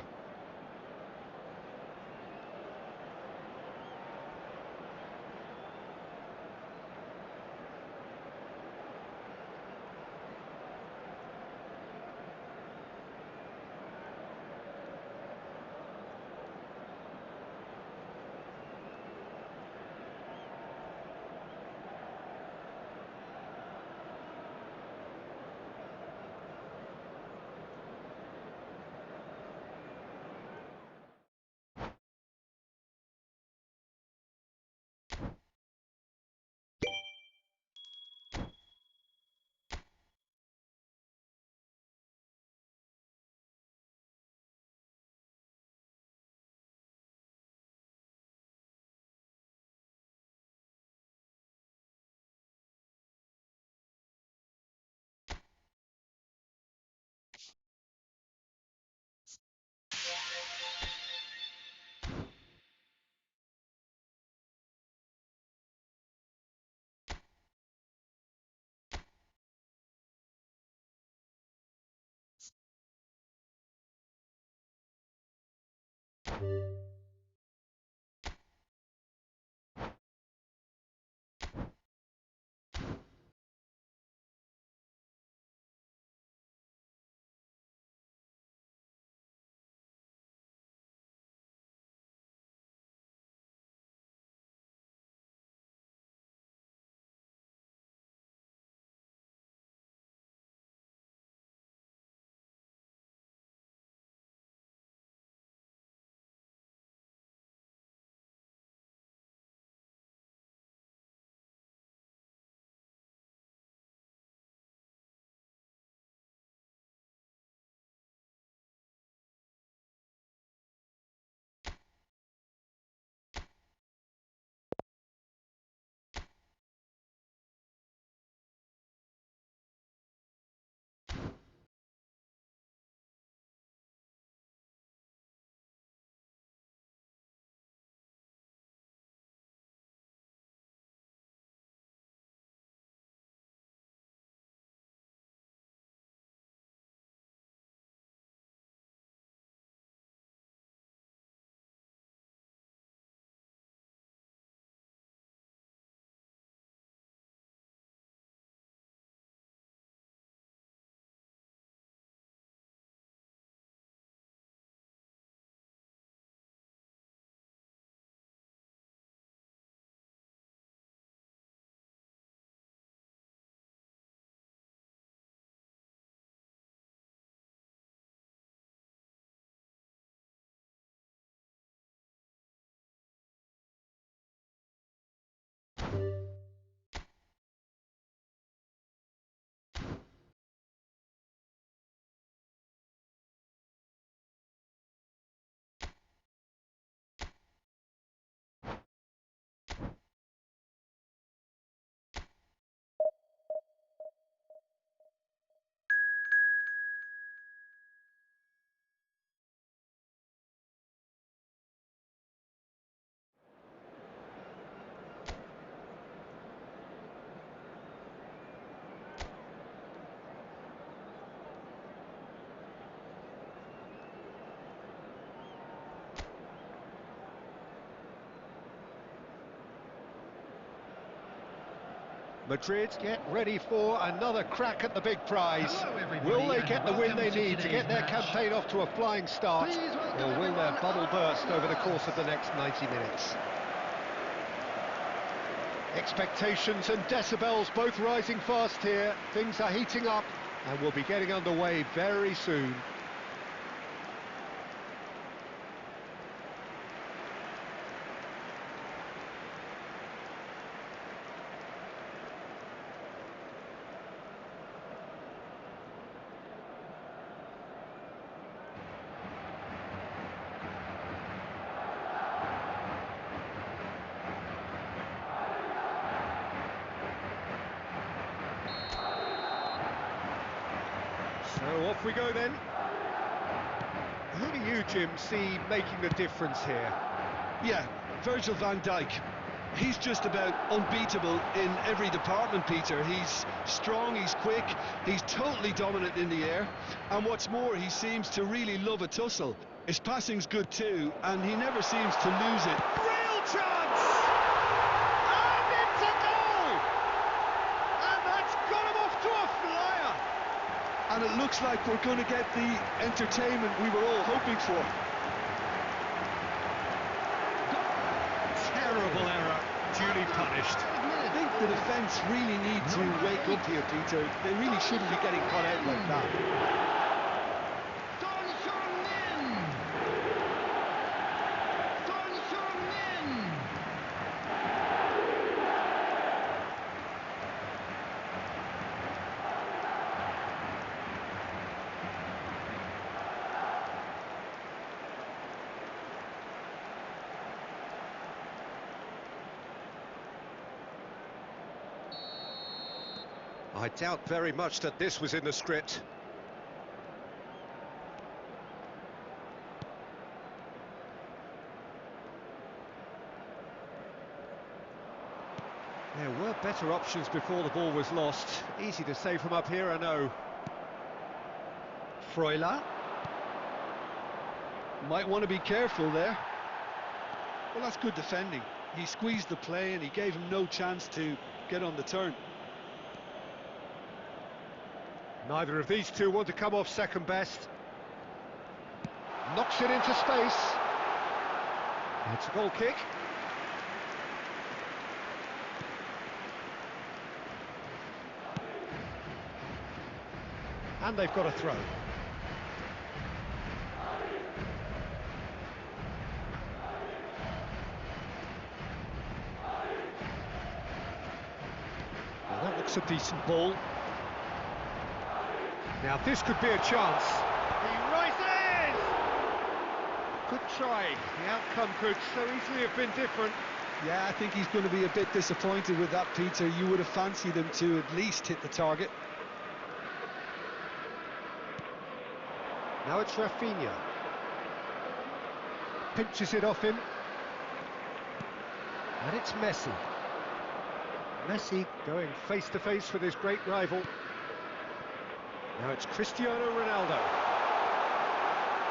Madrid get ready for another crack at the big prize. Hello, everybody, Will they and get the win welcome they to need to get today's their match. campaign off to a flying start? Please welcome Or will their everyone bubble burst over the on course of the next 90 minutes? Expectations and decibels both rising fast here. Things are heating up and we'll be getting underway very soon. So off we go then. Who do you, Jim, see making the difference here? Yeah, Virgil van Dijk. He's just about unbeatable in every department, Peter. He's strong, he's quick, he's totally dominant in the air, and what's more, he seems to really love a tussle. His passing's good too, and he never seems to lose it. Real chance! And it's a goal! And that's got him off to a flyer! And it looks like we're going to get the entertainment we were all hoping for. Terrible error, duly punished. I think the defence really need to wake up here, Peter. They really shouldn't be getting caught out like that. Son Heung-min! Son Heung-min! I doubt very much that this was in the script. There were better options before the ball was lost. Easy to say from up here, I know. Freuler. Might want to be careful there. Well, that's good defending. He squeezed the play and he gave him no chance to get on the turn. Neither of these two want to come off second best. Knocks it into space. It's a goal kick. And they've got a throw. Well, that looks a decent ball. Now this could be a chance. He rises! Good try. The outcome could so easily have been different. Yeah, I think he's going to be a bit disappointed with that, Peter. You would have fancied him to at least hit the target. Now it's Rafinha. Pinches it off him. And it's Messi. Messi going face to face with his great rival. Now it's Cristiano Ronaldo.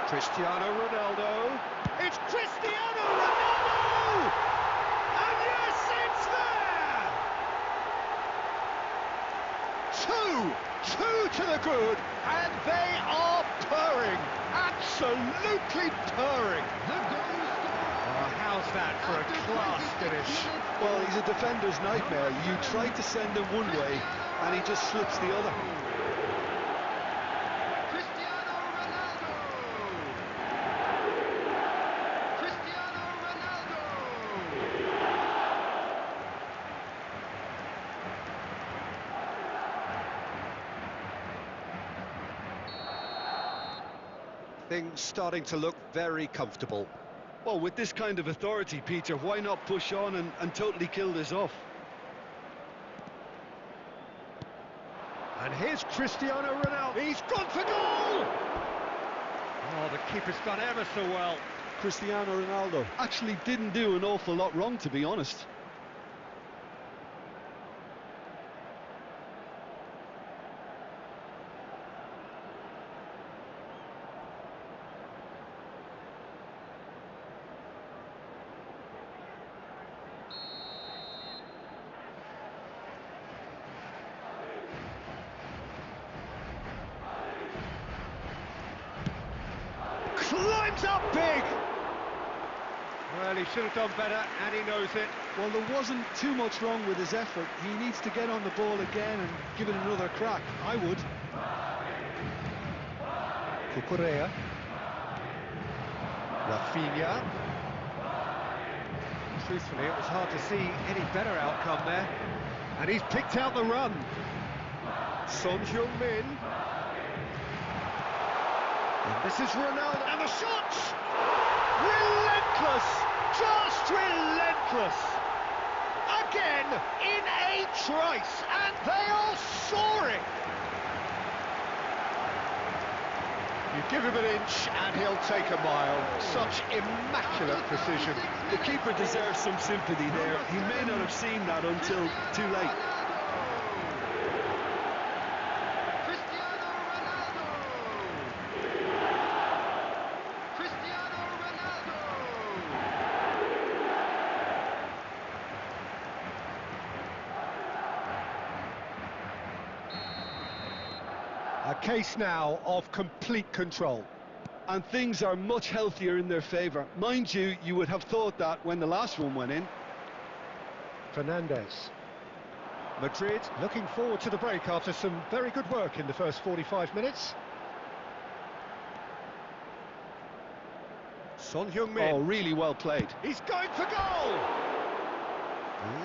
Cristiano Ronaldo. It's Cristiano Ronaldo! And yes, it's there! Two to the good, and they are purring. Absolutely purring. The goal scorer! How's that for a class finish? Well, he's a defender's nightmare. You try to send him one way, and he just slips the other. Cristiano Ronaldo! Cristiano Ronaldo! Things starting to look very comfortable. Well, with this kind of authority, Peter, why not push on and totally kill this off? And here's Cristiano Ronaldo. He's gone for goal! Oh, the keeper's done ever so well. Cristiano Ronaldo actually didn't do an awful lot wrong, to be honest. Climbs up big! Well, he should have done better, and he knows it. Well, there wasn't too much wrong with his effort. He needs to get on the ball again and give it another crack. I would. Cucurella. Rafinha. Truthfully, it was hard to see any better outcome there. And he's picked out the run. Son Heung-min. And this is Ronaldo. And the shot! Relentless! Just relentless! Again, in a trice, and they are soaring! You give him an inch and he'll take a mile. Such immaculate precision. The keeper deserves some sympathy there. He may not have seen that until too late. A case now of complete control. And things are much healthier in their favour. Mind you, you would have thought that when the last one went in. Fernandes. Madrid looking forward to the break after some very good work in the first 45 minutes. Son Heung-min. Oh, really well played. He's going for goal!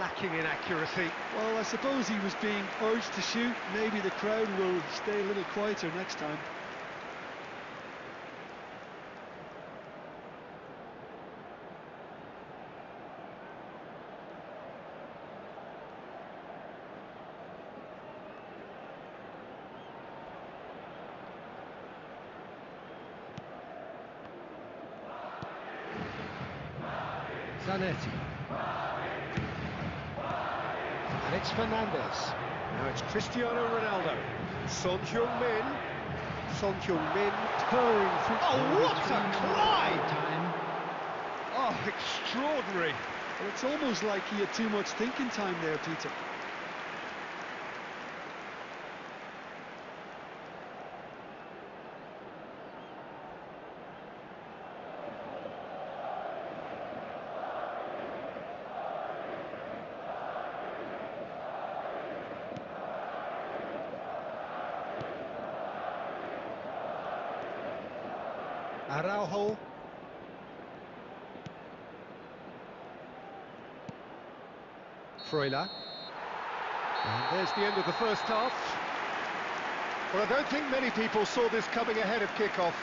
Lacking in accuracy. Well, I suppose he was being urged to shoot. Maybe the crowd will stay a little quieter next time. Zanetti. And it's Fernandes. Now it's Cristiano Ronaldo. Son Heung-min. Son Heung-min purring through. Oh, what a climb! Oh, extraordinary. Well, it's almost like he had too much thinking time there, Peter. Araujo. Freuler. And there's the end of the first half. Well, I don't think many people saw this coming ahead of kick-off.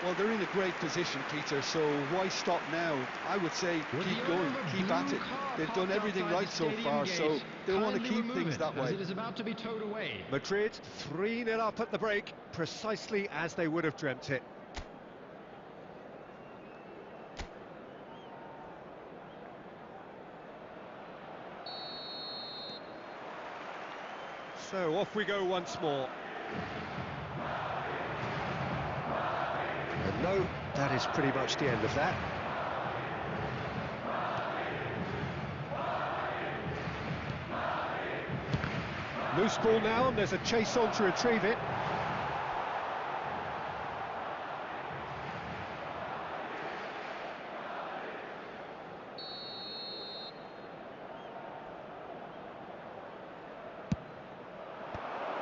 Well, they're in a great position, Peter, so why stop now? I would say keep going, keep at it. They've done everything right so far, so they want to keep things that way. It is about to be towed away. Madrid 3-0 up at the break, precisely as they would have dreamt it. So off we go once more. And no, that is pretty much the end of that. Loose ball now, and there's a chase on to retrieve it.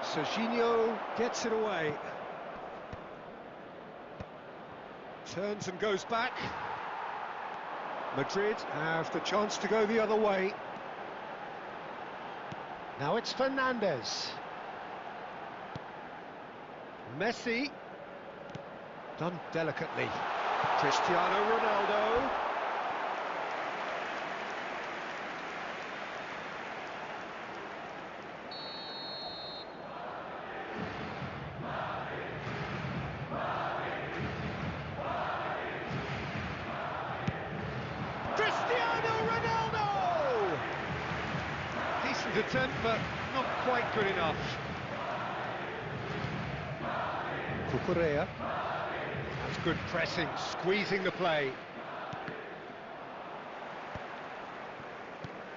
Serginho gets it away. Turns and goes back. Madrid have the chance to go the other way. Now it's Fernandes. Messi. Done delicately. Cristiano Ronaldo. Cristiano Ronaldo! Decent attempt, but not quite good enough. Cucurella. That's good pressing, squeezing the play.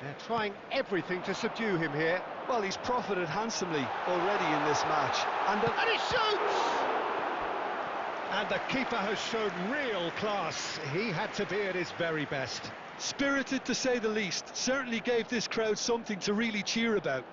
They're trying everything to subdue him here. Well, he's profited handsomely already in this match. And he shoots! And the keeper has shown real class. He had to be at his very best. Spirited, to say the least. Certainly gave this crowd something to really cheer about.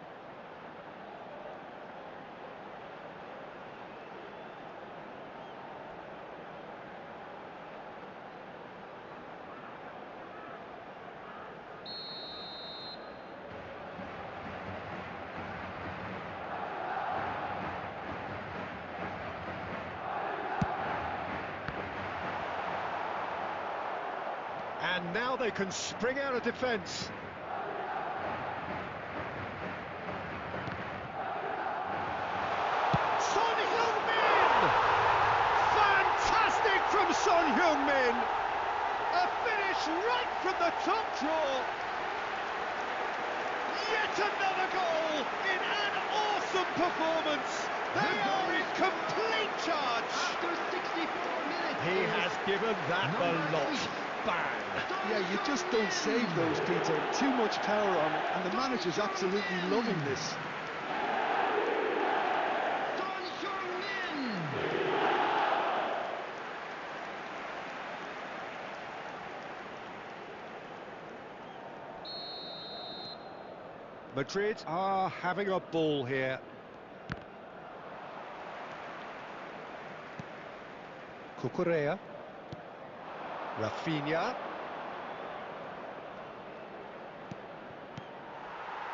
And now they can spring out of defence. Son Heung-min! Fantastic from Son Heung-min! A finish right from the top draw. Yet another goal in an awesome performance. They are in complete charge. After 64 minutes. He has given that a lot. Bang! Yeah, you just don't save those, Peter. Too much power on it, and the manager's absolutely loving this. Son Heung-min. Madrid are having a ball here. Cucurella. Rafinha.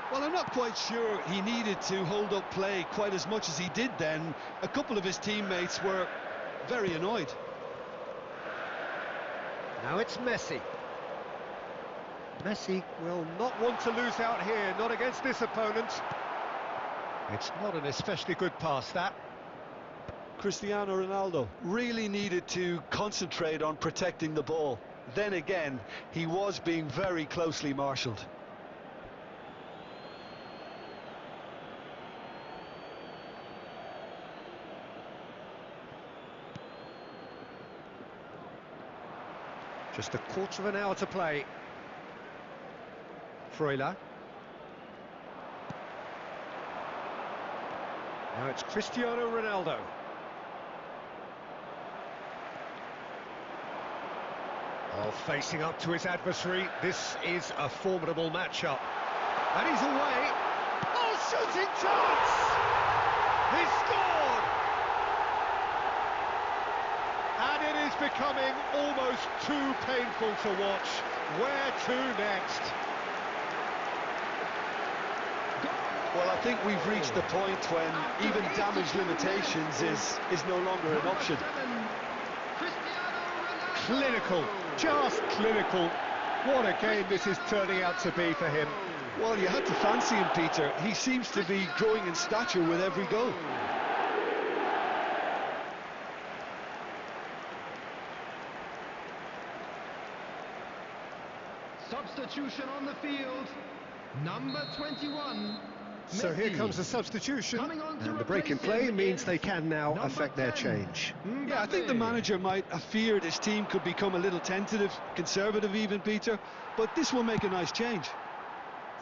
Well, I'm not quite sure he needed to hold up play quite as much as he did then. A couple of his teammates were very annoyed. Now it's Messi. Messi will not want to lose out here, not against this opponent. It's not an especially good pass, that. Cristiano Ronaldo really needed to concentrate on protecting the ball. Then again, he was being very closely marshalled. Just a quarter of an hour to play. Freuler. Now it's Cristiano Ronaldo. Well, facing up to his adversary, this is a formidable matchup. And he's away. Oh, shooting chance! He scored! And it is becoming almost too painful to watch. Where to next? Well, I think we've reached the point when even damage limitations is no longer an option. Clinical, just clinical. What a game this is turning out to be for him. Well, you had to fancy him, Peter. He seems to be growing in stature with every goal. Substitution on the field. Number 21. So Messi. here comes the substitution, Coming on to and the break in replace play him means is they can now number affect their 10. change. Yeah, I think the manager might have feared his team could become a little tentative, conservative even, Peter, but this will make a nice change.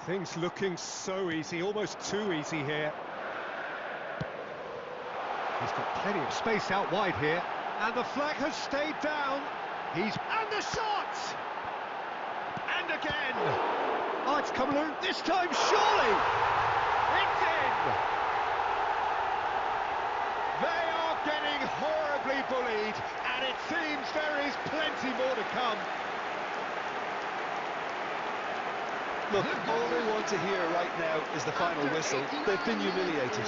Things looking so easy, almost too easy here. He's got plenty of space out wide here, and the flag has stayed down. And the shot! And again! Oh, it's come loose this time, surely! It's in! They are getting horribly bullied, and it seems there is plenty more to come. Look, all they want to hear right now is the final whistle. They've been humiliated.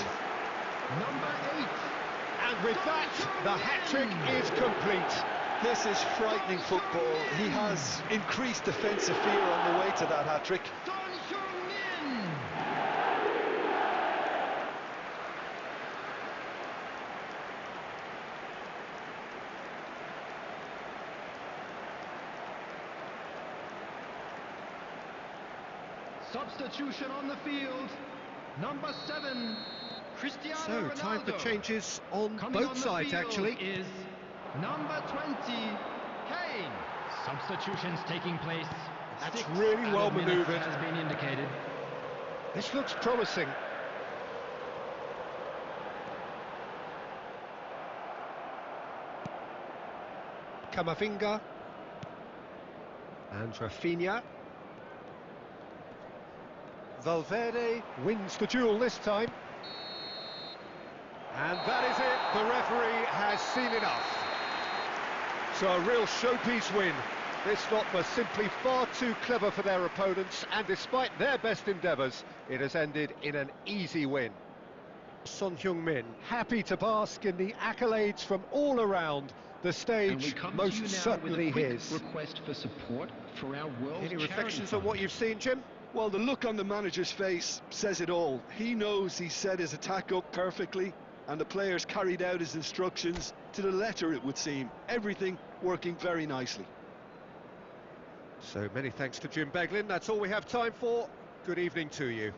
Number 8. And with that, the hat-trick is complete. This is frightening football. He has increased defensive fear on the way to that hat-trick. Son Heung-min. Substitution on the field. Number 7, Cristiano So, Ronaldo. time for changes on Coming both on the sides, field actually. is number 20, Kane. Substitutions taking place. That's 6 really well added minutes manoeuvred. has been indicated. This looks promising. Camavinga. And Rafinha. Valverde wins the duel this time. And that is it. The referee has seen enough. So a real showpiece win. This lot were simply far too clever for their opponents, and despite their best endeavours, it has ended in an easy win. Son Heung-min, happy to bask in the accolades from all around. The And we stage come to most you now certainly with a quick his. request for support for our World Any Charity reflections Fund. on what you've seen, Jim? Well, the look on the manager's face says it all. He knows he set his attack up perfectly, and the players carried out his instructions to the letter, it would seem. Everything working very nicely. So many thanks to Jim Beglin. That's all we have time for. Good evening to you.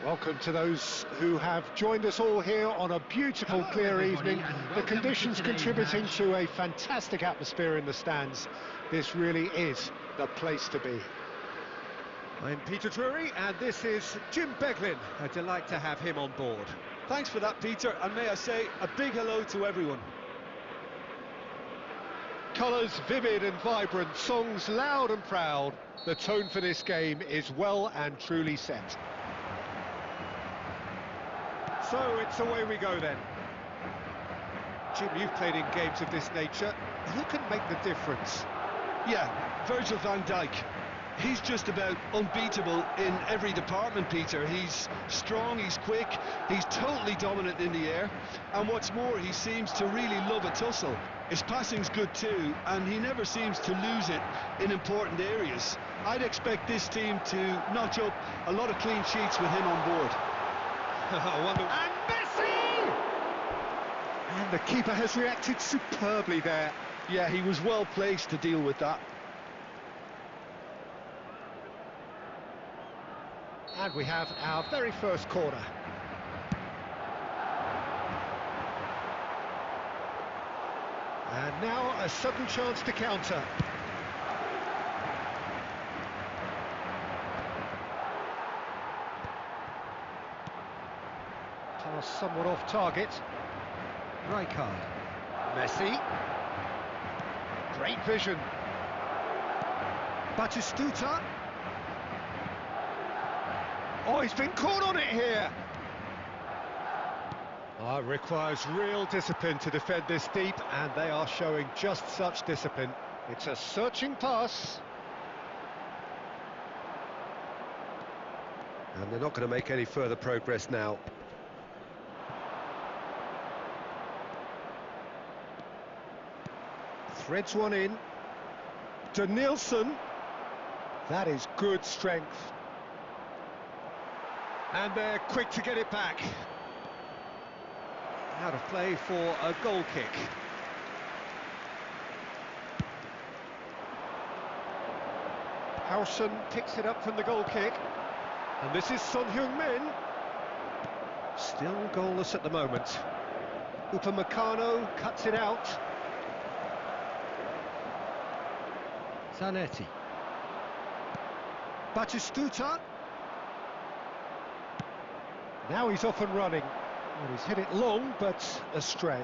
Welcome to those who have joined us all here on a beautiful, Hello, clear everybody, evening. and The welcome to conditions today's contributing match. to a fantastic atmosphere in the stands. This really is the place to be. I'm Peter Drury, and this is Jim Beglin. A delight to have him on board. Thanks for that, Peter, and may I say a big hello to everyone. Colours vivid and vibrant, songs loud and proud. The tone for this game is well and truly set. So it's away we go then. Jim, you've played in games of this nature. Who can make the difference? Yeah, Virgil van Dijk. He's just about unbeatable in every department, Peter. He's strong, he's quick, he's totally dominant in the air, and what's more, he seems to really love a tussle. His passing's good too, and he never seems to lose it in important areas. I'd expect this team to notch up a lot of clean sheets with him on board. And Messi! And the keeper has reacted superbly there. Yeah, he was well placed to deal with that. And we have our very first corner. And now a sudden chance to counter. Pass somewhat off target. Rijkaard. Messi. Great vision. Batistuta. Oh, he's been caught on it here. It requires real discipline to defend this deep, and they are showing just such discipline. It's a searching pass. And they're not going to make any further progress now. Threads one in. Denilson. That is good strength. And they're quick to get it back. Out of play for a goal kick. Howson picks it up from the goal kick. And this is Son Heung-min. Still goalless at the moment. Upamecano cuts it out. Zanetti. Batistuta. Now he's off and running. Well, he's hit it long, but astray.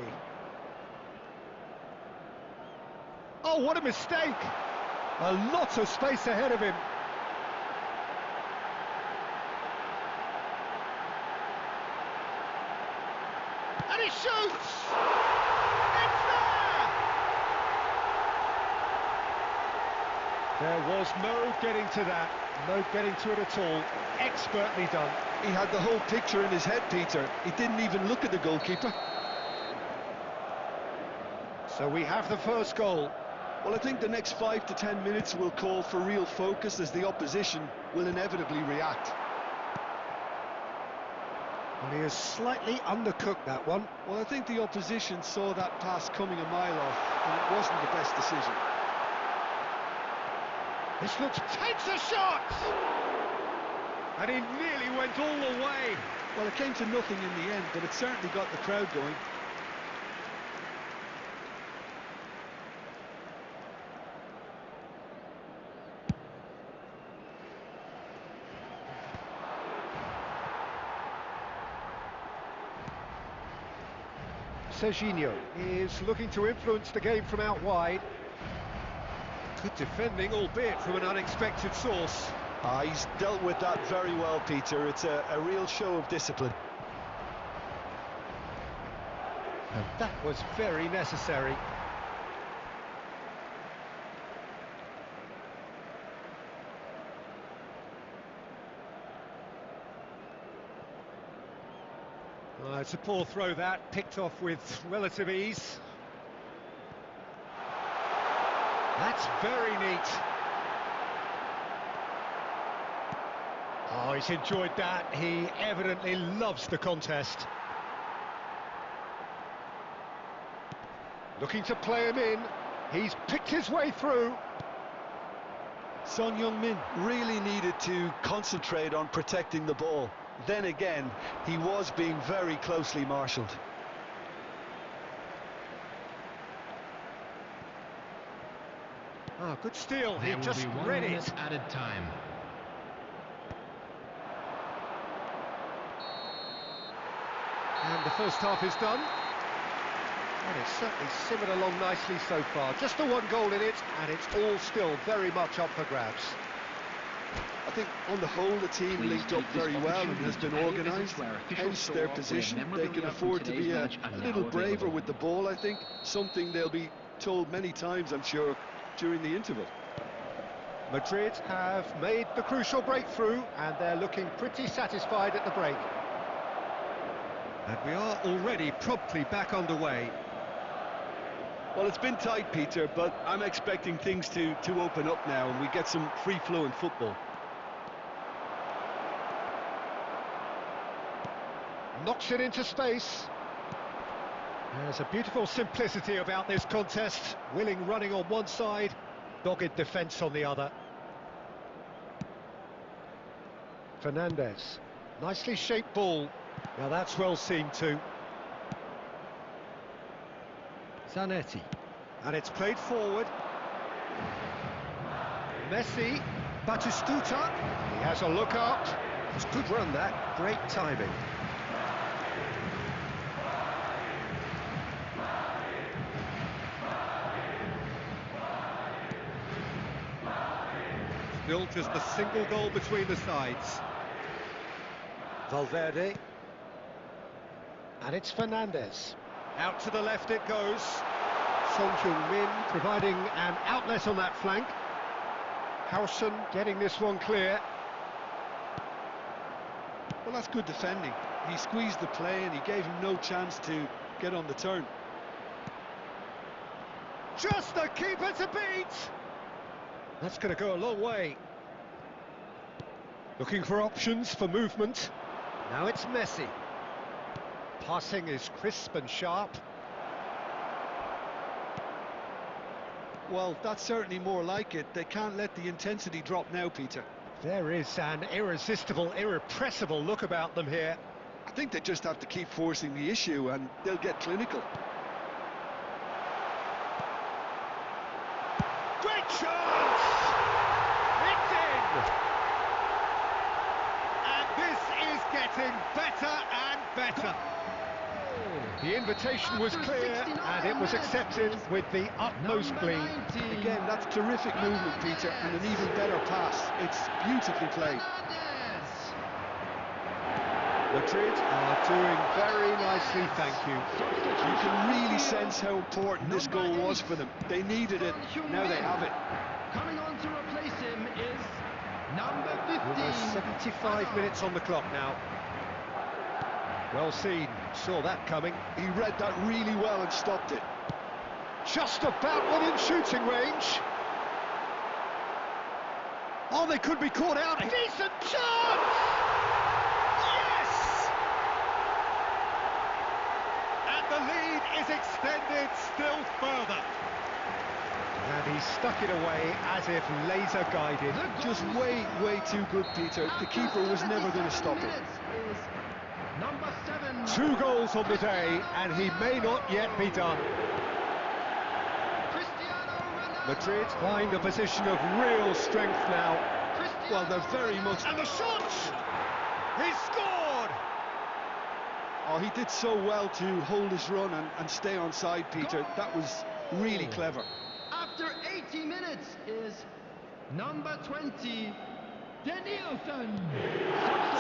Oh, what a mistake! A lot of space ahead of him. And he shoots! It's there! There was no getting to that. No getting to it at all. Expertly done. He had the whole picture in his head, Peter. He didn't even look at the goalkeeper. So we have the first goal. Well, I think the next 5 to 10 minutes will call for real focus as the opposition will inevitably react. Well, he has slightly undercooked that one. Well, I think the opposition saw that pass coming a mile off, and it wasn't the best decision. This looks... Takes a shot! And he nearly went all the way. Well, it came to nothing in the end, but it certainly got the crowd going. Serginho is looking to influence the game from out wide. Good defending, albeit from an unexpected source. He's dealt with that very well, Peter. It's a real show of discipline. And that was very necessary. It's a poor throw that, picked off with relative ease. That's very neat. Oh, he's enjoyed that. He evidently loves the contest. Looking to play him in. He's picked his way through. Son Heung-min really needed to concentrate on protecting the ball. then again, he was being very closely marshalled. Oh, good steal. He There will just be 1 read minute it. added time. And the first half is done. And it's certainly simmered along nicely so far. Just the one goal in it, and it's all still very much up for grabs. I think on the whole the team Please linked up take this very well and opportunity has to been pay a visit organised, to our official hence store their where position. They can memorabilia from afford to today's be a match are little now braver available. with the ball, I think. Something they'll be told many times, I'm sure, during the interval. Madrid have made the crucial breakthrough, and they're looking pretty satisfied at the break. And we are already promptly back underway. Well, it's been tight, Peter, but I'm expecting things to open up now and we get some free-flowing football. Knocks it into space. There's a beautiful simplicity about this contest. Willing running on one side, dogged defence on the other. Fernandez. Nicely shaped ball. Now that's well seen too. Zanetti. And it's played forward. Messi. Batistuta. He has a look up. It's a good run that. Great timing. Still just a single goal between the sides. Valverde. And it's Fernandez. Out to the left it goes. Son Heung-min providing an outlet on that flank. Howson getting this one clear. Well, that's good defending. He squeezed the play and he gave him no chance to get on the turn. Just the keeper to beat! That's going to go a long way. Looking for options for movement. Now it's Messi. Passing is crisp and sharp. Well, that's certainly more like it. They can't let the intensity drop now, Peter. There is an irresistible, irrepressible look about them here. I think they just have to keep forcing the issue and they'll get clinical. Great chance! It's in! And this is getting better and better. The invitation was clear and it was accepted with the utmost glee. Again, that's terrific movement, Peter, and an even better pass. It's beautifully played. Madrid are doing very nicely, thank you. You can really sense how important this goal was for them. They needed it, now they have it. Coming on to replace him is number 15. Almost 75 minutes on the clock now. Well seen, saw that coming. He read that really well and stopped it. Just about within shooting range. Oh, they could be caught out. A decent chance! Yes! And the lead is extended still further. And he stuck it away as if laser guided. Just way too good, Peter. The keeper was never going to stop it. Number 7. 2 goals on the day, and he may not yet be done. Madrid find a position of real strength now. Well, they're very much... And the shot! He scored! Oh, he did so well to hold his run and stay on side, Peter. That was really clever. After 80 minutes is number 20, Danielson.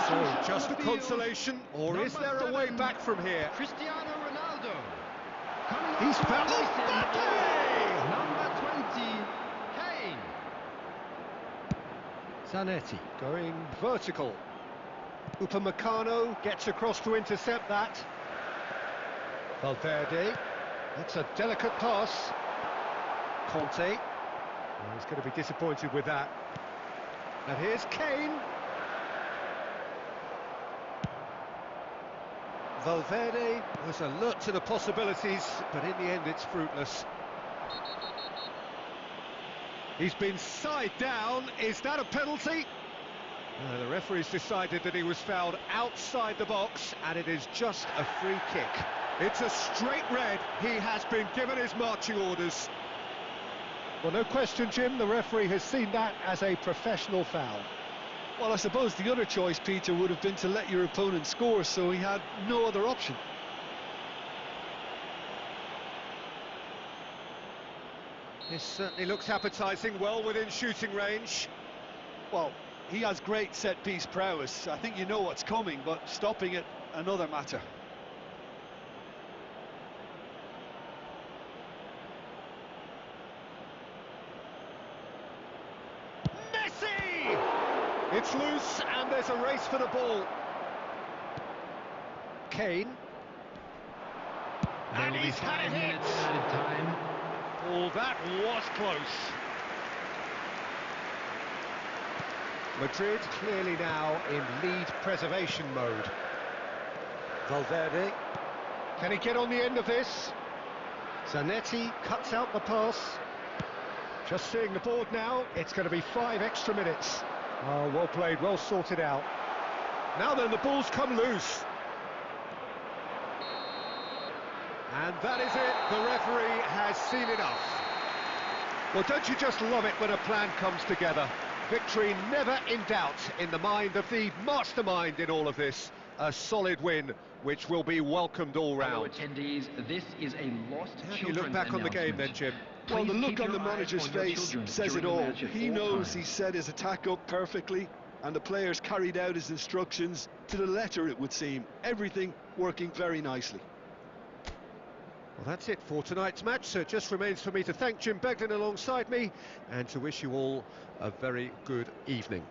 So, just a consolation, or is there a way back from here? Cristiano Ronaldo. He's found it. Number 20, Kane. Zanetti going vertical. Upamecano gets across to intercept that. Valverde. That's a delicate pass. Conte. Oh, he's going to be disappointed with that. And here's Kane. Valverde was alert to the possibilities, but in the end it's fruitless. He's been side down. Is that a penalty? The referee's decided that he was fouled outside the box, and it is just a free kick. It's a straight red. He has been given his marching orders. Well, no question, Jim, the referee has seen that as a professional foul. Well, I suppose the other choice, Peter, would have been to let your opponent score, so he had no other option. This certainly looks appetising, well within shooting range. Well, he has great set-piece prowess. I think you know what's coming, but stopping it, another matter. Messi! It's loose, and there's a race for the ball. Kane. There And will be he's had 5 it hit. minutes added time. Oh, that was close. Madrid clearly now in lead preservation mode. Valverde. Can he get on the end of this? Zanetti cuts out the pass. Just seeing the board now, it's going to be 5 extra minutes. Oh, well played, well sorted out. Now then, the ball's come loose. And that is it, the referee has seen enough. Well, don't you just love it when a plan comes together? Victory never in doubt in the mind of the mastermind in all of this. A solid win, which will be welcomed all Fellow round. attendees, this is a lost How do you look children's back on the game then, announcement. Jim? Well, the Please look keep on your the eyes manager's on your face children says it during the all. match at He all knows times. he set his attack up perfectly, and the players carried out his instructions to the letter, it would seem. Everything working very nicely. Well, that's it for tonight's match, so it just remains for me to thank Jim Beglin alongside me and to wish you all a very good evening.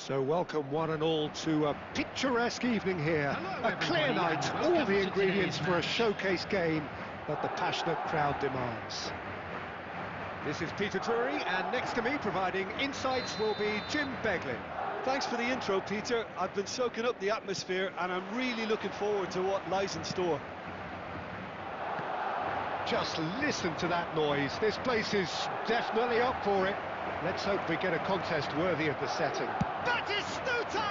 So welcome one and all to a picturesque evening here. Hello, A clear everybody, night, and all welcome the to ingredients today's for a match. showcase game that the passionate crowd demands. This is Peter Drury, and next to me providing insights will be Jim Beglin. Thanks for the intro, Peter. I've been soaking up the atmosphere and I'm really looking forward to what lies in store. Just listen to that noise. This place is definitely up for it. Let's hope we get a contest worthy of the setting. Batistuta!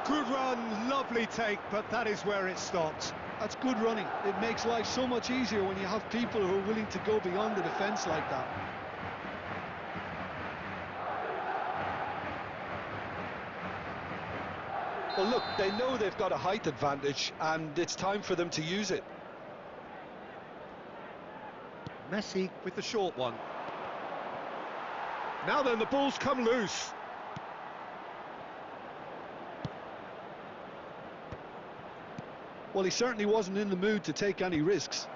Good run, lovely take, but that is where it stopped. That's good running. It makes life so much easier when you have people who are willing to go beyond the defence like that. Well, look, they know they've got a height advantage and it's time for them to use it. Messi with the short one. Now then, the ball's come loose. Well, he certainly wasn't in the mood to take any risks.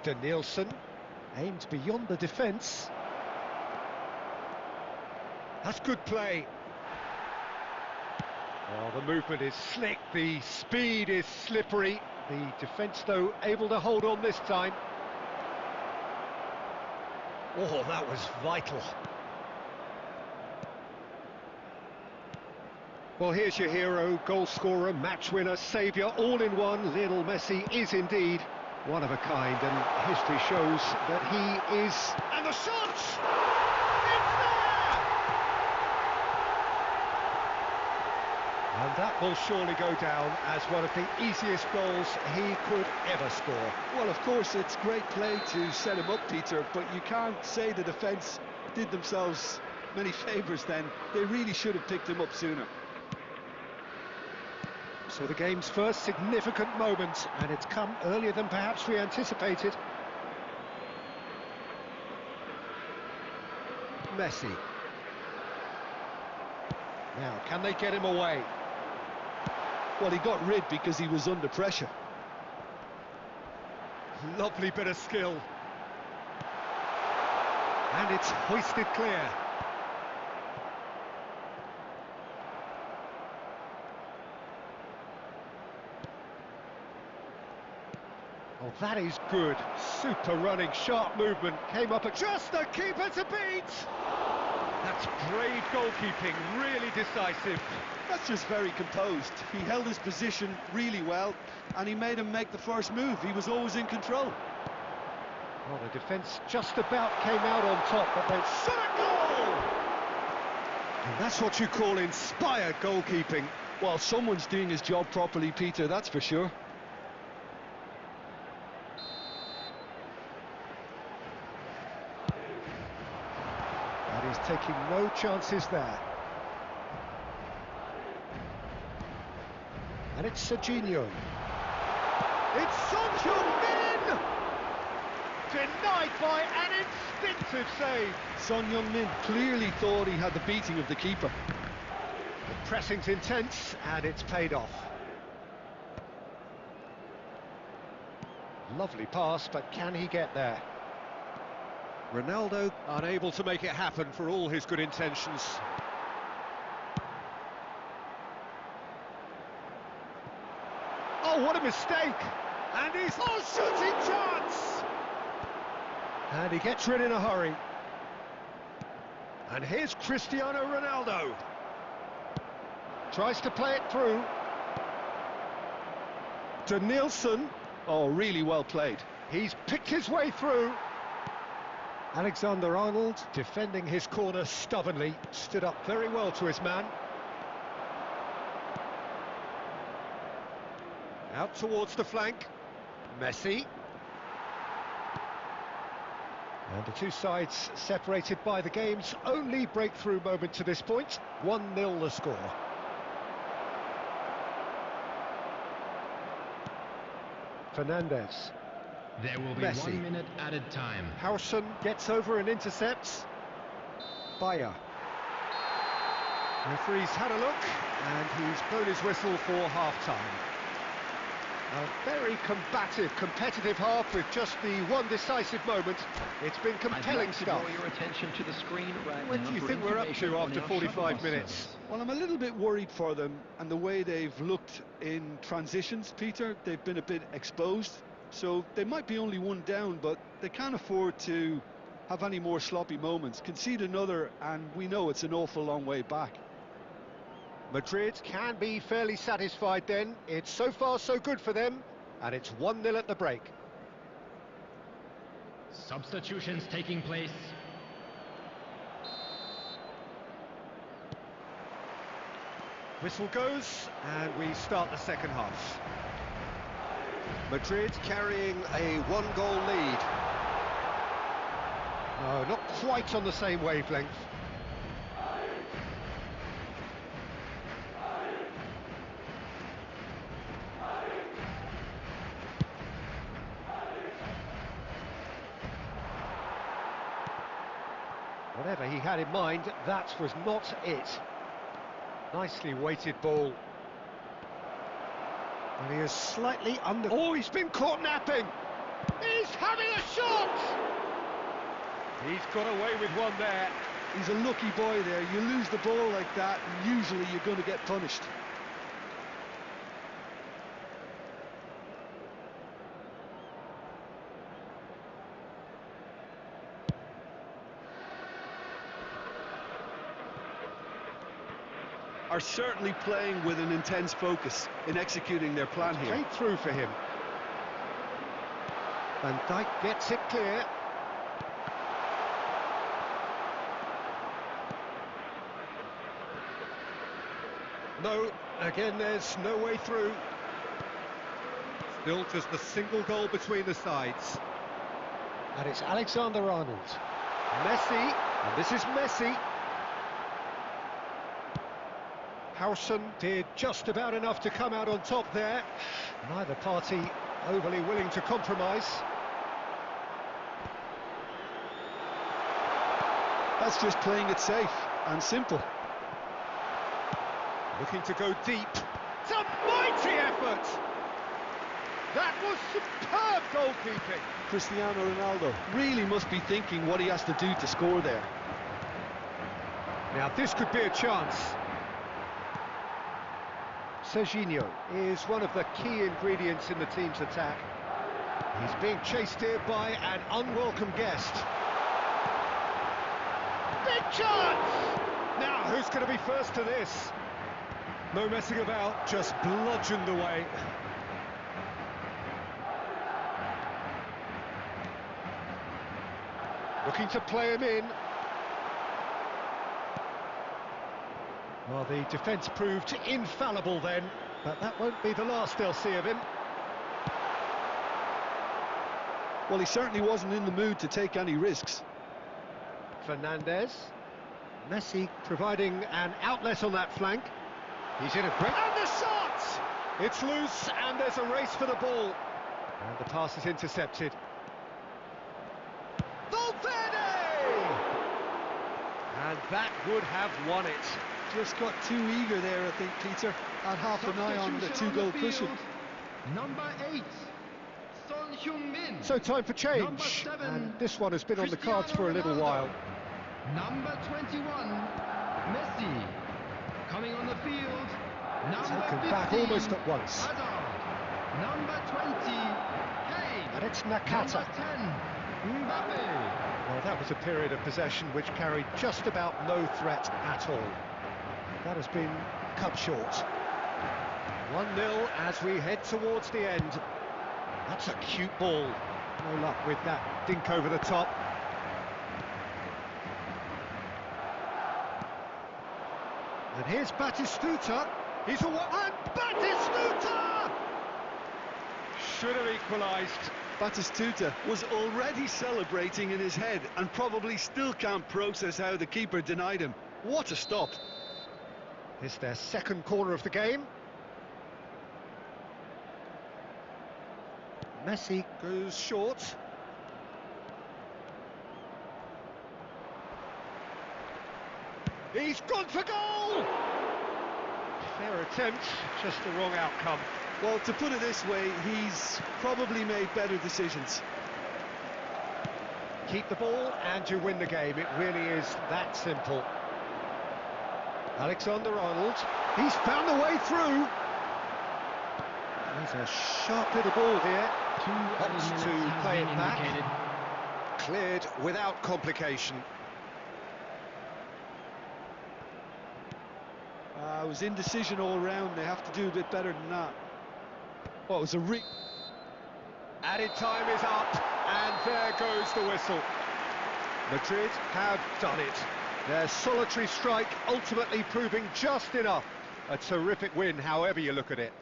Danielson aimed beyond the defence. That's good play. Oh, the movement is slick, the speed is slippery. The defence, though, able to hold on this time. Oh, that was vital. Well, here's your hero, goal scorer, match winner, saviour, all in one. Lionel Messi is indeed one of a kind, and history shows that he is... And the shot! It's there! And that will surely go down as one of the easiest goals he could ever score. Well, of course, it's great play to set him up, Peter, but you can't say the defence did themselves many favours then. They really should have picked him up sooner. So the game's first significant moment, and it's come earlier than perhaps we anticipated. Messi. Now, can they get him away? Well, he got rid because he was under pressure. Lovely bit of skill. And it's hoisted clear. Oh, that is good. Super running, sharp movement. Came up at Just the keeper to beat! That's brave goalkeeping, really decisive. That's just very composed. He held his position really well, and he made him make the first move. He was always in control. Well, the defence just about came out on top, but they... Shot a goal! And that's what you call inspired goalkeeping. Well, someone's doing his job properly, Peter, that's for sure. That is taking no chances there. And it's Serginho. It's Son Heung-min! Denied by an instinctive save. Son Heung-min clearly thought he had the beating of the keeper. The pressing's intense, and it's paid off. Lovely pass, but can he get there? Ronaldo unable to make it happen for all his good intentions. Oh, what a mistake! And he's shooting chance! And he gets rid in a hurry. And here's Cristiano Ronaldo. Tries to play it through. Danielson. Oh, really well played. He's picked his way through. Alexander-Arnold, defending his corner stubbornly, stood up very well to his man. Out towards the flank. Messi. And the two sides separated by the game's only breakthrough moment to this point. 1-0 the score. Fernandez. There will be Messi. 1 minute added time. Howson gets over and intercepts. Bayer. Referee's had a look, and he's blown his whistle for half-time. A very combative, competitive half with just the one decisive moment. It's been compelling I'd like to stuff. draw your attention to the screen right What now do you for think we're up information to on after our 45 shuttle bus minutes? service. Well, I'm a little bit worried for them and the way they've looked in transitions, Peter. They've been a bit exposed, so they might be only one down, but they can't afford to have any more sloppy moments. Concede another, and we know it's an awful long way back. Madrid can be fairly satisfied then. It's so far so good for them, and it's 1-0 at the break. Substitutions taking place. Whistle goes, and we start the second half. Madrid carrying a one-goal lead. No, not quite on the same wavelength. Whatever he had in mind, that was not it. Nicely weighted ball. And he is slightly under... Oh, he's been caught napping! He's having a shot! He's got away with one there. He's a lucky boy there. You lose the ball like that, and usually you're going to get punished. Are certainly playing with an intense focus in executing their plan here. Straight through for him. Van Dijk gets it clear. No, again there's no way through. Still just a single goal between the sides. And it's Alexander-Arnold. Messi, and this is Messi. Howson did just about enough to come out on top there. Neither party overly willing to compromise. That's just playing it safe and simple. Looking to go deep. It's a mighty effort! That was superb goalkeeping. Cristiano Ronaldo really must be thinking what he has to do to score there. Now this could be a chance. Serginho is one of the key ingredients in the team's attack. He's being chased here by an unwelcome guest. Big chance! Now, who's going to be first to this? No messing about, just bludgeoned away. Looking to play him in. Well, the defence proved infallible then, but that won't be the last they'll see of him. Well, he certainly wasn't in the mood to take any risks. Fernandes. Messi providing an outlet on that flank. He's in a great... And the shot! It's loose, and there's a race for the ball. And the pass is intercepted. Valverde! And that would have won it. Just got too eager there, I think, Peter. Had half an eye on the two-goal cushion. Number 8, Son Heung-min. So time for change. Number 7, and this one has been on the cards for a little while. Number 21, Messi. Coming on the field, number Taken 15, back almost at once. Hazard. Number 20, Kane. And it's Nakata. Number 10, Mbappe. Well, that was a period of possession which carried just about no threat at all. That has been cut short. 1-0 as we head towards the end. That's a cute ball. No luck with that dink over the top. And here's Batistuta. He's a and Batistuta! Should have equalised. Batistuta was already celebrating in his head and probably still can't process how the keeper denied him. What a stop. It's their second corner of the game. Messi Goes short. He's gone for goal! fair attempt, just the wrong outcome. Well, to put it this way, he's probably made better decisions. Keep the ball and you win the game. It really is that simple. Alexander-Arnold, he's found the way through. There's a sharp little ball here. Two Opts minutes to has play been it back. indicated. Cleared without complication. It was indecision all round. They have to do a bit better than that. Well, it was Added time is up, and there goes the whistle. Madrid have done it. Their solitary strike ultimately proving just enough. A terrific win, however you look at it.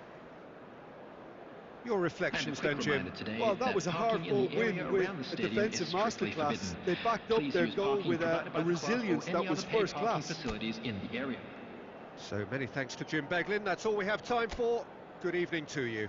Your reflections then, Jim? Well, that was a hard-fought win with a defensive masterclass. They backed up their goal with a resilience that was first class. Facilities in the area. So many thanks to Jim Beglin. That's all we have time for. Good evening to you.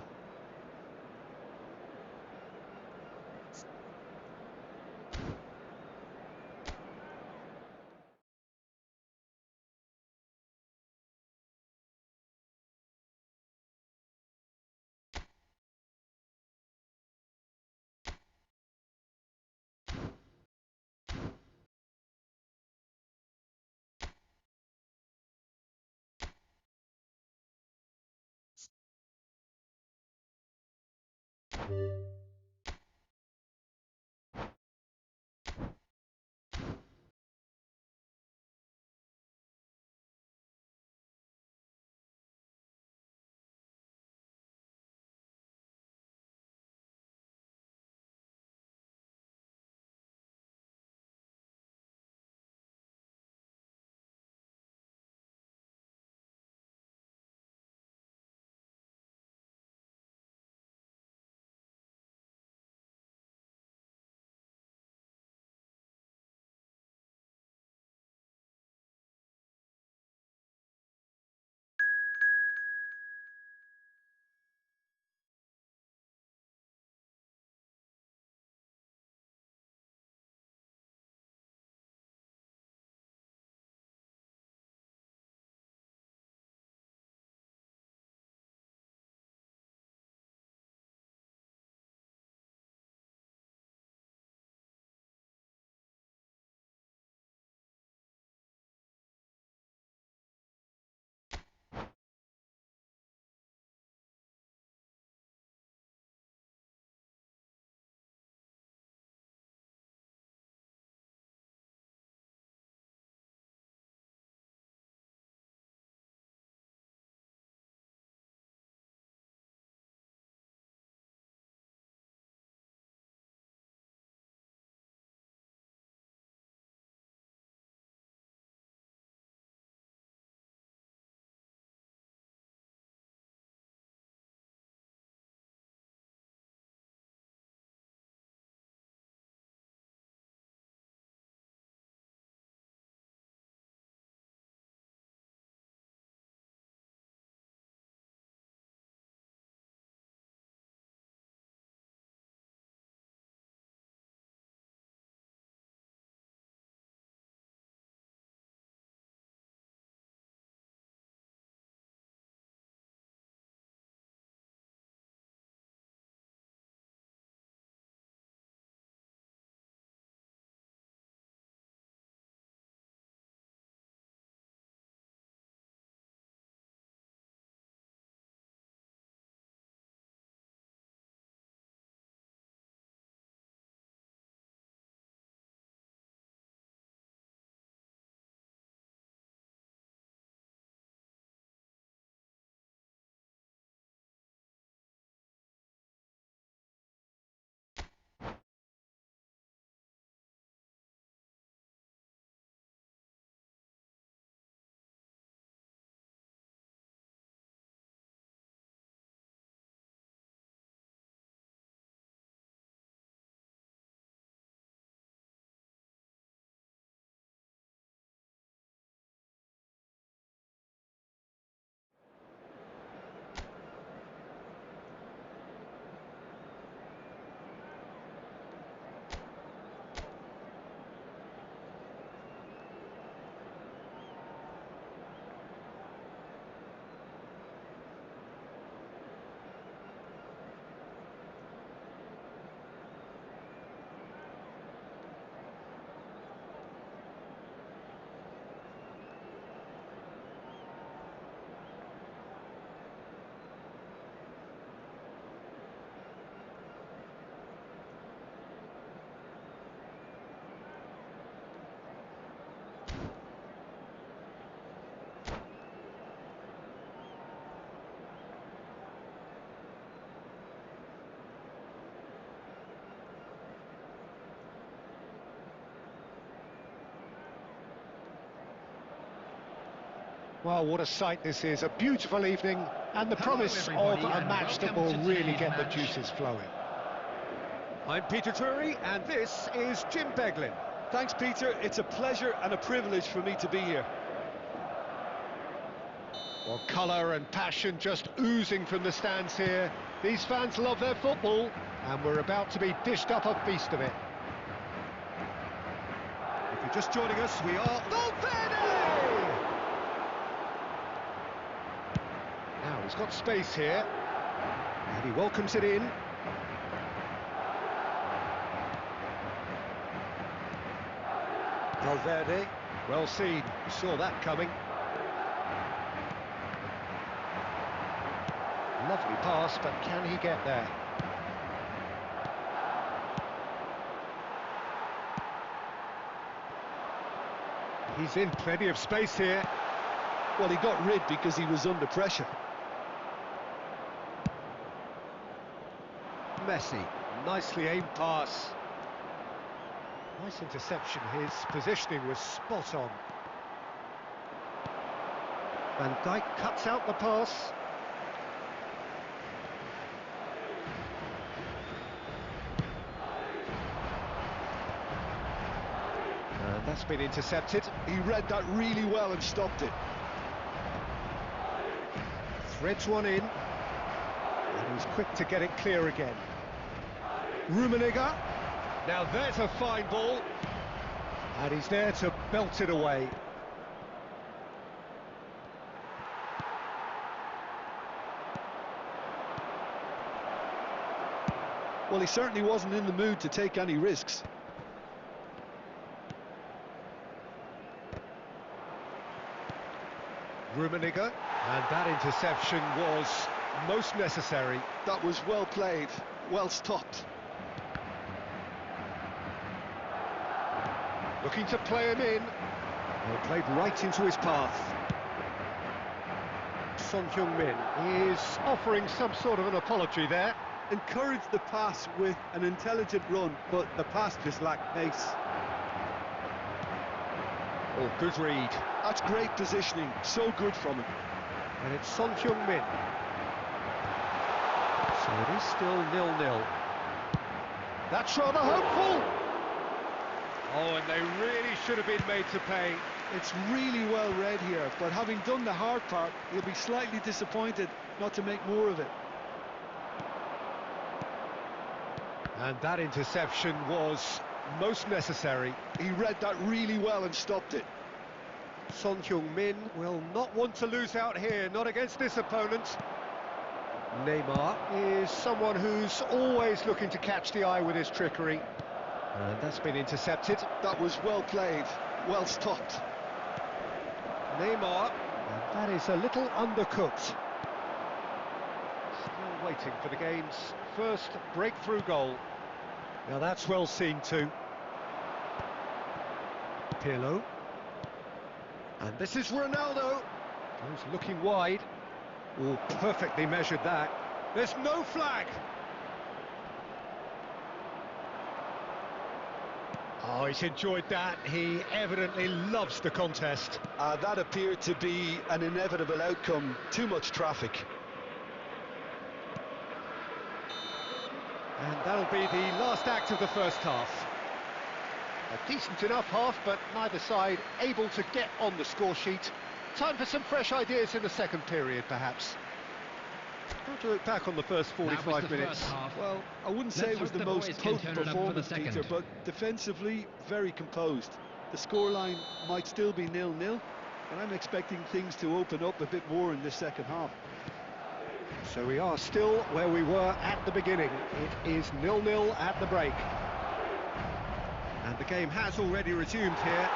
Well, what a sight this is, a beautiful evening, and the Hello, promise of everybody, a and match that welcome will to really today's get the match. juices flowing. I'm Peter Drury, and this is Jim Beglin. Thanks, Peter. It's a pleasure and a privilege for me to be here. Well, colour and passion just oozing from the stands here. These fans love their football, and we're about to be dished up a feast of it. If you're just joining us, we are Valverde! Now, he's got space here, and he welcomes it in. Valverde, well seen, saw that coming. Lovely pass, but can he get there? He's in plenty of space here. Well, he got rid because he was under pressure. Messi, nicely aimed pass. Nice interception, his positioning was spot on. Van Dijk cuts out the pass. And that's been intercepted. He read that really well and stopped it. Threads one in. And he's quick to get it clear again. Rummenigge. Now there's a fine ball. And he's there to belt it away. Well, he certainly wasn't in the mood to take any risks. Rummenigge, and that interception was most necessary. That was well played, well stopped. Looking to play him in. Well, played right into his path. Son Heung-min is offering some sort of an apology there. Encouraged the pass with an intelligent run, but the pass just lacked pace. Oh, good read. That's great positioning, so good from him. And it's Son Heung-min. So it is still 0-0. That's rather hopeful. Oh, and they really should have been made to pay. It's really well read here, but having done the hard part, he'll be slightly disappointed not to make more of it. And that interception was most necessary. He read that really well and stopped it. Son Heung-min will not want to lose out here, not against this opponent. Neymar is someone who's always looking to catch the eye with his trickery. And that's been intercepted. That was well played, well stopped. Neymar, and that is a little undercooked. Still waiting for the game's first breakthrough goal. Now that's well seen too. Pirlo. And this is Ronaldo. Goes looking wide. Oh, perfectly measured that. There's no flag. Oh, he's enjoyed that. He evidently loves the contest. That appeared to be an inevitable outcome. Too much traffic. And that'll be the last act of the first half. A decent enough half, but neither side able to get on the score sheet. Time for some fresh ideas in the second period, perhaps. How to look back on the first 45 minutes? Well, I wouldn't say it was the most potent performance, Peter, but defensively, very composed. The scoreline might still be 0-0, but I'm expecting things to open up a bit more in this second half. So we are still where we were at the beginning. It is 0-0 at the break. And the game has already resumed here.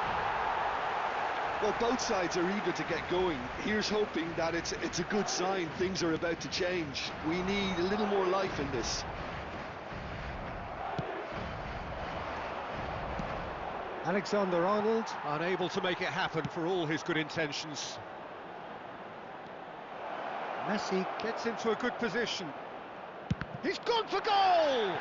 Well, both sides are eager to get going. Here's hoping that it's a good sign. Things are about to change. We need a little more life in this. Alexander-Arnold unable to make it happen for all his good intentions. Messi gets into a good position. He's gone for goal!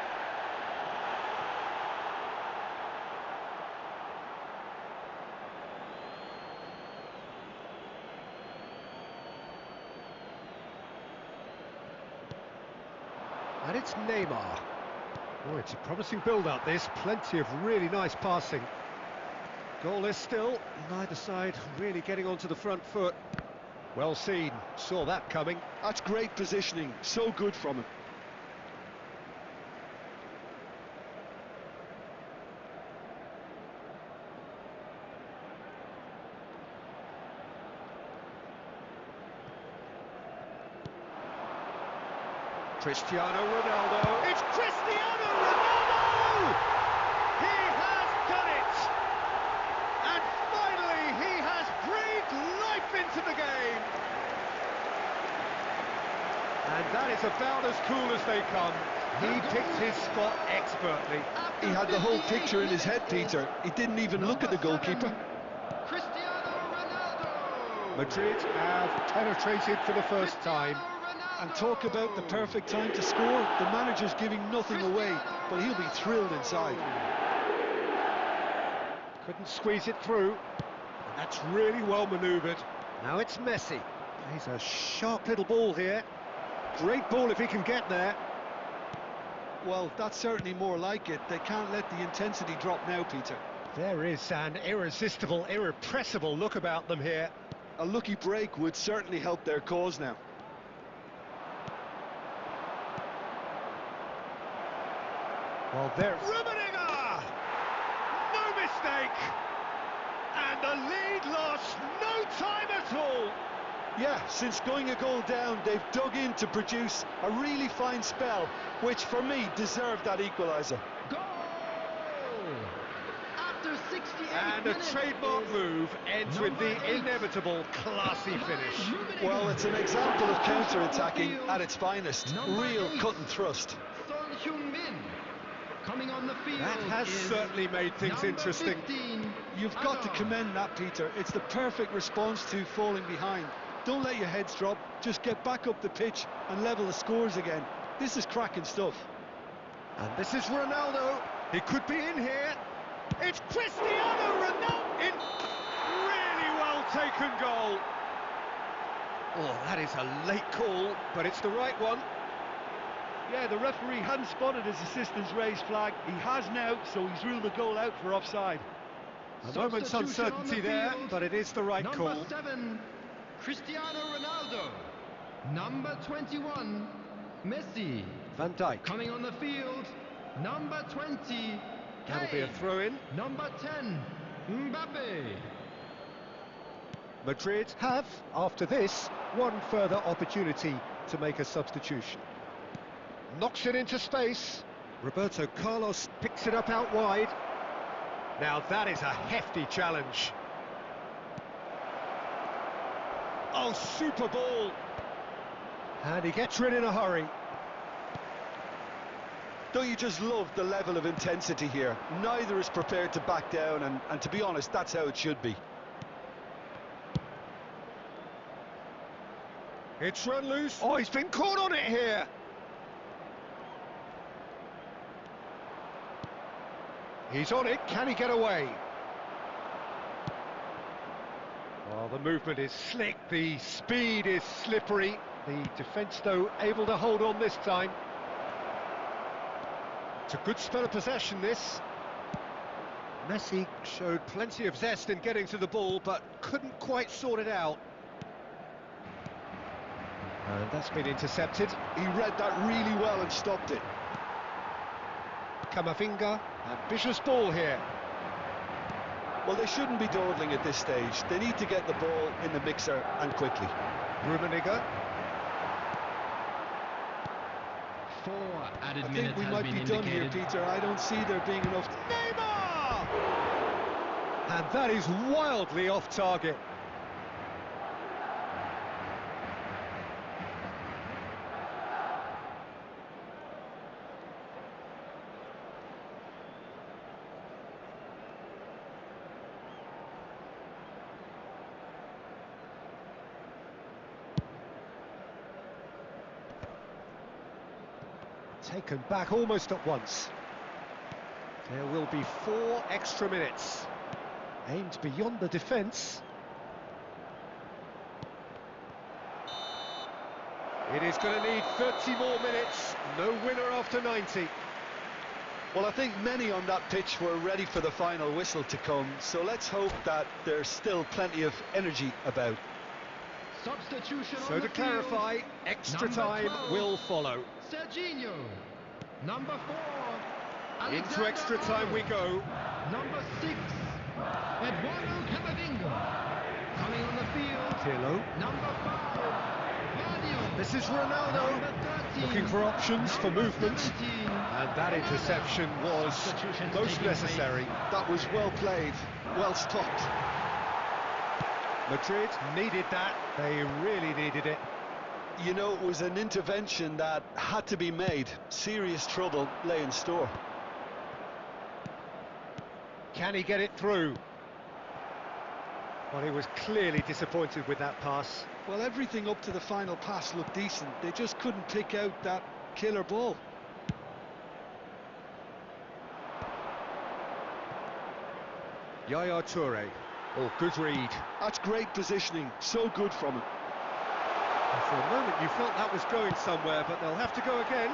And it's Neymar. Oh, it's a promising build-up, this. Plenty of really nice passing. Goalless still, neither side really getting onto the front foot. Well seen, saw that coming. That's great positioning, so good from him. Cristiano Ronaldo. It's Cristiano Ronaldo! He has done it! And finally he has breathed life into the game! And that is about as cool as they come. He picked his spot expertly. He had the whole picture in his head, Peter. He didn't even look at the goalkeeper. Cristiano Ronaldo! Madrid have penetrated for the first time. And talk about the perfect time to score. The manager's giving nothing away, but he'll be thrilled inside. Couldn't squeeze it through. And that's really well manoeuvred. Now it's Messi. He's a sharp little ball here. Great ball if he can get there. Well, that's certainly more like it. They can't let the intensity drop now, Peter. There is an irresistible, irrepressible look about them here. A lucky break would certainly help their cause now. Well, there... Rummenigge! No mistake! And the lead lost no time at all! Yeah, since going a goal down, they've dug in to produce a really fine spell, which for me deserved that equaliser. Goal! After 68 And a minutes trademark move ends with the number 8. inevitable classy finish. Well, it's an example of counter-attacking at its finest. Number Real 8. cut and thrust. Son Heung-min. Coming on the field That has is certainly made things number interesting. 15, You've got to commend that, Peter. It's the perfect response to falling behind. Don't let your heads drop, just get back up the pitch and level the scores again. This is cracking stuff. And this is Ronaldo. He could be in here. It's Cristiano Ronaldo! In really well taken goal. Oh, that is a late call, but it's the right one. Yeah, the referee hadn't spotted his assistant's raised flag. He has now, so he's ruled the goal out for offside. A moment's uncertainty there, but it is the right call. Number 7, Cristiano Ronaldo. Number 21, Messi. Van Dijk. Coming on the field, number 20, That'll be a Kane. throw-in. Number 10, Mbappe. Madrid have, after this, one further opportunity to make a substitution. Knocks it into space. Roberto Carlos picks it up out wide. Now that is a hefty challenge. Oh, super ball. And he gets rid in a hurry. Don't you just love the level of intensity here? Neither is prepared to back down, and to be honest, that's how it should be. It's run loose. Oh, he's been caught on it here. He's on it, can he get away? Well, the movement is slick, the speed is slippery. The defence, though, able to hold on this time. It's a good spell of possession, this. Messi showed plenty of zest in getting to the ball, but couldn't quite sort it out. And that's been intercepted. He read that really well and stopped it. Camavinga, ambitious ball here. Well, they shouldn't be dawdling at this stage. They need to get the ball in the mixer and quickly. Rummenigge. 4 added I minutes think we has might been be done here, indicated. Peter. I don't see there being enough. Neymar! And that is wildly off target. Taken back almost at once. There will be 4 extra minutes. Aimed beyond the defence. It is going to need 30 more minutes. No winner after 90. Well, I think many on that pitch were ready for the final whistle to come, so let's hope that there's still plenty of energy about. Substitution So on to the clarify, field. extra Number time 12, will follow. Serginho. Number 4, Into Alexander extra time we go. Number 6, Eduardo Camavinga. Coming on the field, Pirlo. number 5, Guardiola. This is Ronaldo. Number 13, Looking for options for number movement. 17, And that interception was Substitutions most taking place. necessary. That was well played, well stopped. Madrid needed that. They really needed it. You know, it was an intervention that had to be made. Serious trouble lay in store. Can he get it through? Well, he was clearly disappointed with that pass. Well, everything up to the final pass looked decent. They just couldn't pick out that killer ball. Yaya Toure. Oh, good read. That's great positioning. So good from him. For a moment you felt that was going somewhere, but they'll have to go again.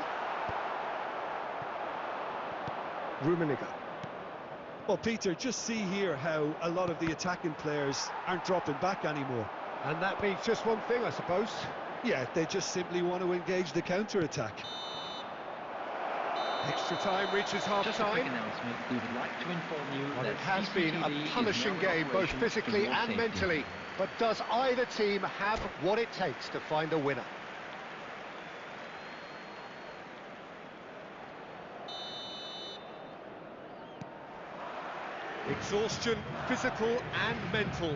Rummenigge. Well, Peter, just see here how a lot of the attacking players aren't dropping back anymore. And that means just one thing, I suppose. Yeah, they just simply want to engage the counter-attack. Extra time reaches Just a quick half-time. announcement. We would like to inform you Well, that it has been CCTV a is punishing now in game, both operation for physically your and safety. mentally. But does either team have what it takes to find a winner? Exhaustion, physical and mental.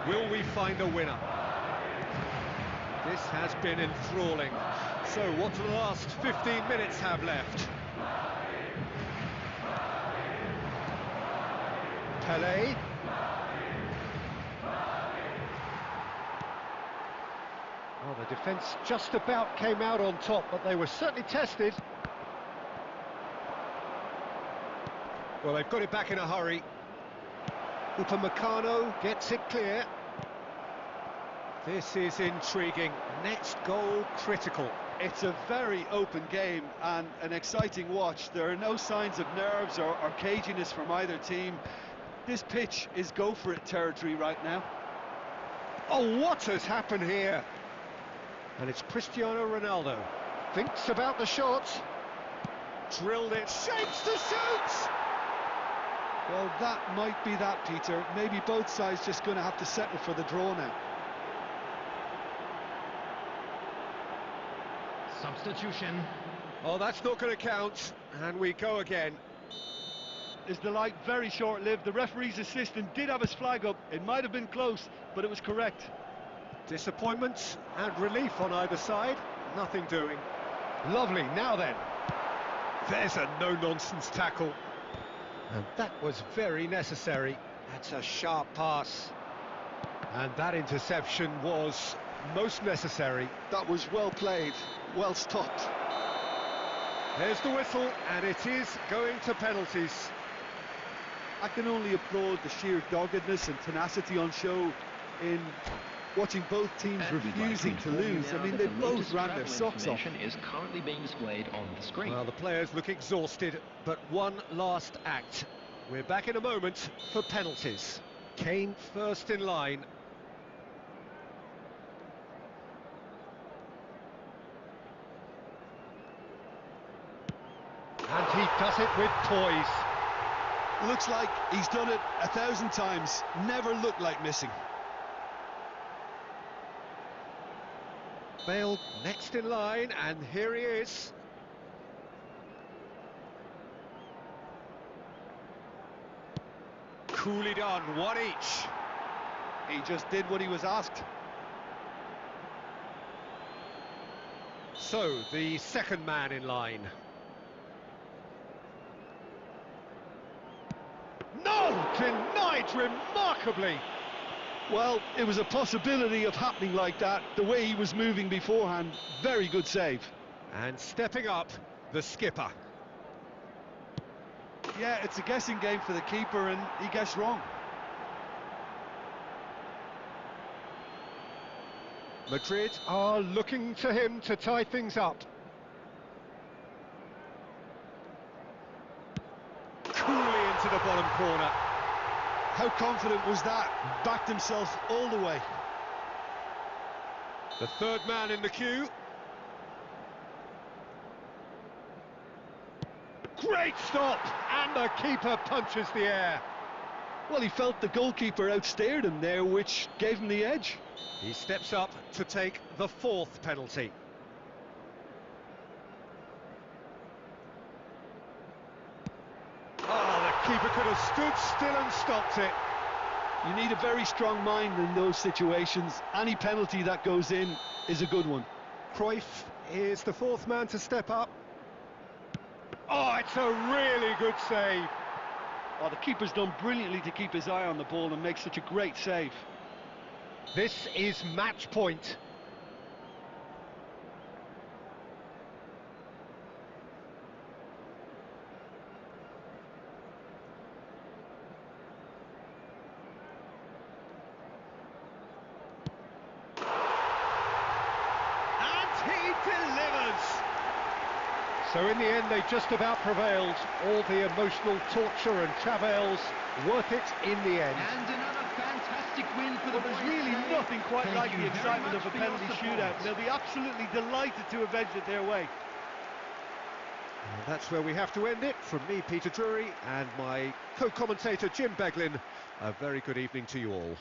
Will we find a winner? This has been enthralling. So what do the last 15 minutes have left? Pelé. Well, the defence just about came out on top, but they were certainly tested. Well, they've got it back in a hurry. Upamecano gets it clear. This is intriguing. Next goal critical. It's a very open game and an exciting watch. There are no signs of nerves or caginess from either team. This pitch is go-for-it territory right now. Oh, what has happened here? And it's Cristiano Ronaldo. Thinks about the shot. Drilled it. Shapes to shoot! Well, that might be that, Peter. Maybe both sides just going to have to settle for the draw now. Substitution. Oh, that's not going to count. And we go again. Is the light very short-lived? The referee's assistant did have his flag up. It might have been close, but it was correct. Disappointment and relief on either side. Nothing doing. Lovely. Now then. There's a no-nonsense tackle. And that was very necessary. That's a sharp pass. And that interception was most necessary. That was well played, well stopped. There's the whistle, and it is going to penalties. I can only applaud the sheer doggedness and tenacity on show in watching both teams And we'd like refusing to inform you lose. now I mean, that they the both latest ran their travel socks off. information is currently being displayed on the screen. Well, the players look exhausted, but one last act. We're back in a moment for penalties. Kane first in line. And he does it with poise. Looks like he's done it 1,000 times. Never looked like missing. Bale next in line, and here he is. Coolly done, one each. He just did what he was asked. So, the second man in line. No! Denied remarkably! Well, it was a possibility of happening like that. The way he was moving beforehand, very good save. And stepping up, the skipper. Yeah, it's a guessing game for the keeper, and he guessed wrong. Madrid are looking to him to tie things up. Coolly into the bottom corner. How confident was that? Backed himself all the way. The third man in the queue. Great stop! And the keeper punches the air. Well, he felt the goalkeeper outstared him there, which gave him the edge. He steps up to take the fourth penalty. Oh, the keeper could have stood still and stopped it. You need a very strong mind in those situations. Any penalty that goes in is a good one. Cruyff is the fourth man to step up. Oh, it's a really good save. Oh, the keeper's done brilliantly to keep his eye on the ball and make such a great save. This is match point. And he delivers. So in the end, they just about prevailed. All the emotional torture and travails, worth it in the end. And another fantastic win for the But there's boys really today. nothing quite Thank like you the very excitement much of a for your penalty support. shootout. They'll be absolutely delighted to avenge it their way. And that's where we have to end it. From me, Peter Drury, and my co-commentator, Jim Beglin, a very good evening to you all.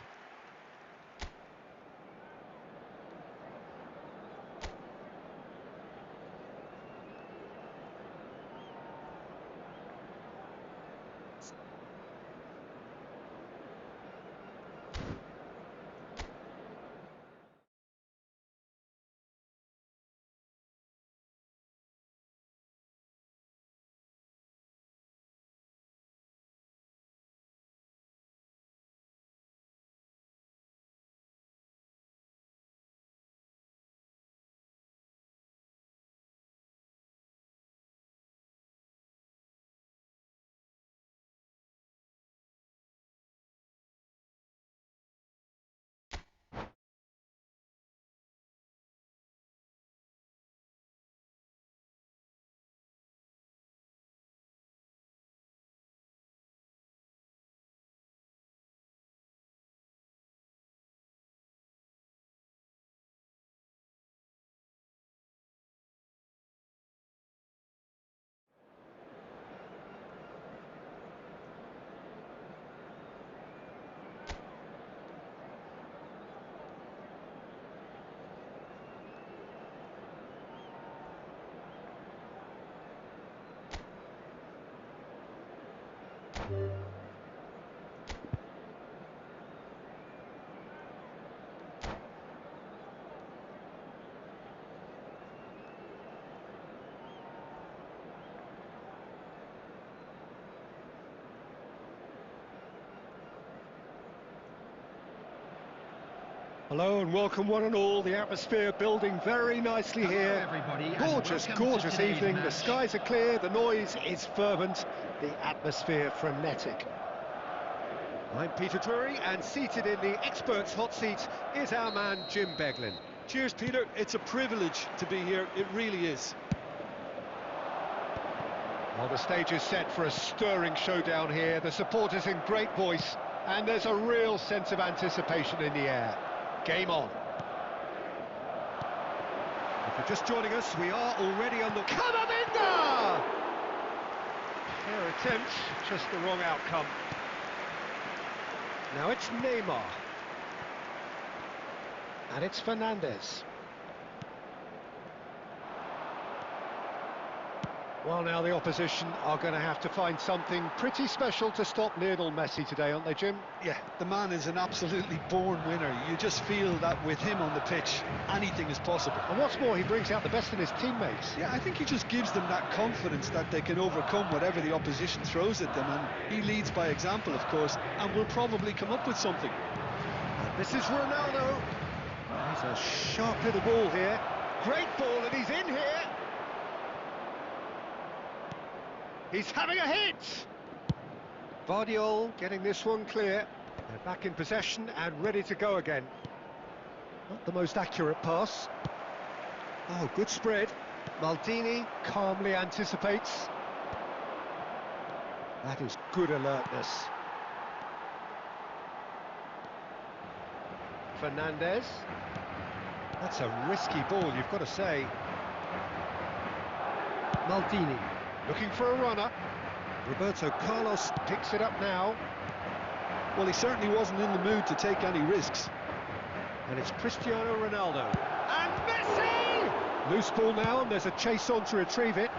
Hello and welcome one and all. The atmosphere building very nicely Hello, here. everybody, and Gorgeous, welcome to gorgeous today's evening. The match. skies are clear, the noise is fervent, the atmosphere frenetic. I'm Peter Drury, and seated in the experts' hot seat is our man Jim Beglin. Cheers, Peter. It's a privilege to be here. It really is. Well, the stage is set for a stirring showdown here. The supporters in great voice, and there's a real sense of anticipation in the air. Game on. If you're just joining us, we are already on the... Camavinga! Fair attempt, just the wrong outcome. Now it's Neymar. And it's Fernandes. Well, now the opposition are going to have to find something pretty special to stop Lionel Messi today, aren't they, Jim? Yeah, the man is an absolutely born winner. You just feel that with him on the pitch, anything is possible. And what's more, he brings out the best in his teammates. Yeah, I think he just gives them that confidence that they can overcome whatever the opposition throws at them, and he leads by example, of course, and will probably come up with something. And this is Ronaldo. He's a sharp little ball here. Great ball, and he's in here. He's having a hit! Vardiol getting this one clear. They're back in possession and ready to go again. Not the most accurate pass. Oh, good spread. Maldini calmly anticipates. That is good alertness. Fernandez. That's a risky ball, you've got to say. Maldini looking for a runner. Roberto Carlos picks it up now. Well, he certainly wasn't in the mood to take any risks. And it's Cristiano Ronaldo. And Messi! Loose ball now, and there's a chase on to retrieve it.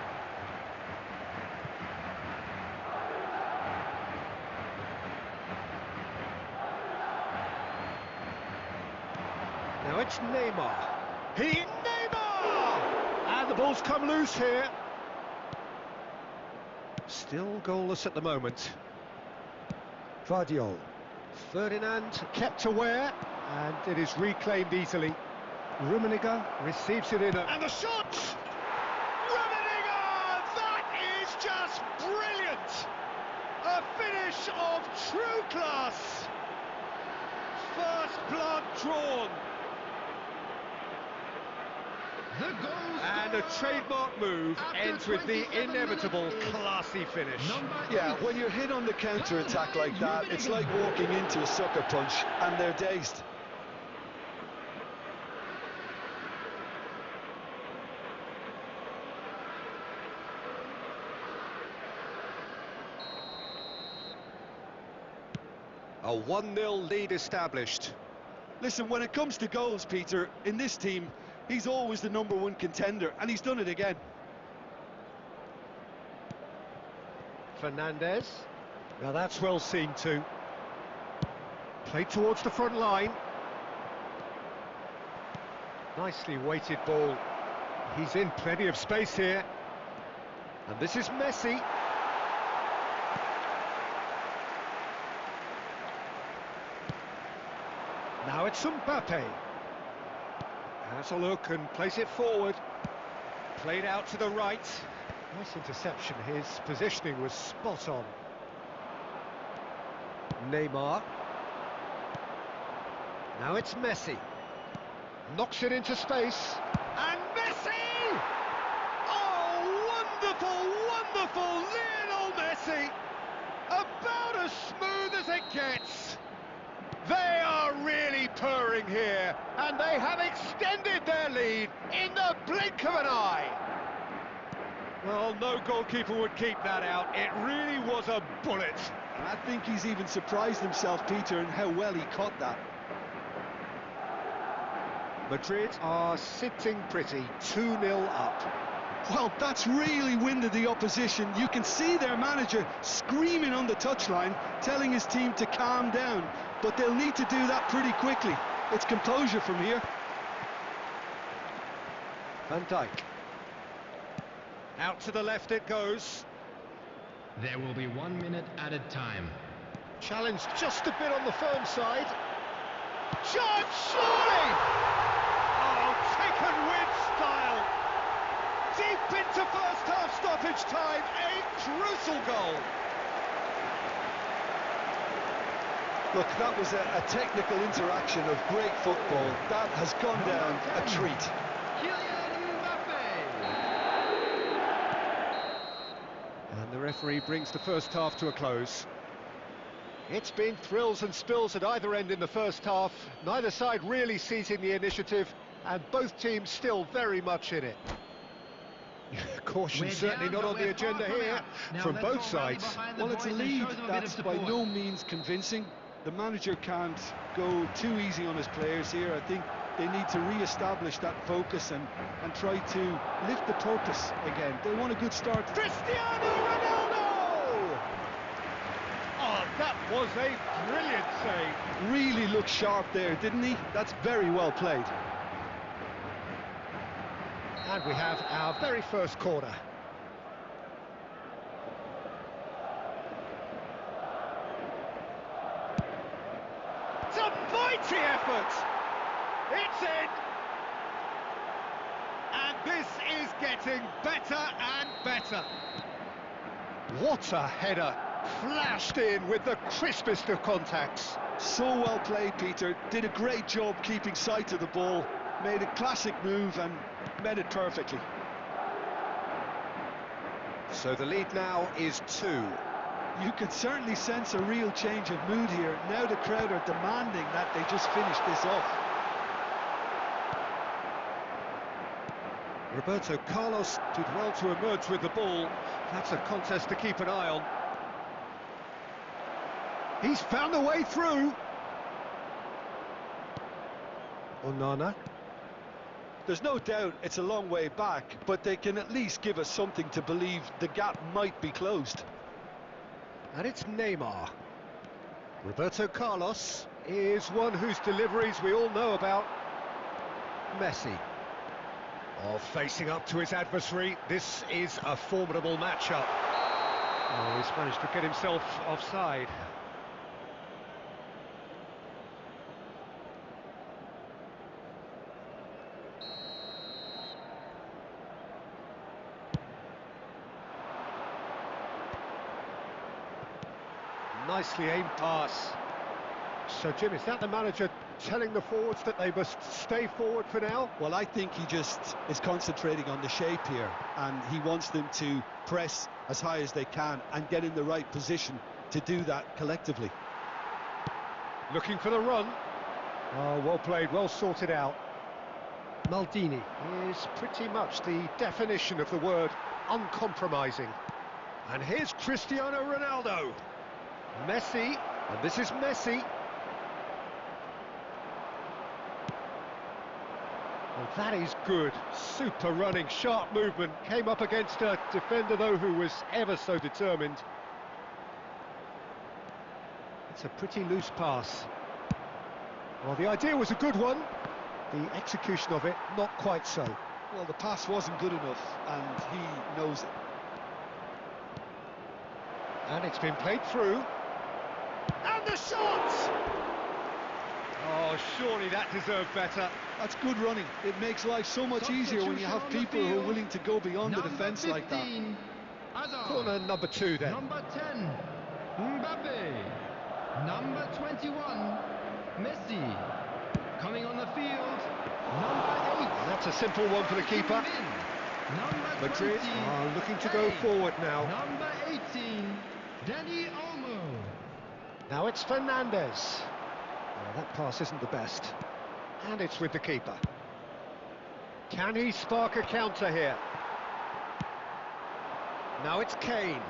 Now it's Neymar. Neymar! And the ball's come loose here. Still goalless at the moment. Vardiol. Ferdinand kept aware, and it is reclaimed easily. Rummenigge receives it in and the shot! Rummenigge! That is just brilliant! A finish of true class! First blood drawn. The goal And a trademark move ends with the inevitable classy finish. Yeah, when you're hit on the counter-attack like that, it's like walking into a sucker punch and they're dazed. A 1-0 lead established. Listen, when it comes to goals, Peter, in this team, he's always the #1 contender, and he's done it again. Fernandez. Now that's well seen too. Played towards the front line. Nicely weighted ball. He's in plenty of space here. And this is Messi. Now it's Mbappe. Has a look and plays it forward. Played out to the right. Nice interception. His positioning was spot on. Neymar. Now it's Messi. Knocks it into space. And Messi! Oh, wonderful, wonderful Lionel Messi! About as smooth as it gets. They are really purring here, and they have extended their lead in the blink of an eye. Well, no goalkeeper would keep that out. It really was a bullet. And I think he's even surprised himself, Peter, in how well he caught that. Madrid are sitting pretty, 2-0 up. Well, that's really winded the opposition. You can see their manager screaming on the touchline, telling his team to calm down. But they'll need to do that pretty quickly. It's composure from here. Van Dijk. Out to the left it goes. There will be 1 minute added time. Challenged just a bit on the firm side. Shot, surely! Oh, taken with style. Deep into first half stoppage time, a crucial goal. Look, that was a technical interaction of great football. That has gone down a treat. Kylian Mbappe. And the referee brings the first half to a close. It's been thrills and spills at either end in the first half. Neither side really seizing the initiative, and both teams still very much in it. Caution certainly not on the agenda here from both sides. Well, it's a lead that's by no means convincing. The manager can't go too easy on his players here. I think they need to re-establish that focus and try to lift the purpose again. They want a good start. Cristiano Ronaldo! Oh, that was a brilliant save. Really looked sharp there, didn't he? That's very well played. And we have our very first corner. It's a mighty effort! It's in! And this is getting better and better. What a header! flashed in with the crispest of contacts. So well played, Peter. Did a great job keeping sight of the ball. Made a classic move and met it perfectly. So the lead now is 2. You can certainly sense a real change of mood here. Now the crowd are demanding that they just finish this off. Roberto Carlos did well to emerge with the ball. That's a contest to keep an eye on. He's found a way through. Onana. There's no doubt it's a long way back, but they can at least give us something to believe the gap might be closed. And it's Neymar. Roberto Carlos is one whose deliveries we all know about. Messi. Oh, facing up to his adversary. This is a formidable matchup. Oh, he's managed to get himself offside. Nicely aimed pass. So, Jim, is that the manager telling the forwards that they must stay forward for now? Well, I think he just is concentrating on the shape here, and he wants them to press as high as they can and get in the right position to do that collectively. Looking for the run. Oh, well played, well sorted out. Maldini is pretty much the definition of the word uncompromising. And here's Cristiano Ronaldo. Messi, and this is Messi. Well, that is good. Super running, sharp movement. Came up against a defender, though, who was ever so determined. It's a pretty loose pass. Well, the idea was a good one. The execution of it, not quite so. Well, the pass wasn't good enough, and he knows it. And it's been played through. And the shot! Oh, surely that deserved better. That's good running. It makes life so much easier when you have people who are willing to go beyond the defence like that. Corner number 2 then. Number 10, Mbappe. Number 21, Messi. Coming on the field, number 8. That's a simple one for the keeper. Number Madrid 20, are looking to go forward now. Number 18, Danny Olmo. Now it's Fernandes. Well, that pass isn't the best. And it's with the keeper. Can he spark a counter here? Now it's Kane.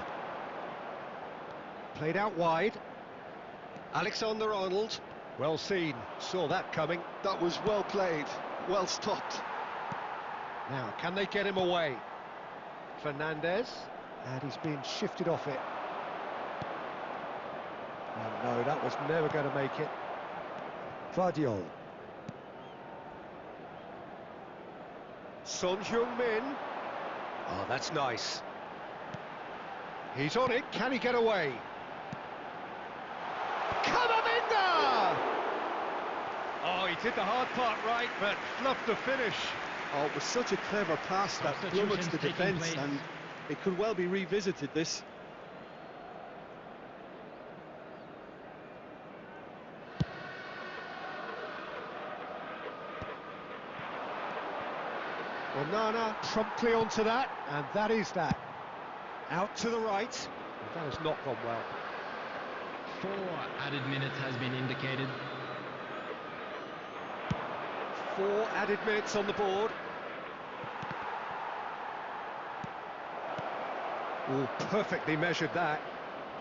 Played out wide. Alexander-Arnold. Well seen. Saw that coming. That was well played. Well stopped. Now, can they get him away? Fernandes. And he's being shifted off it. Oh, no, that was never going to make it. Vardiol. Son Heung-min. Oh, that's nice. He's on it. Can he get away? Camavinga! Oh, he did the hard part right, but fluffed the finish. Oh, it was such a clever pass that plummets the defence, and it could well be revisited, this. Onana promptly onto that, and that is that. Out to the right. That has not gone well. 4 added minutes has been indicated. 4 added minutes on the board. Oh, perfectly measured that.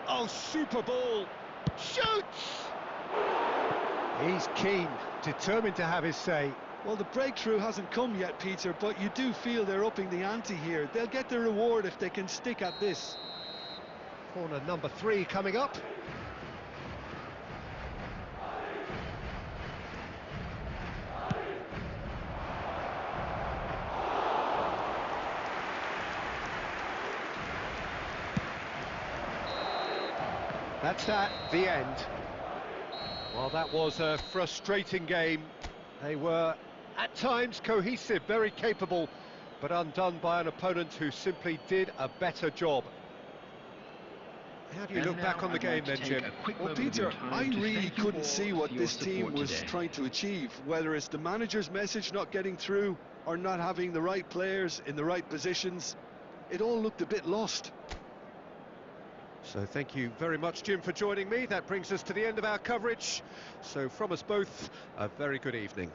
Oh, super ball. Shoots! He's keen, determined to have his say. Well, the breakthrough hasn't come yet, Peter, but you do feel they're upping the ante here. They'll get their reward if they can stick at this. Corner number 3 coming up. That's that, the end. Well, that was a frustrating game. They were, at times, cohesive, very capable, but undone by an opponent who simply did a better job. How do you And look now back on the I'd game like to then, take Jim? a quick Well, moment of your Peter, time I to really thank you couldn't all see for what your this team support was today. trying to achieve, whether it's the manager's message not getting through or not having the right players in the right positions. It all looked a bit lost. So thank you very much, Jim, for joining me. That brings us to the end of our coverage. So from us both, a very good evening.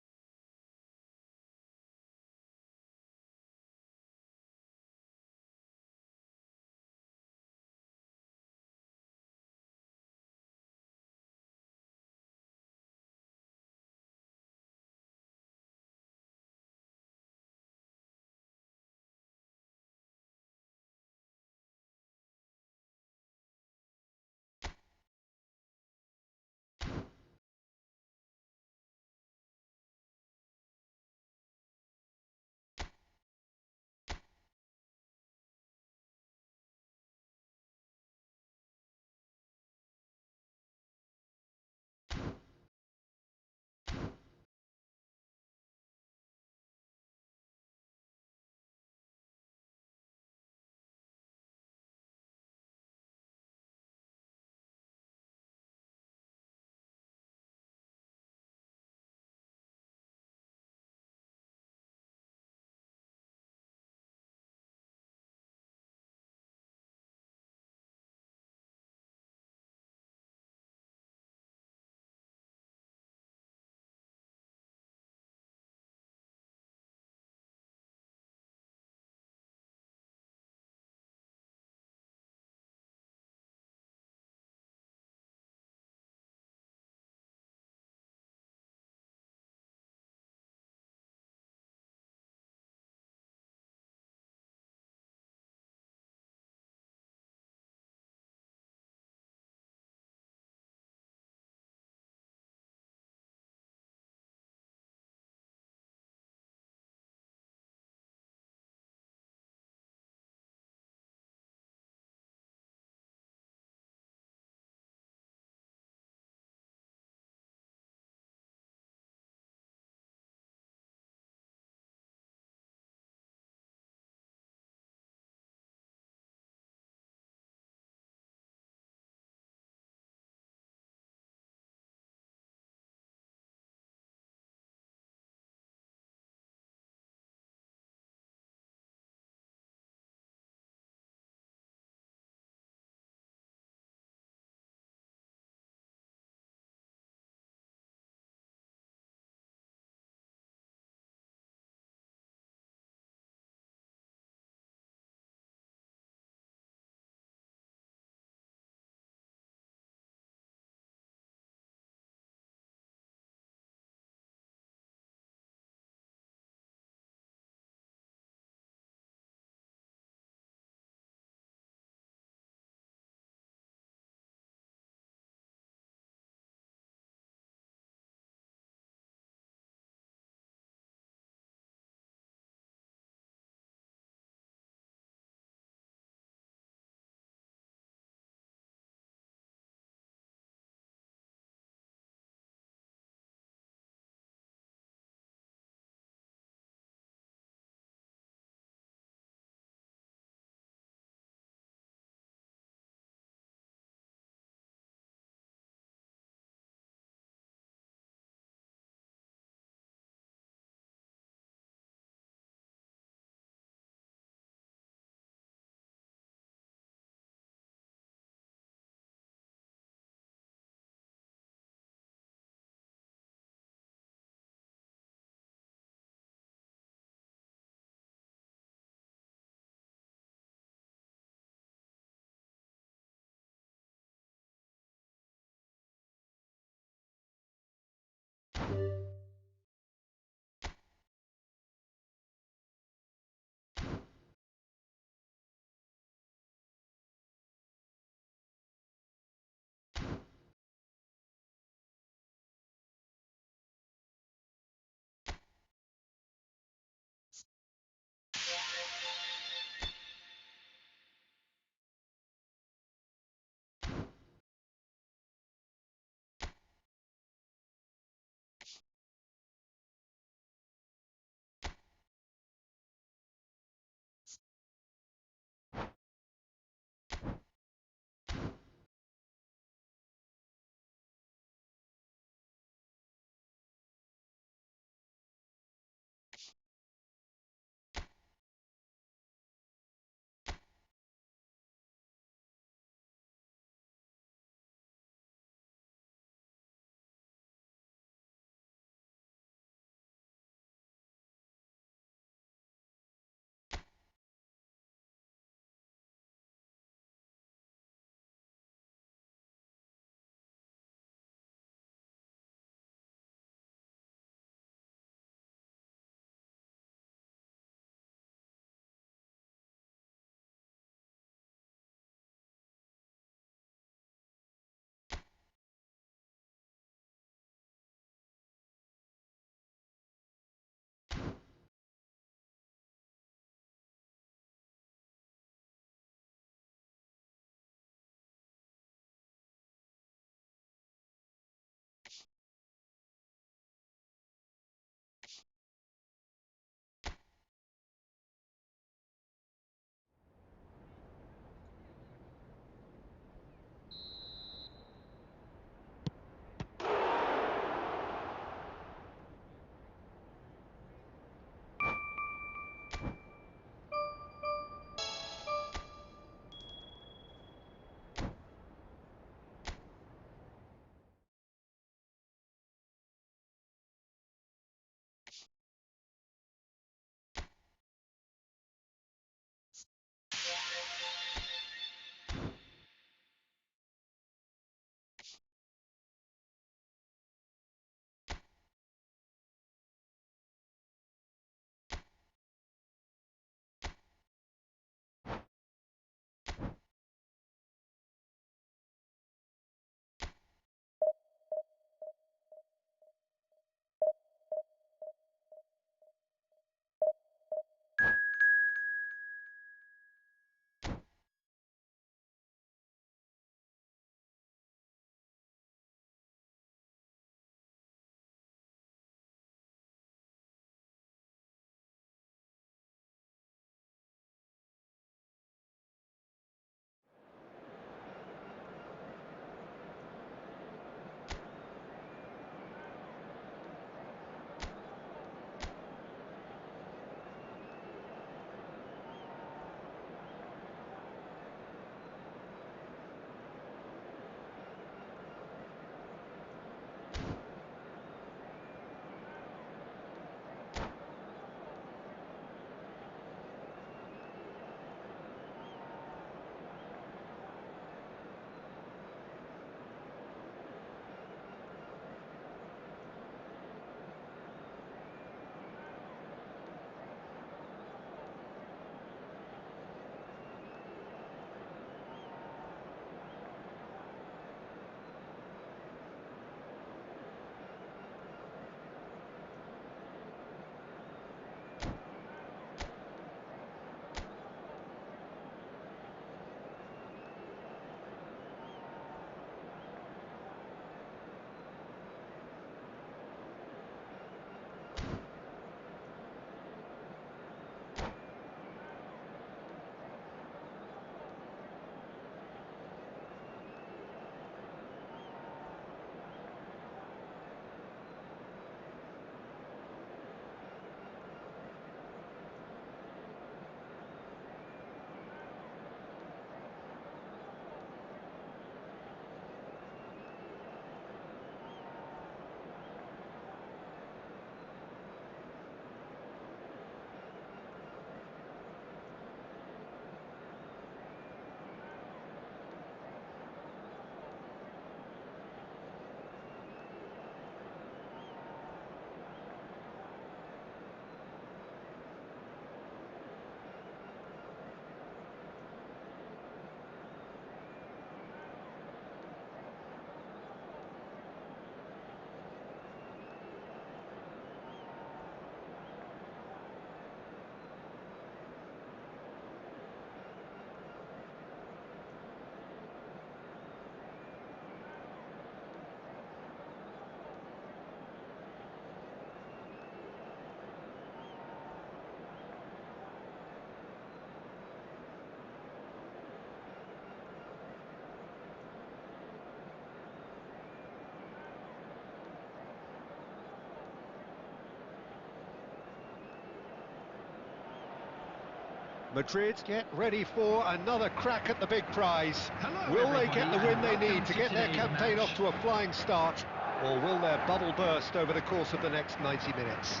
Madrid get ready for another crack at the big prize. Hello, Will they get the win they everybody, and need to welcome get to their today's campaign match. off to a flying start, or will their bubble burst over the course of the next 90 minutes?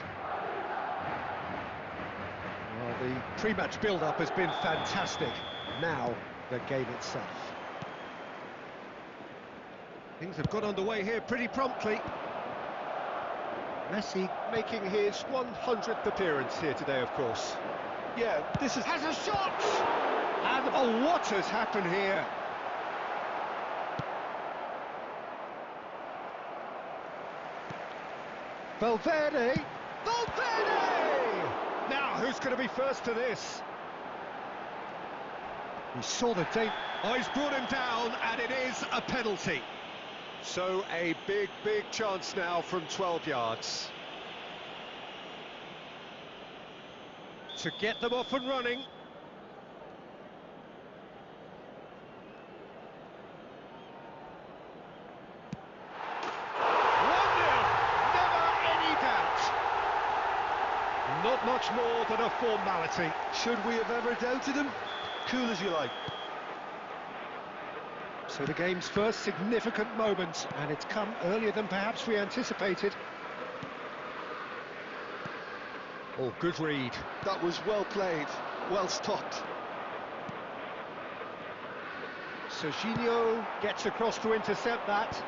Well, the pre-match build-up has been fantastic. Now, the game itself. Things have got underway here pretty promptly. Messi making his 100th appearance here today, of course. Yeah, this is... Has a shot! And oh, what has happened here? Valverde! Valverde! Now, who's going to be first to this? He saw the tape. Oh, he's brought him down, and it is a penalty. So a big chance now from 12 yards. To get them off and running. 1-0, never any doubt. Not much more than a formality. Should we have ever doubted him? Cool as you like. So the game's first significant moment, and it's come earlier than perhaps we anticipated. Oh, good read. That was well played, well stopped. Serginho gets across to intercept that.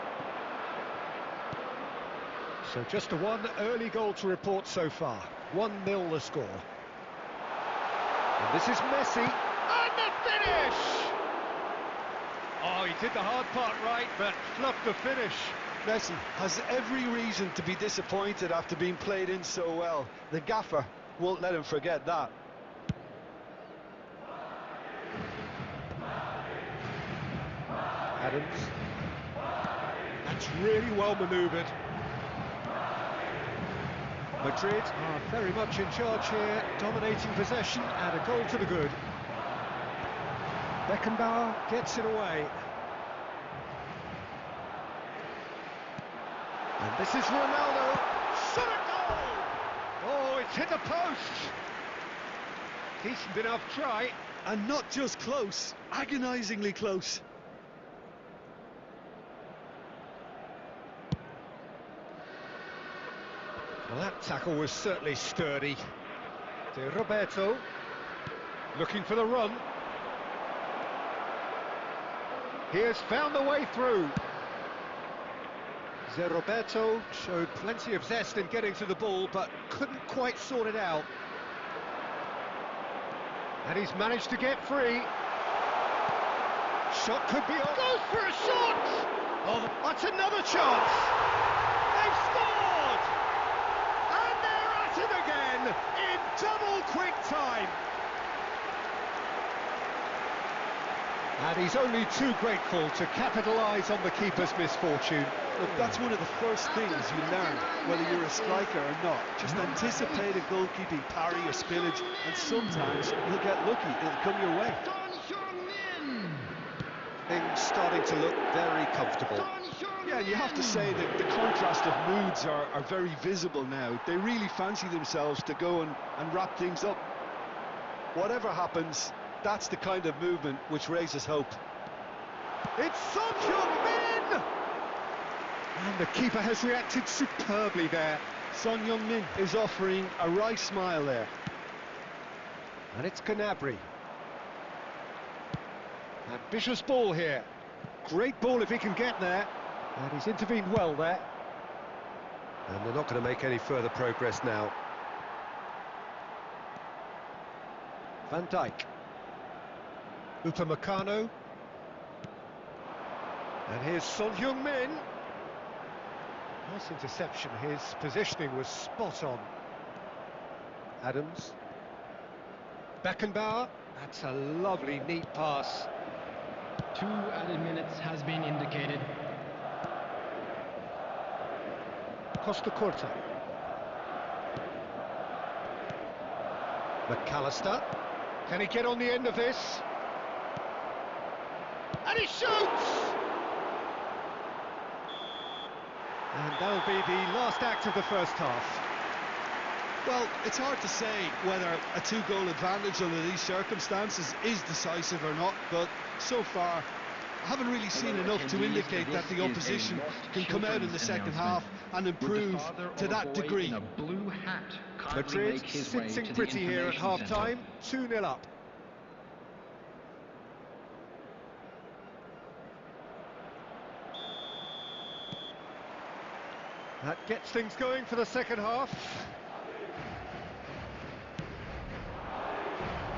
So just a one early goal to report so far. 1-0 the score. And this is Messi. And the finish! Oh, he did the hard part right, but fluffed the finish. Messi has every reason to be disappointed after being played in so well. The gaffer won't let him forget that. Adams. That's really well manoeuvred. Madrid are very much in charge here, dominating possession and a goal to the good. Beckenbauer gets it away. And this is Ronaldo. Shot a goal! Oh, it's hit the post. Decent enough try. And not just close, agonisingly close. Well, that tackle was certainly sturdy. De Roberto looking for the run. He has found the way through. De Roberto showed plenty of zest in getting to the ball, but couldn't quite sort it out. And he's managed to get free. Shot could be on. Goes for a shot! Oh, that's another chance! They've scored! And they're at it again in double quick time. And he's only too grateful to capitalise on the keeper's misfortune. Look, that's one of the first things you learn, whether you're a striker or not. Just anticipate a goalkeeping parry or spillage, and sometimes you'll get lucky, it'll come your way. Things starting to look very comfortable. Yeah, you have to say that the contrast of moods are very visible now. They really fancy themselves to go and wrap things up. Whatever happens, that's the kind of movement which raises hope. It's Son Heung-min! And the keeper has reacted superbly there. Son Heung-min is offering a wry smile there. And it's Gnabry. Ambitious ball here. Great ball if he can get there. And he's intervened well there. And they're not going to make any further progress now. Van Dijk. Upamecano. And here's Son Heung-min. Nice interception. His positioning was spot on. Adams. Beckenbauer. That's a lovely, neat pass. 2 added minutes has been indicated. Costa Curta. McAllister. Can he get on the end of this? And he shoots! And that'll be the last act of the first half. Well, it's hard to say whether a two-goal advantage under these circumstances is decisive or not, but so far I haven't really seen enough to indicate that the opposition can come out in the second half and improve to that degree. Madrid sitting pretty here at half-time, 2-0 up. That gets things going for the second half.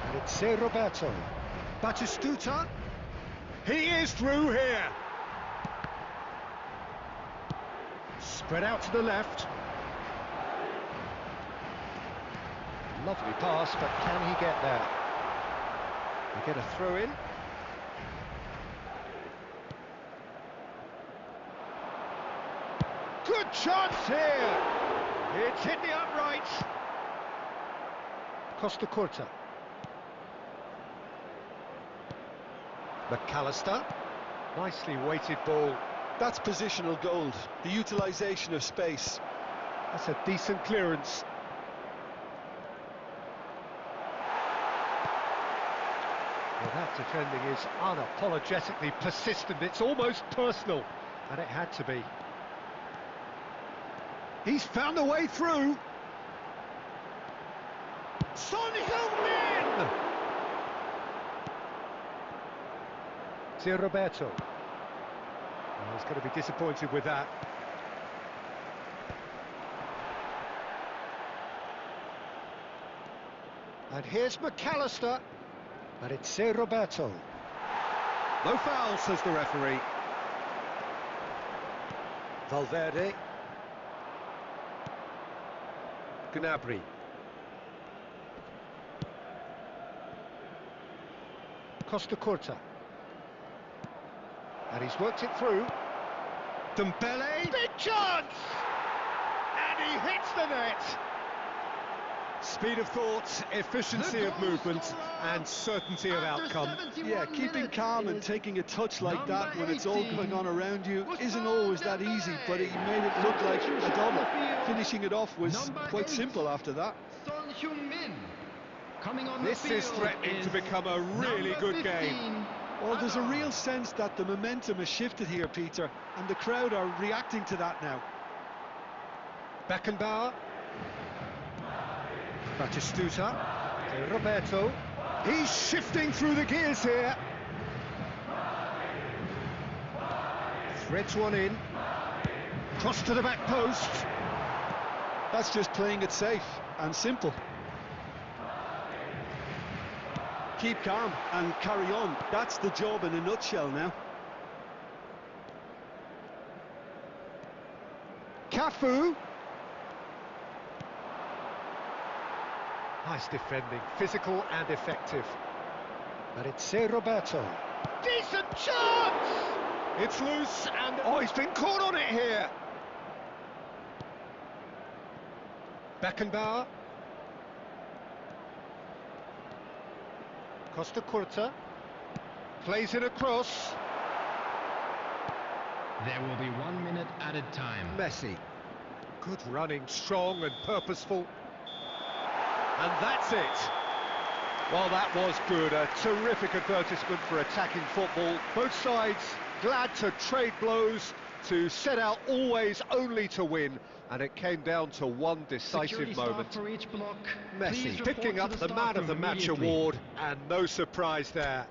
And it's Roberto. Batistuta. He is through here. Spread out to the left. Lovely pass, but can he get there? We get a throw in. Good chance here. It's hit the uprights. Costa Curta. McAllister. Nicely weighted ball. That's positional gold, the utilisation of space. That's a decent clearance. Well, that defending is unapologetically persistent. It's almost personal, and it had to be. He's found a way through. Son Heung-min! Roberto. Well, he's going to be disappointed with that. And here's McAllister. And it's Roberto. No foul, says the referee. Valverde. Gnabry. Costa Curta. And he's worked it through. Dembele. Big chance! And he hits the net. Speed of thought, efficiency of movement, and certainty of outcome. Yeah, keeping calm and taking a touch like that when it's all going on around you isn't always that easy, but he made it look like a double. Finishing it off was quite simple after that. This is threatening to become a really good game. Well, there's a real sense that the momentum has shifted here, Peter, and the crowd are reacting to that now. Beckenbauer. Batistuta. Roberto. He's shifting through the gears here. Threads one in. Cross to the back post. That's just playing it safe and simple. Keep calm and carry on. That's the job in a nutshell now. Cafu. Nice defending, physical and effective. And it's Roberto. Decent chance! It's loose and... Oh, he's been caught on it here. Beckenbauer. Costa Curta. Plays it across. There will be 1 minute added time. Messi. Good running, strong and purposeful. And that's it. Well, that was good. A terrific advertisement for attacking football. Both sides glad to trade blows, to set out always only to win. And it came down to one decisive moment. For each block. Messi picking up the Man of the Match award, and no surprise there.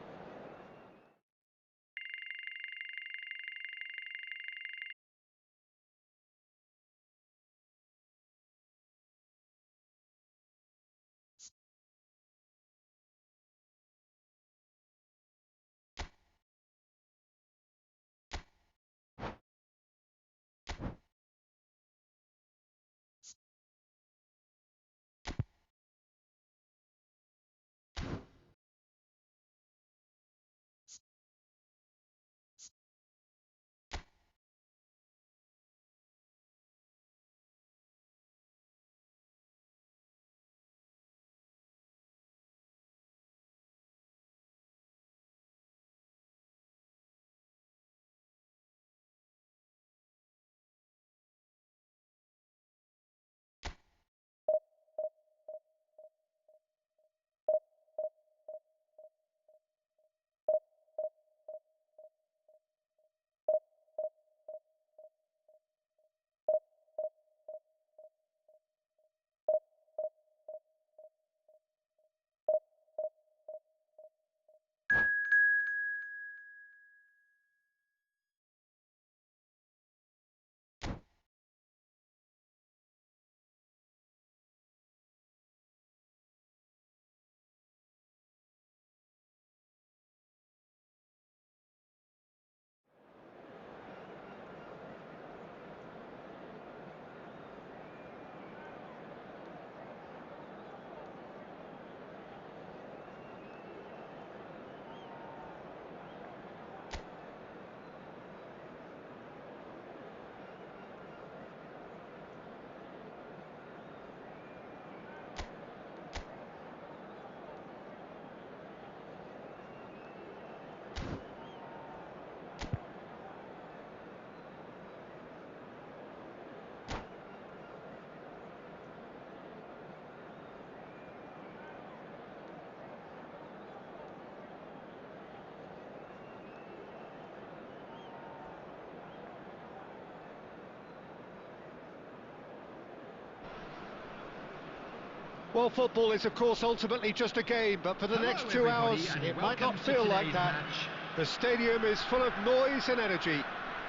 Well, football is, of course, ultimately just a game, but for the Hello, next 2 everybody, hours, and it might welcome not to feel like today's that. match. The stadium is full of noise and energy.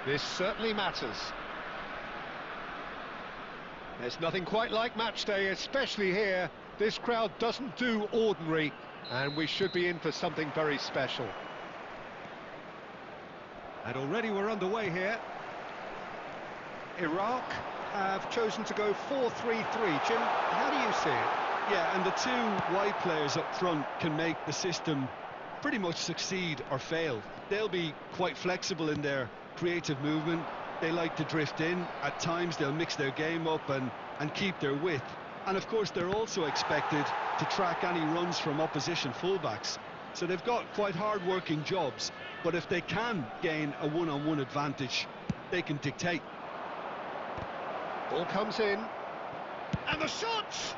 This certainly matters. There's nothing quite like match day, especially here. This crowd doesn't do ordinary, and we should be in for something very special. And already we're underway here. Iraq have chosen to go 4-3-3. Jim, how do you see it? Yeah, and the two wide players up front can make the system pretty much succeed or fail. They'll be quite flexible in their creative movement. They like to drift in. At times they'll mix their game up and keep their width. And of course they're also expected to track any runs from opposition fullbacks. So they've got quite hard-working jobs, but if they can gain a one-on-one advantage, they can dictate. Ball comes in, and the shot!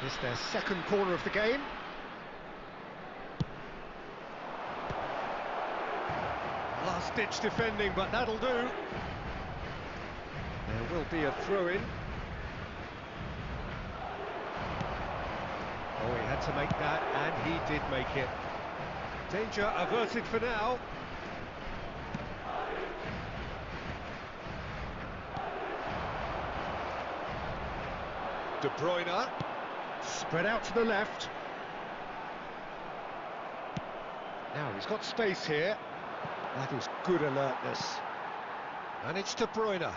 This is their second corner of the game. Last-ditch defending, but that'll do. There will be a throw-in. Oh, he had to make that, and he did make it. Danger averted for now. De Bruyne. Spread out to the left. Now he's got space here. That is good alertness. And it's De Bruyne. Now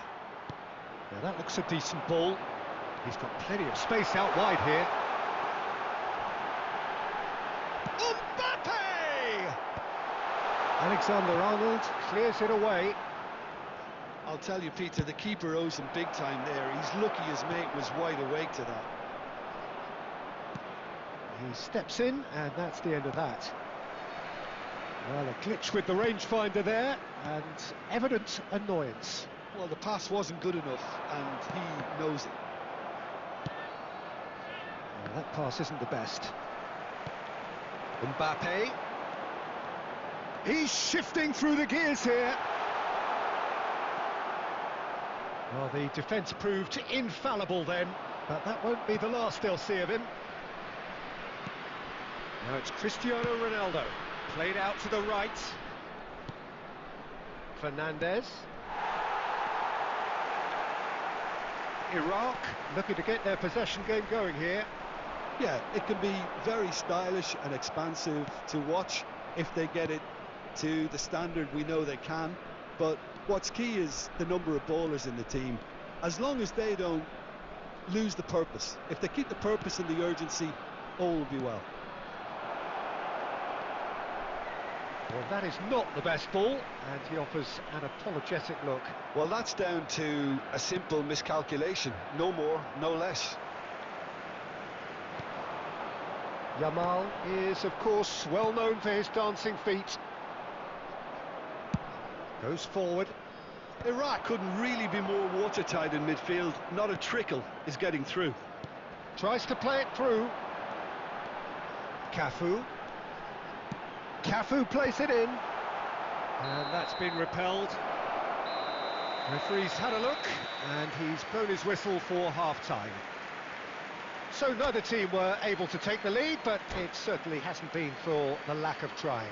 that looks a decent ball. He's got plenty of space out wide here. Mbappe! Alexander-Arnold clears it away. I'll tell you, Peter, the keeper owes him big time there. He's lucky his mate was wide awake to that. He steps in, and that's the end of that. Well, a glitch with the rangefinder there, and evident annoyance. Well, the pass wasn't good enough, and he knows it. Well, that pass isn't the best. Mbappe. He's shifting through the gears here. Well, the defence proved infallible then, but that won't be the last they'll see of him. Now it's Cristiano Ronaldo, played out to the right. Fernandez. Iraq looking to get their possession game going here. Yeah, it can be very stylish and expansive to watch if they get it to the standard we know they can. But what's key is the number of ballers in the team. As long as they don't lose the purpose, if they keep the purpose and the urgency, all will be well. Well, that is not the best ball, and he offers an apologetic look. Well, that's down to a simple miscalculation. No more, no less. Yamal is, of course, well known for his dancing feet. Goes forward. Iraq couldn't really be more watertight in midfield. Not a trickle is getting through. Tries to play it through. Cafu. Cafu plays it in. And that's been repelled. Referee's had a look, and he's blown his whistle for half-time. So neither team were able to take the lead, but it certainly hasn't been for the lack of trying.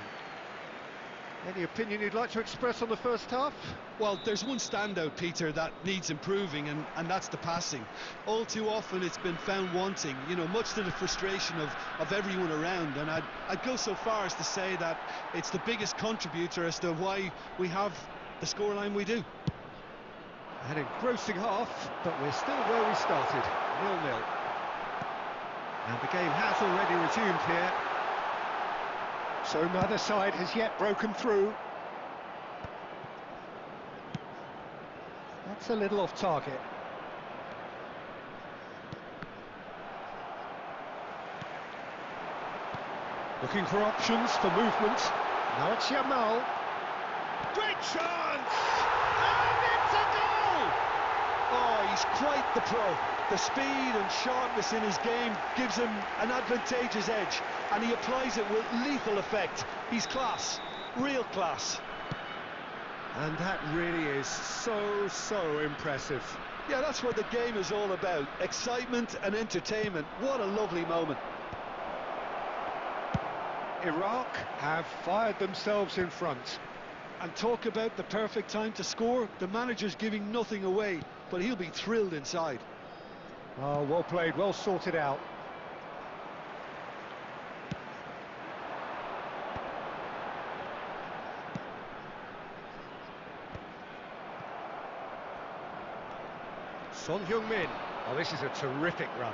Any opinion you'd like to express on the first half? Well, there's one standout, Peter, that needs improving, and that's the passing. All too often it's been found wanting, you know, much to the frustration of everyone around, and I'd go so far as to say that it's the biggest contributor as to why we have the scoreline we do. An engrossing half, but we're still where we started, 0-0. And the game has already resumed here. So neither side has yet broken through. That's a little off target. Looking for options for movement. Now it's Yamal. Great chance! And it's a goal! Oh, he's quite the pro. The speed and sharpness in his game gives him an advantageous edge, and he applies it with lethal effect. He's class. Real class. And that really is so impressive. Yeah, that's what the game is all about. Excitement and entertainment. What a lovely moment. Iraq have fired themselves in front. And talk about the perfect time to score. The manager's giving nothing away, but he'll be thrilled inside. Oh, well played, well sorted out. Son Heung-min. Oh, this is a terrific run.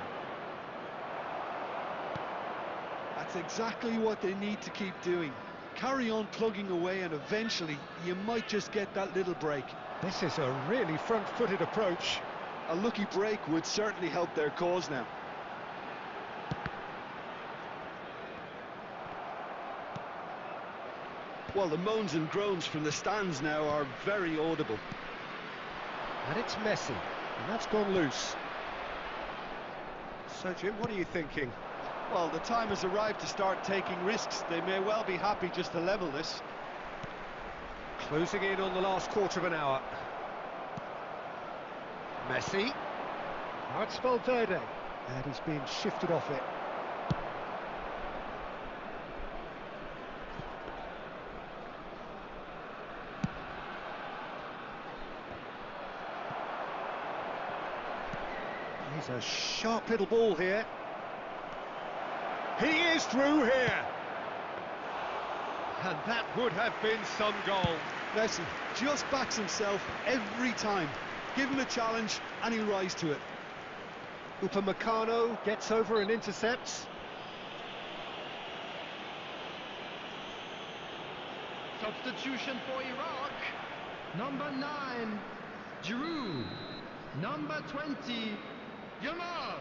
That's exactly what they need to keep doing. Carry on plugging away and eventually you might just get that little break. This is a really front-footed approach. A lucky break would certainly help their cause now. Well, the moans and groans from the stands now are very audible. And it's Messi, and that's gone loose. So, Jim, what are you thinking? Well, the time has arrived to start taking risks. They may well be happy just to level this. Closing in on the last quarter of an hour. Messi. Now it's Valverde. And he's being shifted off it. He's a sharp little ball here. He is through here. And that would have been some goal. Messi just backs himself every time. Give him a challenge and he'll rise to it. Upamecano gets over and intercepts. Substitution for Iraq. Number 9, Giroud. Number 20, Yamal.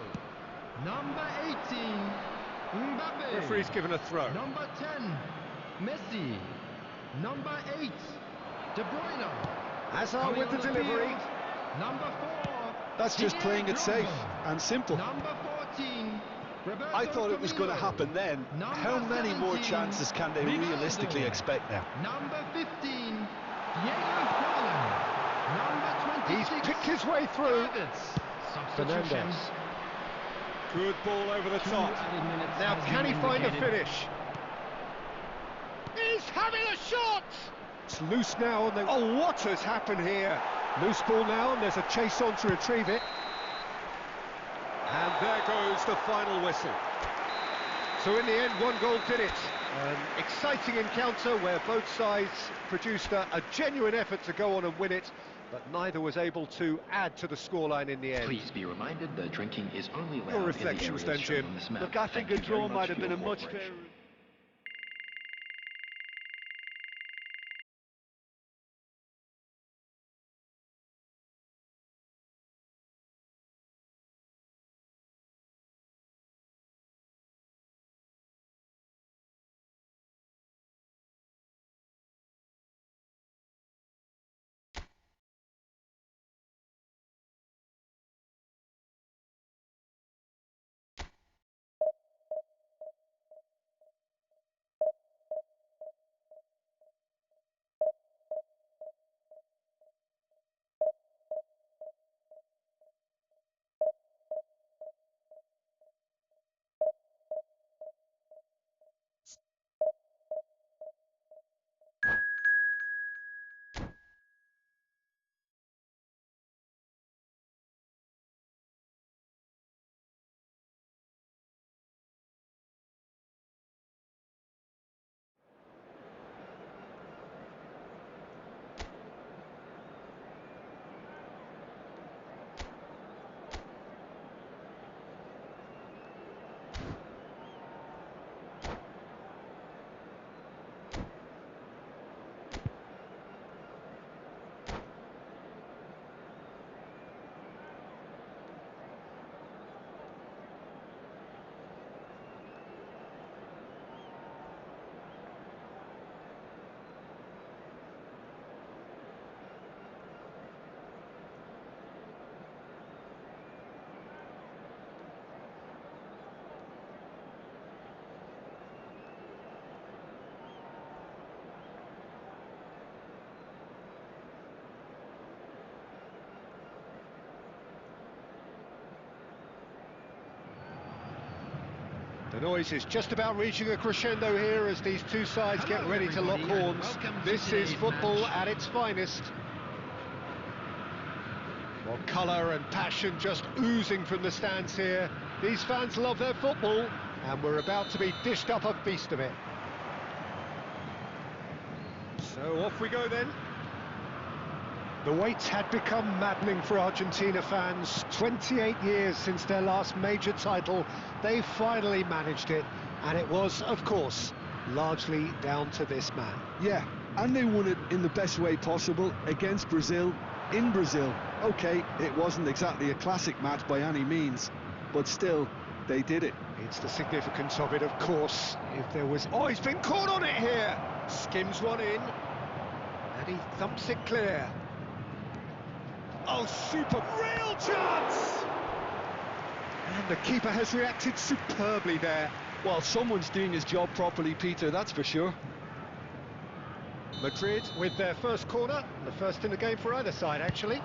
Number 18, Mbappe. Referee's given a throw. Number 10, Messi. Number 8, De Bruyne. Hazard with the delivery. Field, number 4. That's just Didier playing it safe Drogba. and simple. Number 14, Roberto I thought it was going to Firmino. happen then. Number How many more 17, chances can they Ronaldo. realistically expect now? Number 15, Diego Forlan. Number 26, He's picked his way through. Substitutions. Fernandez. Good ball over the top. minutes Now has can he been find a indicated. finish? He's having a shot! It's loose now. And oh, what has happened here? Loose ball now, and there's a chase on to retrieve it. And there goes the final whistle. So in the end, one goal did it. An exciting encounter where both sides produced a genuine effort to go on and win it, but neither was able to add to the scoreline in the end. Please be reminded that drinking is only allowed Your in the reflections areas then, shown Jim? on this map. Look, I think Thank a you very draw much might have for been a your much cooperation. fairer... noise is just about reaching a crescendo here as these two sides get ready to lock horns. This is football at its finest. Well, colour and passion just oozing from the stands here. These fans love their football, and we're about to be dished up a feast of it. So off we go then. The wait had become maddening for Argentina fans. 28 years since their last major title. They finally managed it, and it was, of course, largely down to this man. Yeah, and they won it in the best way possible against Brazil, in Brazil. Okay, it wasn't exactly a classic match by any means, but still, they did it. It's the significance of it, of course. If there was... Oh, he's been caught on it here! Skims one in, and he thumps it clear. Oh, super, real chance! And the keeper has reacted superbly there. Well, someone's doing his job properly, Peter, that's for sure. Madrid with their first corner, the first in the game for either side, actually.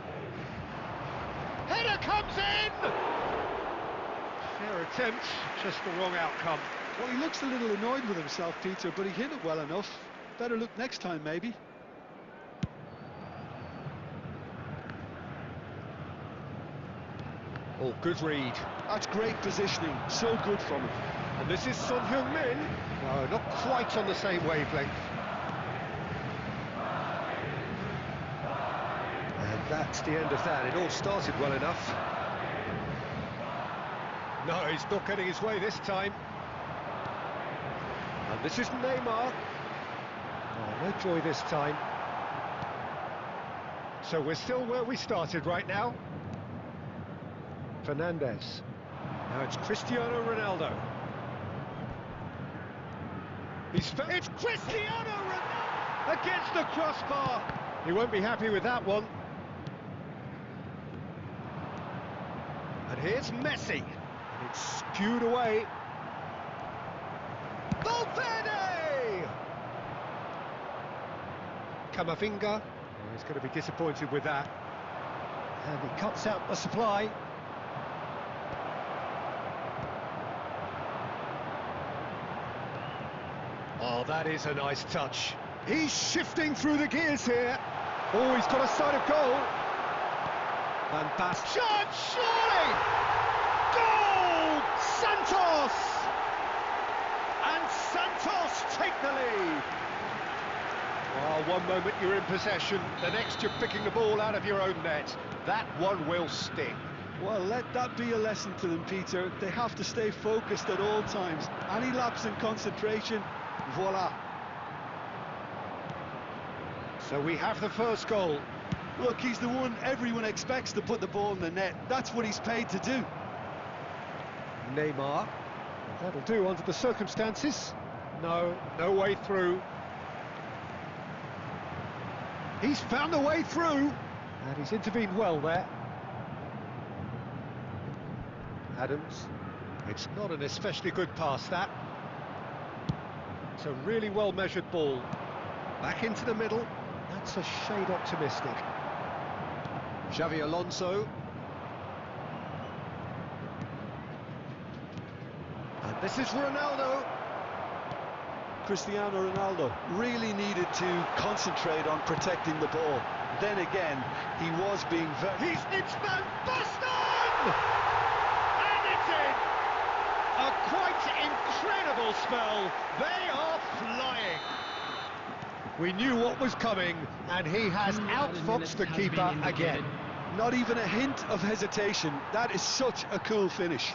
Header comes in! Fair attempt, just the wrong outcome. Well, he looks a little annoyed with himself, Peter, but he hit it well enough. Better look next time, maybe. Oh, good read. That's great positioning, so good from him. And this is Son Heung-min. No, not quite on the same wavelength. And that's the end of that. It all started well enough. No, he's not getting his way this time. And this is Neymar. Oh, no joy this time. So we're still where we started right now. Fernandez. Now it's Cristiano Ronaldo. It's Cristiano Ronaldo against the crossbar. He won't be happy with that one. And here's Messi. And it's skewed away. Valverde! Camavinga. Oh, he's going to be disappointed with that. And he cuts out the supply. Oh, that is a nice touch. He's shifting through the gears here. Oh, he's got a sight of goal. And pass. Chance, surely! Goal! Santos! And Santos take the lead. Oh, one moment you're in possession, the next you're picking the ball out of your own net. That one will sting. Well, let that be a lesson to them, Peter. They have to stay focused at all times. Any lapse in concentration, voila. So we have the first goal. Look, he's the one everyone expects to put the ball in the net. That's what he's paid to do. Neymar. That'll do under the circumstances. No way through. He's found a way through. And he's intervened well there. Adams. It's not an especially good pass, that. It's a really well-measured ball. Back into the middle. That's a shade optimistic. Xavi Alonso. And this is Ronaldo. Cristiano Ronaldo really needed to concentrate on protecting the ball. Then again, he was being very... It's Van Basten! And it's in! A quite incredible spell. They are flying. We knew what was coming, and he has outfoxed the keeper again. Not even a hint of hesitation. That is such a cool finish.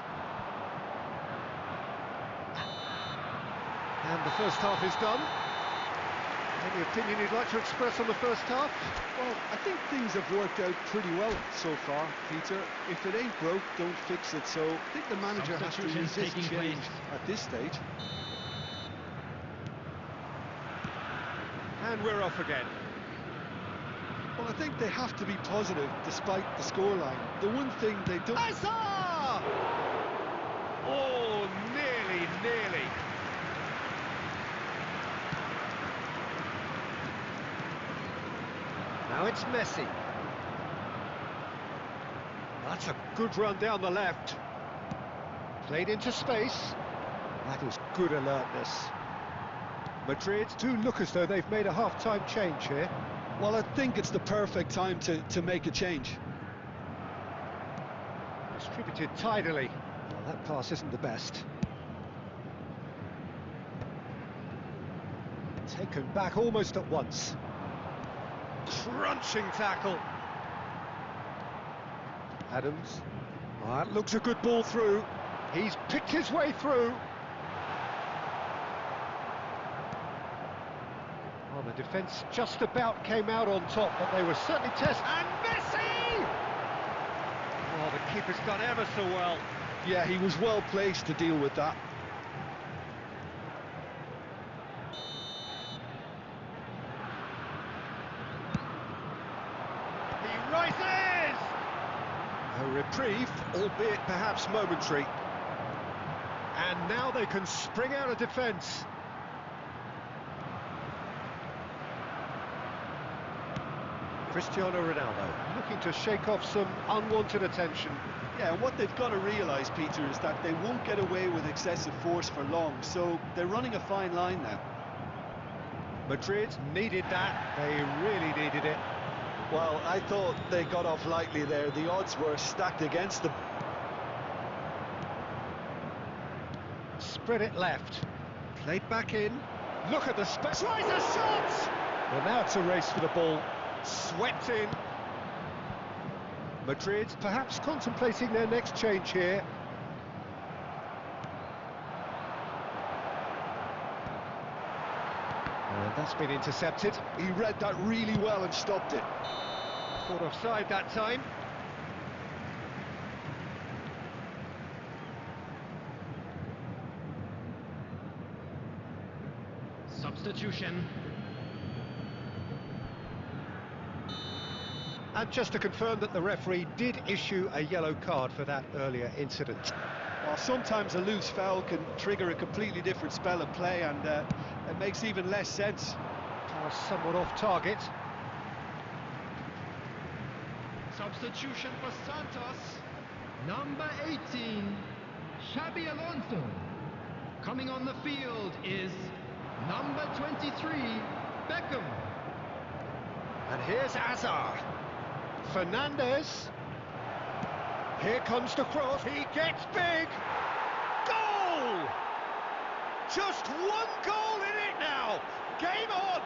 And the first half is done. Any opinion you'd like to express on the first half? Well, I think things have worked out pretty well so far, Peter. If it ain't broke, don't fix it. So I think the manager has to resist change at this stage. And we're off again. Well, I think they have to be positive despite the scoreline. The one thing they don't... Hazard! Oh, nearly. Now it's Messi. That's a good run down the left. Played into space. That is good alertness. Madrid do look as though they've made a half-time change here. Well, I think it's the perfect time to make a change. Distributed tidily. Well, that pass isn't the best. Taken back almost at once. Crunching tackle. Adams. Oh, that looks a good ball through. He's picked his way through. Well, the defence just about came out on top, but they were certainly tested. And Messi! Oh, the keeper's done ever so well. Yeah, he was well placed to deal with that. He rises! A reprieve, albeit perhaps momentary. And now they can spring out of defence. Cristiano Ronaldo looking to shake off some unwanted attention. Yeah, and what they've got to realise, Peter, is that they won't get away with excessive force for long, so they're running a fine line now. Madrid needed that, they really needed it. Well, I thought they got off lightly there. The odds were stacked against them. Spread it left. Played back in. Look at the space. Tries a shot! Well, now it's a race for the ball. Swept in. Madrid perhaps contemplating their next change here. And that's been intercepted. He read that really well and stopped it. Caught offside that time. Substitution. And just to confirm that the referee did issue a yellow card for that earlier incident. Well, sometimes a loose foul can trigger a completely different spell of play, and it makes even less sense. Somewhat off target. Substitution for Santos. Number 18, Xabi Alonso. Coming on the field is number 23, Beckham. And here's Hazard. Fernandez. Here comes the cross. He gets big. Goal! Just one goal in it now. Game on.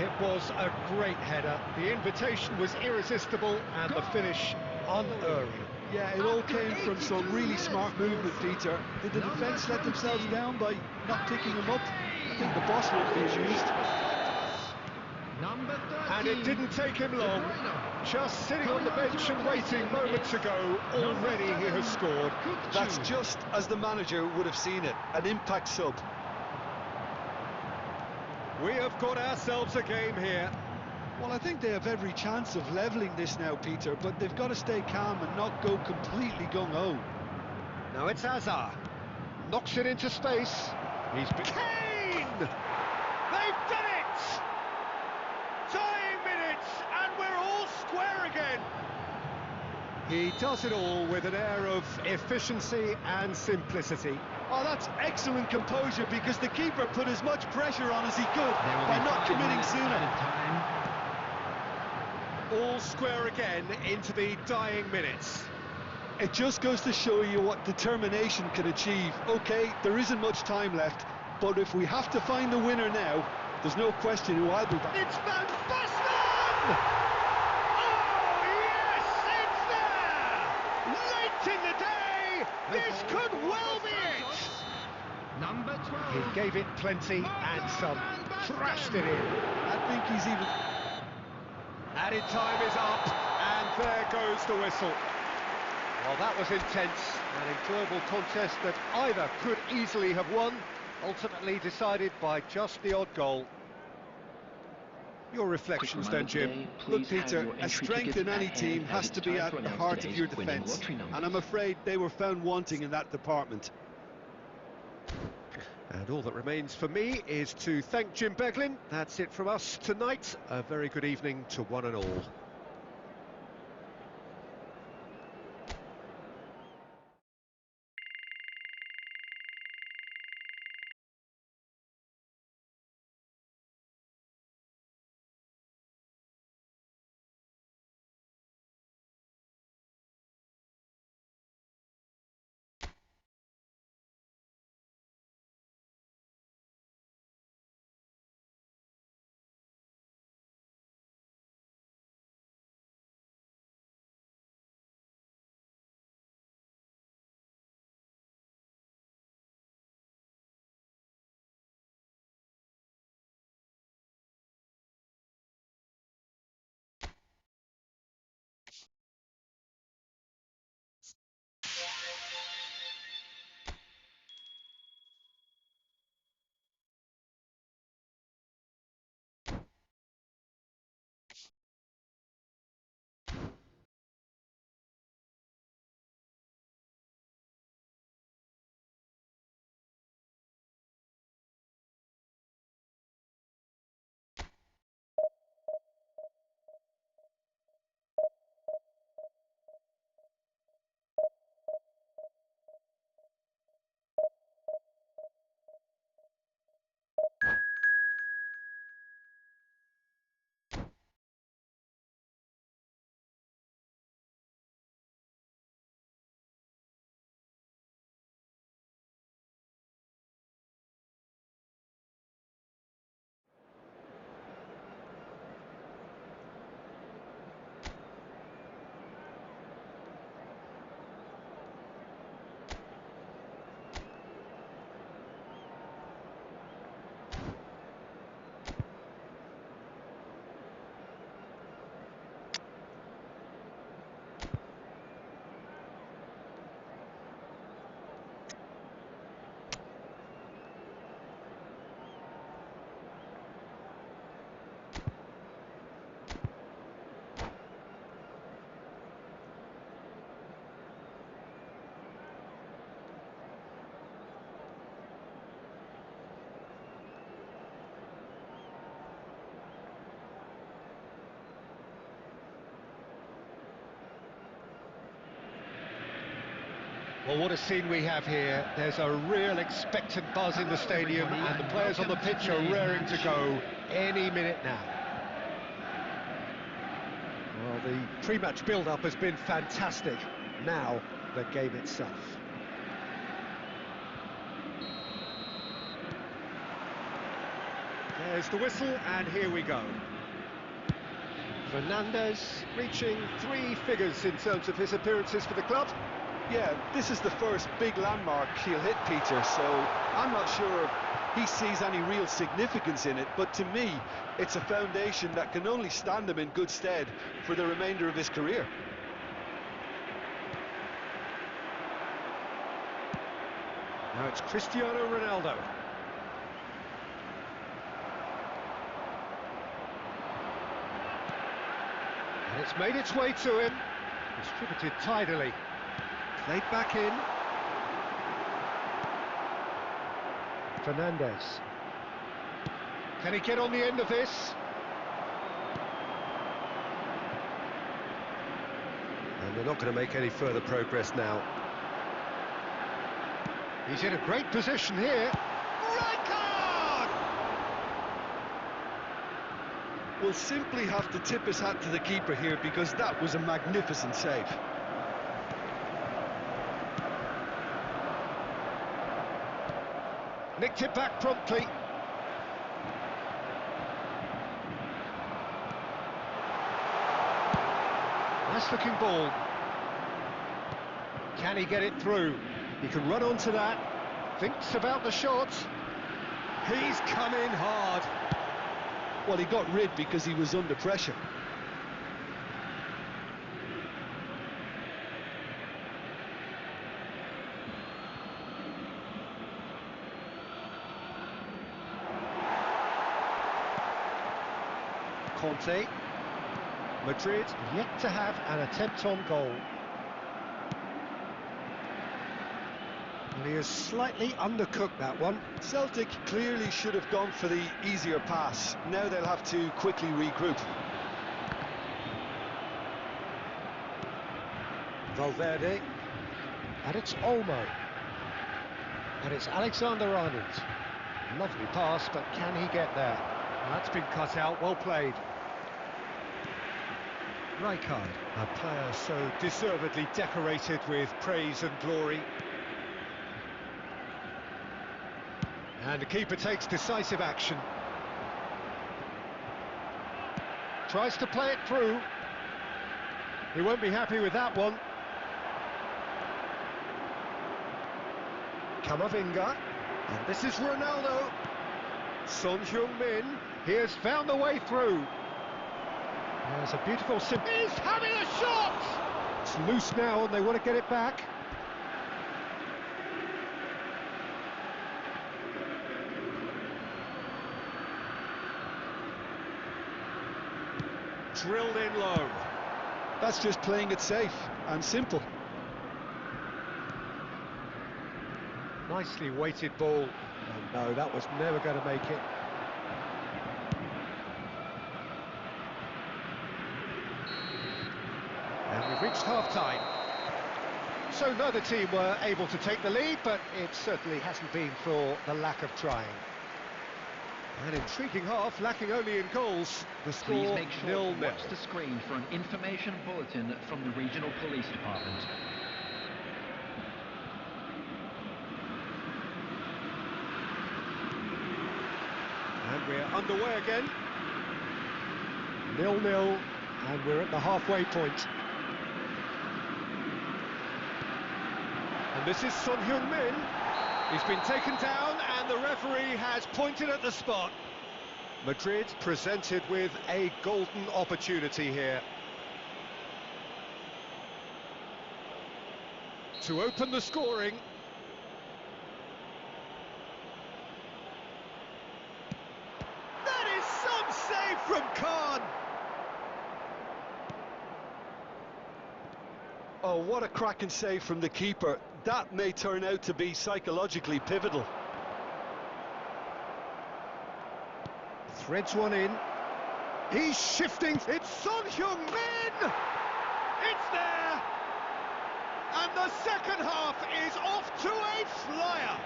It was a great header. The invitation was irresistible and the finish unerring. Yeah, it all came from some really smart movement, Peter. Did the defence let themselves down by not picking him up? I think the boss won't be amused. Number 13. And it didn't take him long. Just sitting on the bench and waiting moments ago, already he has scored. That's just as the manager would have seen it, an impact sub. We have got ourselves a game here. Well, I think they have every chance of levelling this now, Peter, but they've got to stay calm and not go completely gung-ho. Now it's Hazard. Knocks it into space. He's Kane! They've done it! Dying minutes, and we're all square again. He does it all with an air of efficiency and simplicity. Oh, that's excellent composure, because the keeper put as much pressure on as he could by not committing sooner. All square again into the dying minutes. It just goes to show you what determination can achieve. OK, there isn't much time left, but if we have to find the winner now, there's no question who I'll be back. It's Van Basten! Oh, yes, it's there! Late in the day, this could well be it! Number 12. He gave it plenty and some. Thrashed it in. I think he's even... Added time is up, and there goes the whistle. Well, that was intense, an enjoyable contest that either could easily have won, ultimately decided by just the odd goal. Your reflections then, Jim? Look, Peter, a strength in any team has to be at the heart of your defence, and I'm afraid they were found wanting in that department. And all that remains for me is to thank Jim Beglin. That's it from us tonight. A very good evening to one and all. Well, what a scene we have here. There's a real expectant buzz in the Hello, stadium, everybody, and the and players on the welcome to pitch are today's raring to match. go any minute now. Well, the pre-match build-up has been fantastic. Now, the game itself. There's the whistle, and here we go. Fernandez reaching 3 figures in terms of his appearances for the club. Yeah, this is the first big landmark he'll hit, Peter, so I'm not sure he sees any real significance in it, but to me, it's a foundation that can only stand him in good stead for the remainder of his career. Now it's Cristiano Ronaldo. And it's made its way to him. Distributed tidily. Played back in. Fernandez. Can he get on the end of this? And they're not going to make any further progress now. He's in a great position here. Right card! Will simply have to tip his hat to the keeper here because that was a magnificent save. Nicked it back promptly. Nice looking ball. Can he get it through? He can run onto that. Thinks about the shot. He's come in hard. Well, he got rid because he was under pressure. Conte. Madrid yet to have an attempt on goal. And he has slightly undercooked that one. Celtic clearly should have gone for the easier pass. Now they'll have to quickly regroup. Valverde. And it's Olmo. And it's Alexander-Arnold. Lovely pass, but can he get there? That's been cut out, well played. Rijkaard, a player so deservedly decorated with praise and glory. And the keeper takes decisive action. Tries to play it through. He won't be happy with that one. Camavinga. And this is Ronaldo. Son Heung-min. He has found the way through. There's a beautiful He's having a shot! It's loose now and they want to get it back. Drilled in low. That's just playing it safe and simple. Nicely weighted ball. Oh no, that was never going to make it. And we've reached half-time. So neither team were able to take the lead, but it certainly hasn't been for the lack of trying. An intriguing half, lacking only in goals. The score Please make sure 0-0. to watch the screen for an information bulletin from the regional police department. And we're underway again. 0-0, and we're at the halfway point. And this is Son Heung-min. He's been taken down, and the referee has pointed at the spot. Madrid presented with a golden opportunity here to open the scoring. That is some save from Khan. Oh, what a cracking save from the keeper. That may turn out to be psychologically pivotal. Threads one in. He's shifting. It's Son Heung-min! It's there! And the second half is off to a flyer.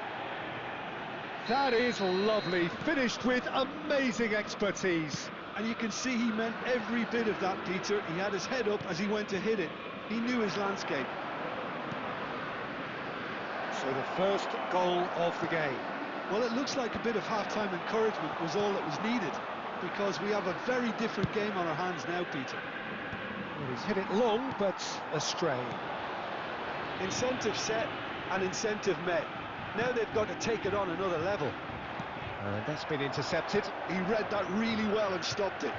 That is lovely, finished with amazing expertise. And you can see he meant every bit of that, Peter. He had his head up as he went to hit it. He knew his landscape. So the first goal of the game. Well, it looks like a bit of half-time encouragement was all that was needed, because we have a very different game on our hands now, Peter. Well, he's hit it long, but astray. Incentive set and incentive met. Now they've got to take it on another level. And that's been intercepted. He read that really well and stopped it.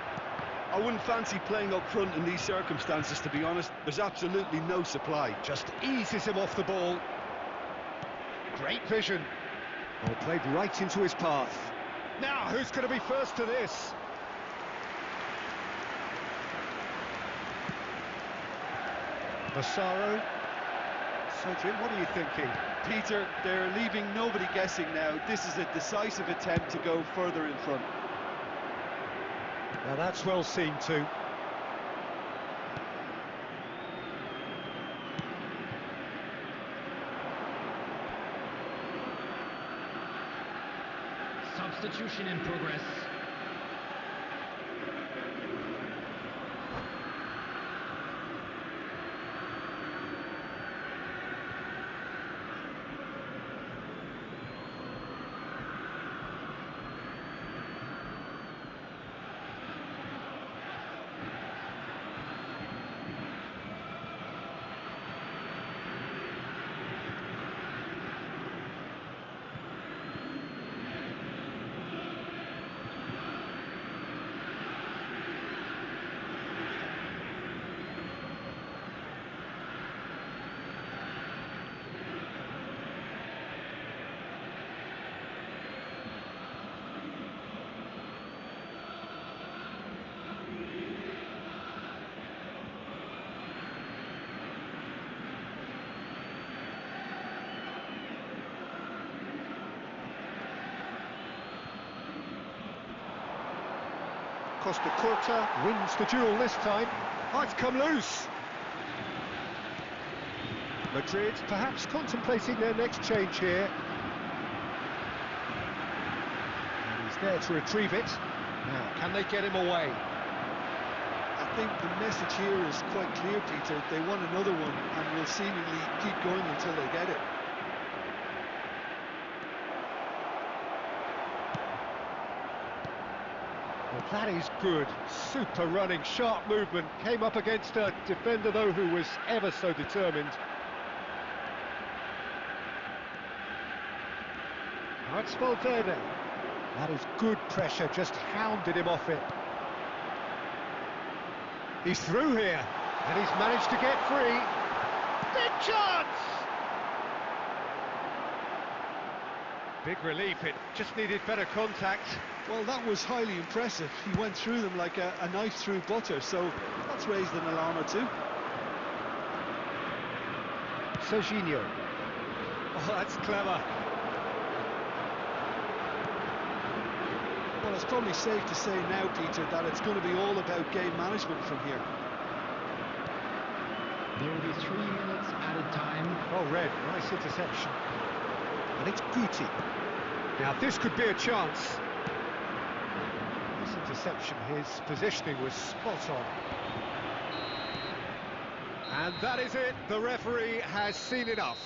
I wouldn't fancy playing up front in these circumstances, to be honest. There's absolutely no supply. Just eases him off the ball. Great vision. Oh, played right into his path. Now, who's going to be first to this? Massaro. So, Jim, what are you thinking? Peter, they're leaving nobody guessing now. This is a decisive attempt to go further in front. Now, that's well seen too. Substitution in progress. Costa Curta wins the duel this time. Oh, it's come loose. Madrid perhaps contemplating their next change here. And he's there to retrieve it. Now, can they get him away? I think the message here is quite clear, Peter. They want another one and will seemingly keep going until they get it. Well, that is good. Super running, sharp movement. Came up against a defender, though, who was ever so determined. Now it's Valverde. That is good pressure, just hounded him off it. He's through here, and he's managed to get free. Big chance! Big relief, it just needed better contact. Well, that was highly impressive. He went through them like a knife through butter, so that's raised an alarm or two. Serginho. Oh, that's clever. Well, it's probably safe to say now, Peter, that it's going to be all about game management from here. There will be 3 minutes added time. Oh, Red, nice interception. And it's Guti. Now, this could be a chance. This interception, his positioning was spot on. And that is it. The referee has seen enough.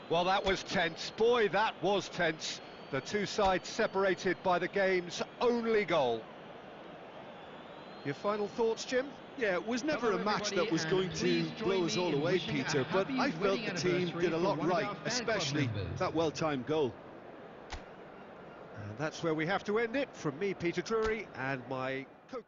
Well, that was tense. Boy, that was tense. The two sides separated by the game's only goal. Your final thoughts, Jim? Yeah, it was never Hello, a match everybody, that was and going to please join blow us me all in away, wishing a Peter, but happy I felt wedding the team anniversary did a for lot one of right, our fan club especially members. that well-timed goal. And that's where we have to end it. From me, Peter Drury, and my co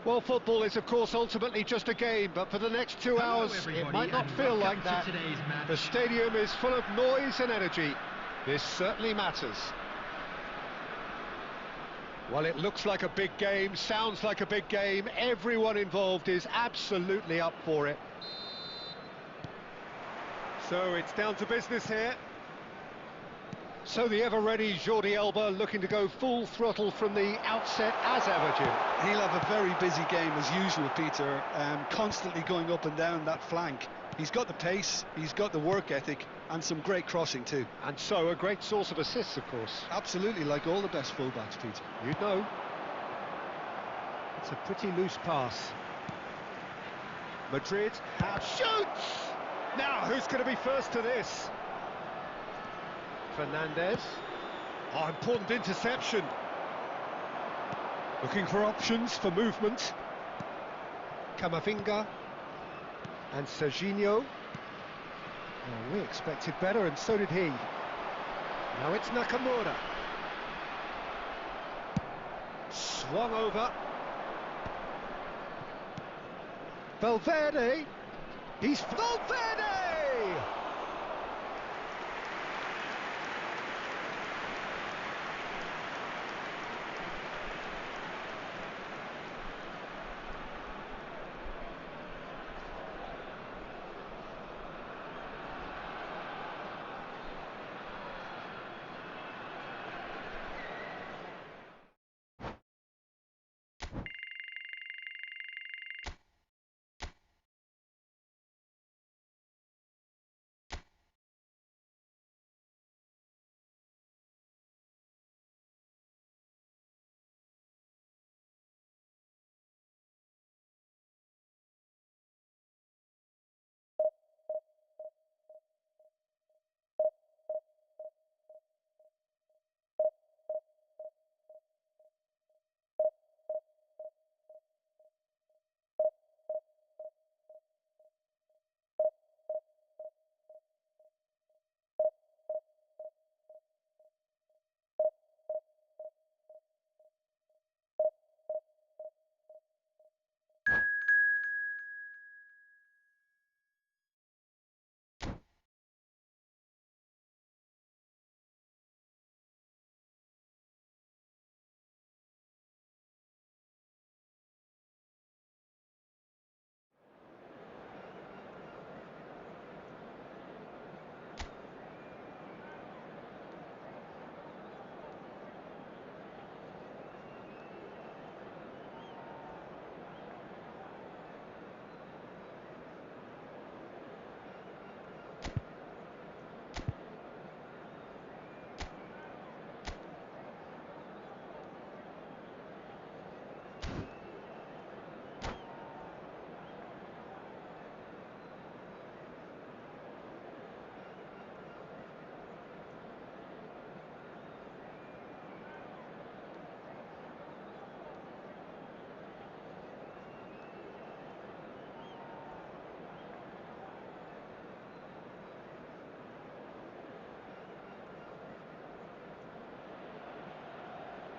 Well, football is, of course, ultimately just a game, but for the next 2 Hello, hours, it everybody, might not and feel like welcome to that. today's match. The stadium is full of noise and energy. This certainly matters. Well, it looks like a big game, sounds like a big game. Everyone involved is absolutely up for it. So it's down to business here. So the ever-ready Jordi Alba looking to go full throttle from the outset as ever, Jim. He'll have a very busy game as usual, Peter, constantly going up and down that flank. He's got the pace, he's got the work ethic, and some great crossing too. And so a great source of assists, of course. Absolutely, like all the best fullbacks, Peter. You'd know. It's a pretty loose pass. Madrid have shoots! Now, who's going to be first to this? Fernandez. Oh, important interception. Looking for options for movement. Camavinga. And Serginho. Oh, we expected better, and so did he. Now it's Nakamura. Swung over. Valverde. He's Valverde!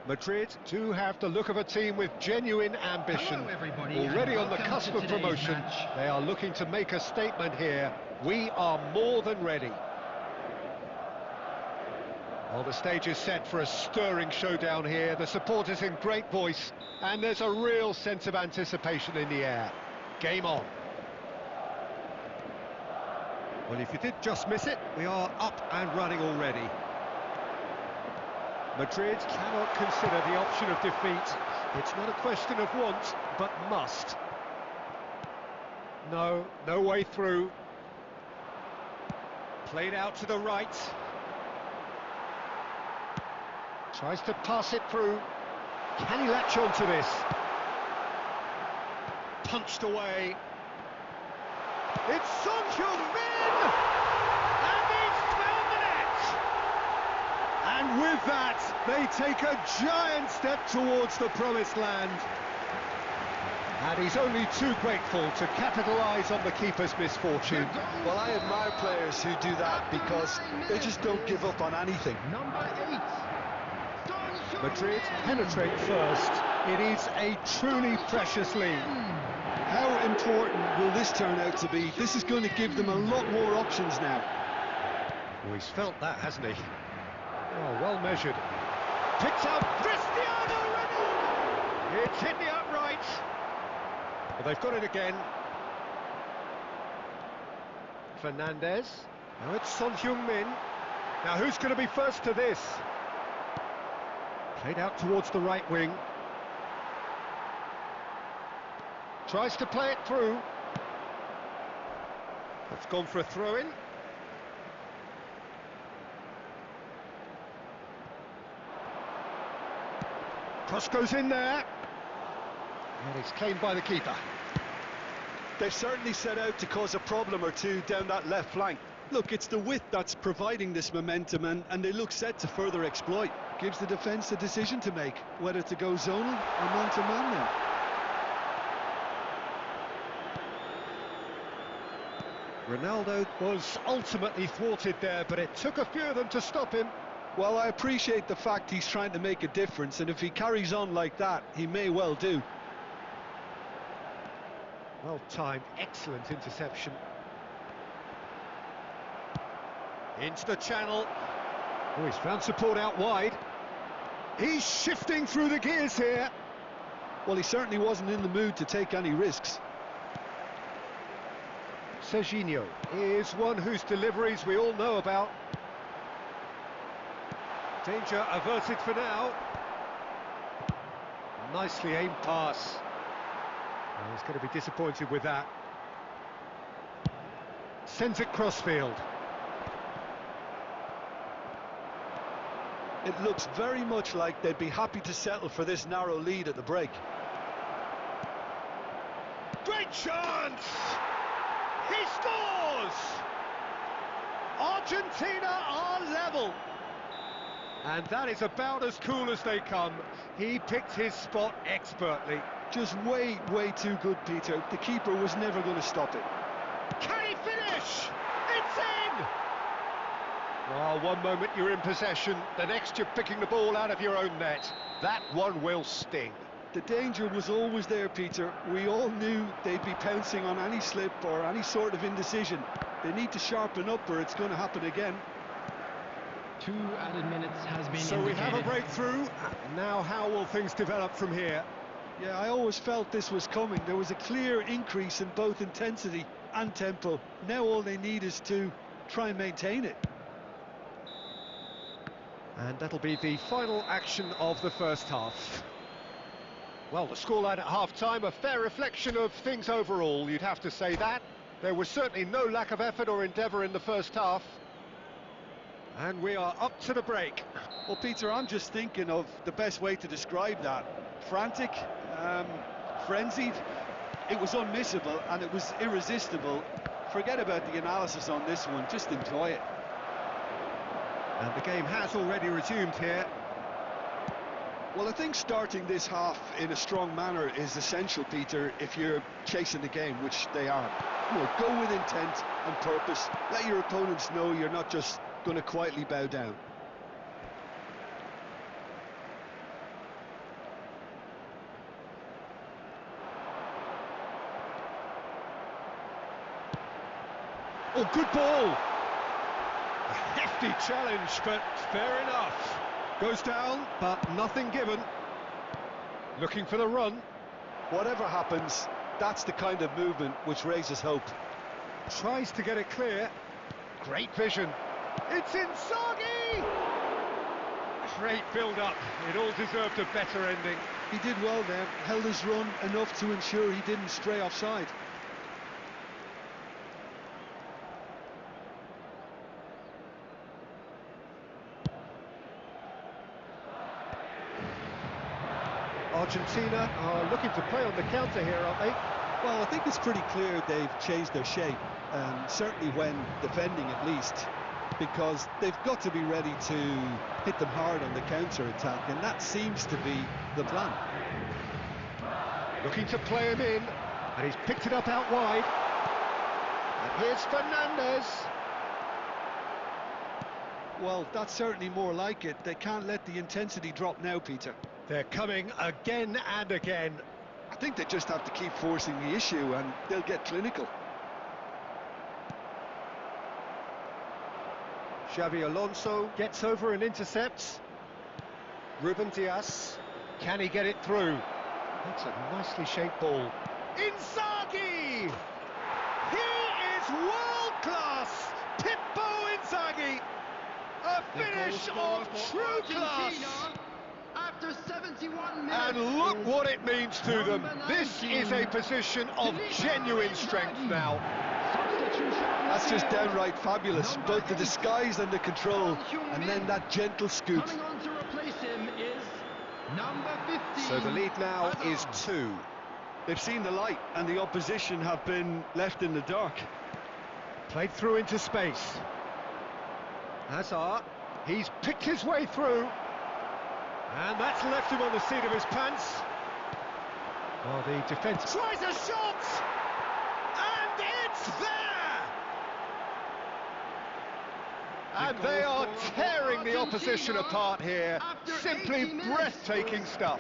Madrid do have the look of a team with genuine ambition. Hello, everybody, Already and on the welcome cusp to of today's promotion, match. they are looking to make a statement here. We are more than ready. Well, the stage is set for a stirring showdown here. The supporters in great voice, and there's a real sense of anticipation in the air. Game on. Well, if you did just miss it, we are up and running already. Madrid cannot consider the option of defeat. It's not a question of want, but must. No way through. Played out to the right. Tries to pass it through. Can he latch on to this? Punched away. It's Son Heung-min! And he's found the net! And with that, they take a giant step towards the promised land. And he's only too grateful to capitalise on the keeper's misfortune. Well, I admire players who do that because they just don't give up on anything. Number 8. Madrid penetrate first, It is a truly precious lead. How important will this turn out to be? This is going to give them a lot more options now. Well, he's felt that, hasn't he? Oh, well measured. Picks out Cristiano Ronaldo! It's hit the upright. Well, they've got it again. Fernandez. Now it's Son Heung-min. Now who's going to be first to this? Played out towards the right wing. Tries to play it through. That's gone for a throw-in. Cross goes in there. And it's claimed by the keeper. They've certainly set out to cause a problem or two down that left flank. Look, it's the width that's providing this momentum, and they look set to further exploit. Gives the defence a decision to make, whether to go zonal or man-to-man now. Ronaldo was ultimately thwarted there, but it took a few of them to stop him. Well, I appreciate the fact he's trying to make a difference, and if he carries on like that, he may well do. Well timed, excellent interception. Into the channel. Oh, he's found support out wide. He's shifting through the gears here. Well, he certainly wasn't in the mood to take any risks. Serginho is one whose deliveries we all know about. Danger averted for now. Nicely aimed pass. Oh, he's going to be disappointed with that. Sends it crossfield. It looks very much like they'd be happy to settle for this narrow lead at the break. Great chance! He scores! Argentina are level. And that is about as cool as they come. He picked his spot expertly. Just way too good, Peter. The keeper was never going to stop it. Can he finish? It's in! Well, one moment you're in possession, the next you're picking the ball out of your own net. That one will sting. The danger was always there, Peter. We all knew they'd be pouncing on any slip or any sort of indecision. They need to sharpen up or it's going to happen again. 2 added minutes has been So indicated. we have a breakthrough. Now how will things develop from here? Yeah, I always felt this was coming. There was a clear increase in both intensity and tempo. Now all they need is to try and maintain it. And that'll be the final action of the first half. Well, the scoreline at half-time, a fair reflection of things overall, you'd have to say that. There was certainly no lack of effort or endeavour in the first half. And we are up to the break. Well, Peter, I'm just thinking of the best way to describe that. Frantic, frenzied. It was unmissable and it was irresistible. Forget about the analysis on this one, just enjoy it. And the game has already resumed here. Well, I think starting this half in a strong manner is essential, Peter, if you're chasing the game, which they are. You know, go with intent and purpose. Let your opponents know you're not just going to quietly bow down. Oh, good ball! A hefty challenge, but fair enough. Goes down, but nothing given. Looking for the run. Whatever happens, that's the kind of movement which raises hope. Tries to get it clear. Great vision. It's Inzaghi! Great build-up. It all deserved a better ending. He did well there, held his run enough to ensure he didn't stray offside. Argentina are looking to play on the counter here, aren't they? Well, I think it's pretty clear they've changed their shape, certainly when defending at least, because they've got to be ready to hit them hard on the counter-attack, and that seems to be the plan. Looking to play him in, and he's picked it up out wide. And here's Fernandez. Well, that's certainly more like it. They can't let the intensity drop now, Peter. They're coming again and again. I think they just have to keep forcing the issue and they'll get clinical. Xavi Alonso gets over and intercepts. Ruben Dias, can he get it through? That's a nicely shaped ball. Inzaghi! He is world-class! Pippo Inzaghi! A finish of true class! After 71 minutes. And look what it means to them. This is a position of genuine strength now. That's just downright fabulous. Both the disguise and the control, and then that gentle scoop. Coming on to replace him is number 15. So the lead now is 2. They've seen the light, and the opposition have been left in the dark. Played through into space. Hazard, he's picked his way through. And that's left him on the seat of his pants. Well, the defence tries a shot! And it's there! And they are tearing the opposition apart here. Simply breathtaking stuff.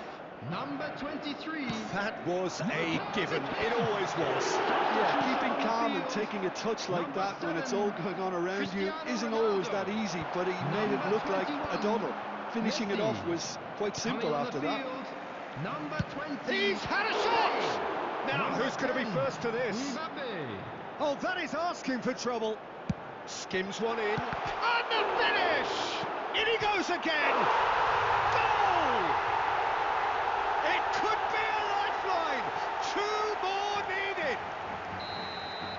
Number 23. That was a given. It always was. Yeah, keeping calm and taking a touch like that when it's all going on around you isn't always that easy, but he made it look like a doddle. Finishing it off was quite simple after that. Number 20. He's had a shot! Now, who's going to be first to this? Oh, that is asking for trouble. Skims one in. And the finish! In he goes again! Goal! It could be a lifeline! 2 more needed!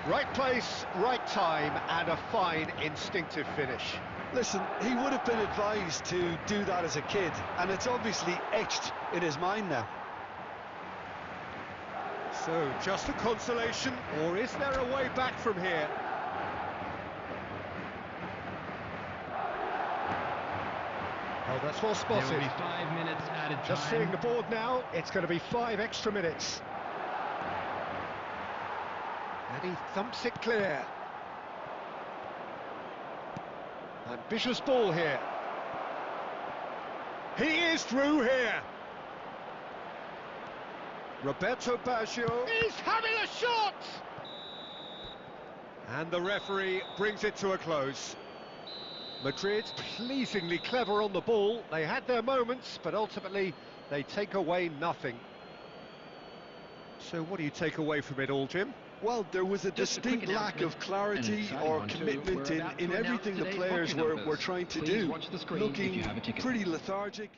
Right place, right time, and a fine instinctive finish. Listen, he would have been advised to do that as a kid, and it's obviously etched in his mind now. So, just a consolation, or is there a way back from here? Oh, that's well spotted. There will be 5 minutes added time. Just seeing the board now, it's going to be 5 extra minutes. And he thumps it clear. Ambitious ball here. He is through here. Roberto Baggio. He's having a shot! And the referee brings it to a close. Madrid pleasingly clever on the ball. They had their moments, but ultimately they take away nothing. So what do you take away from it all, Jim? Well, there was a distinct lack of clarity or commitment in everything the players were trying to do, looking pretty lethargic.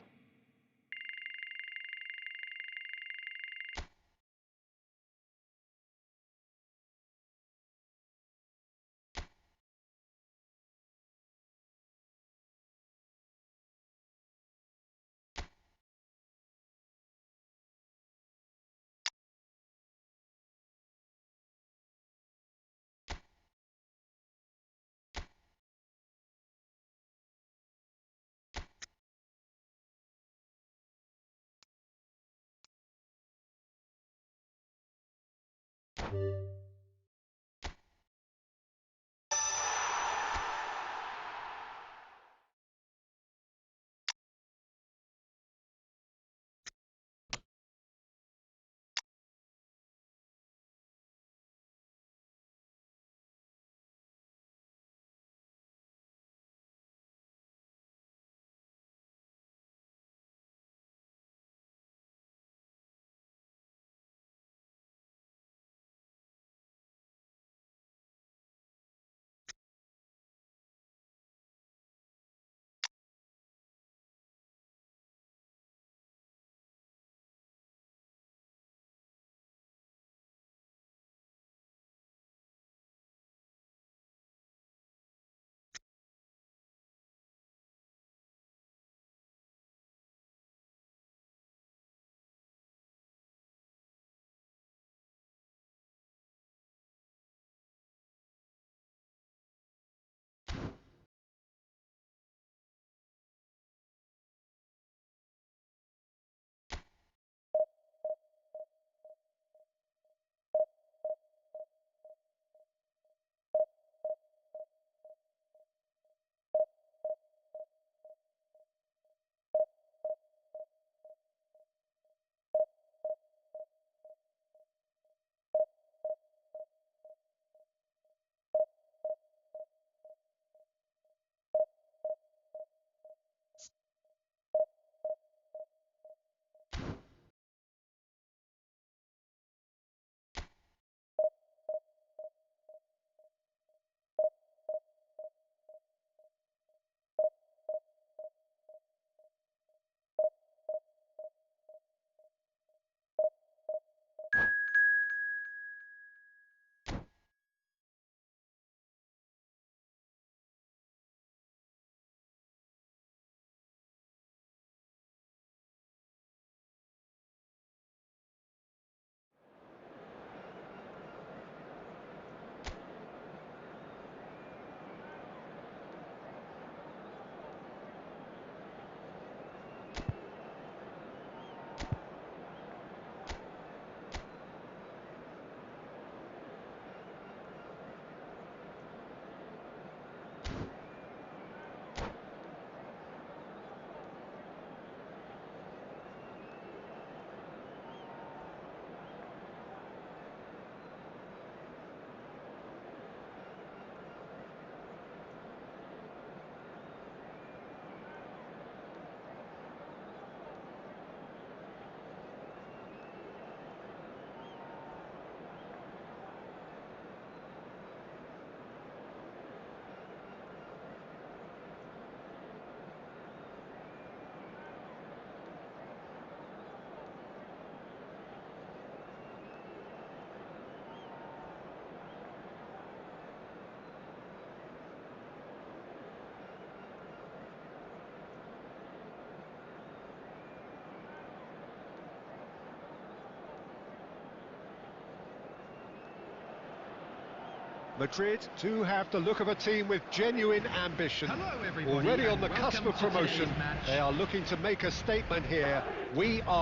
Madrid do have the look of a team with genuine ambition. Hello, everybody, Already on and the cusp welcome of to promotion, today's match. they are looking to make a statement here. We are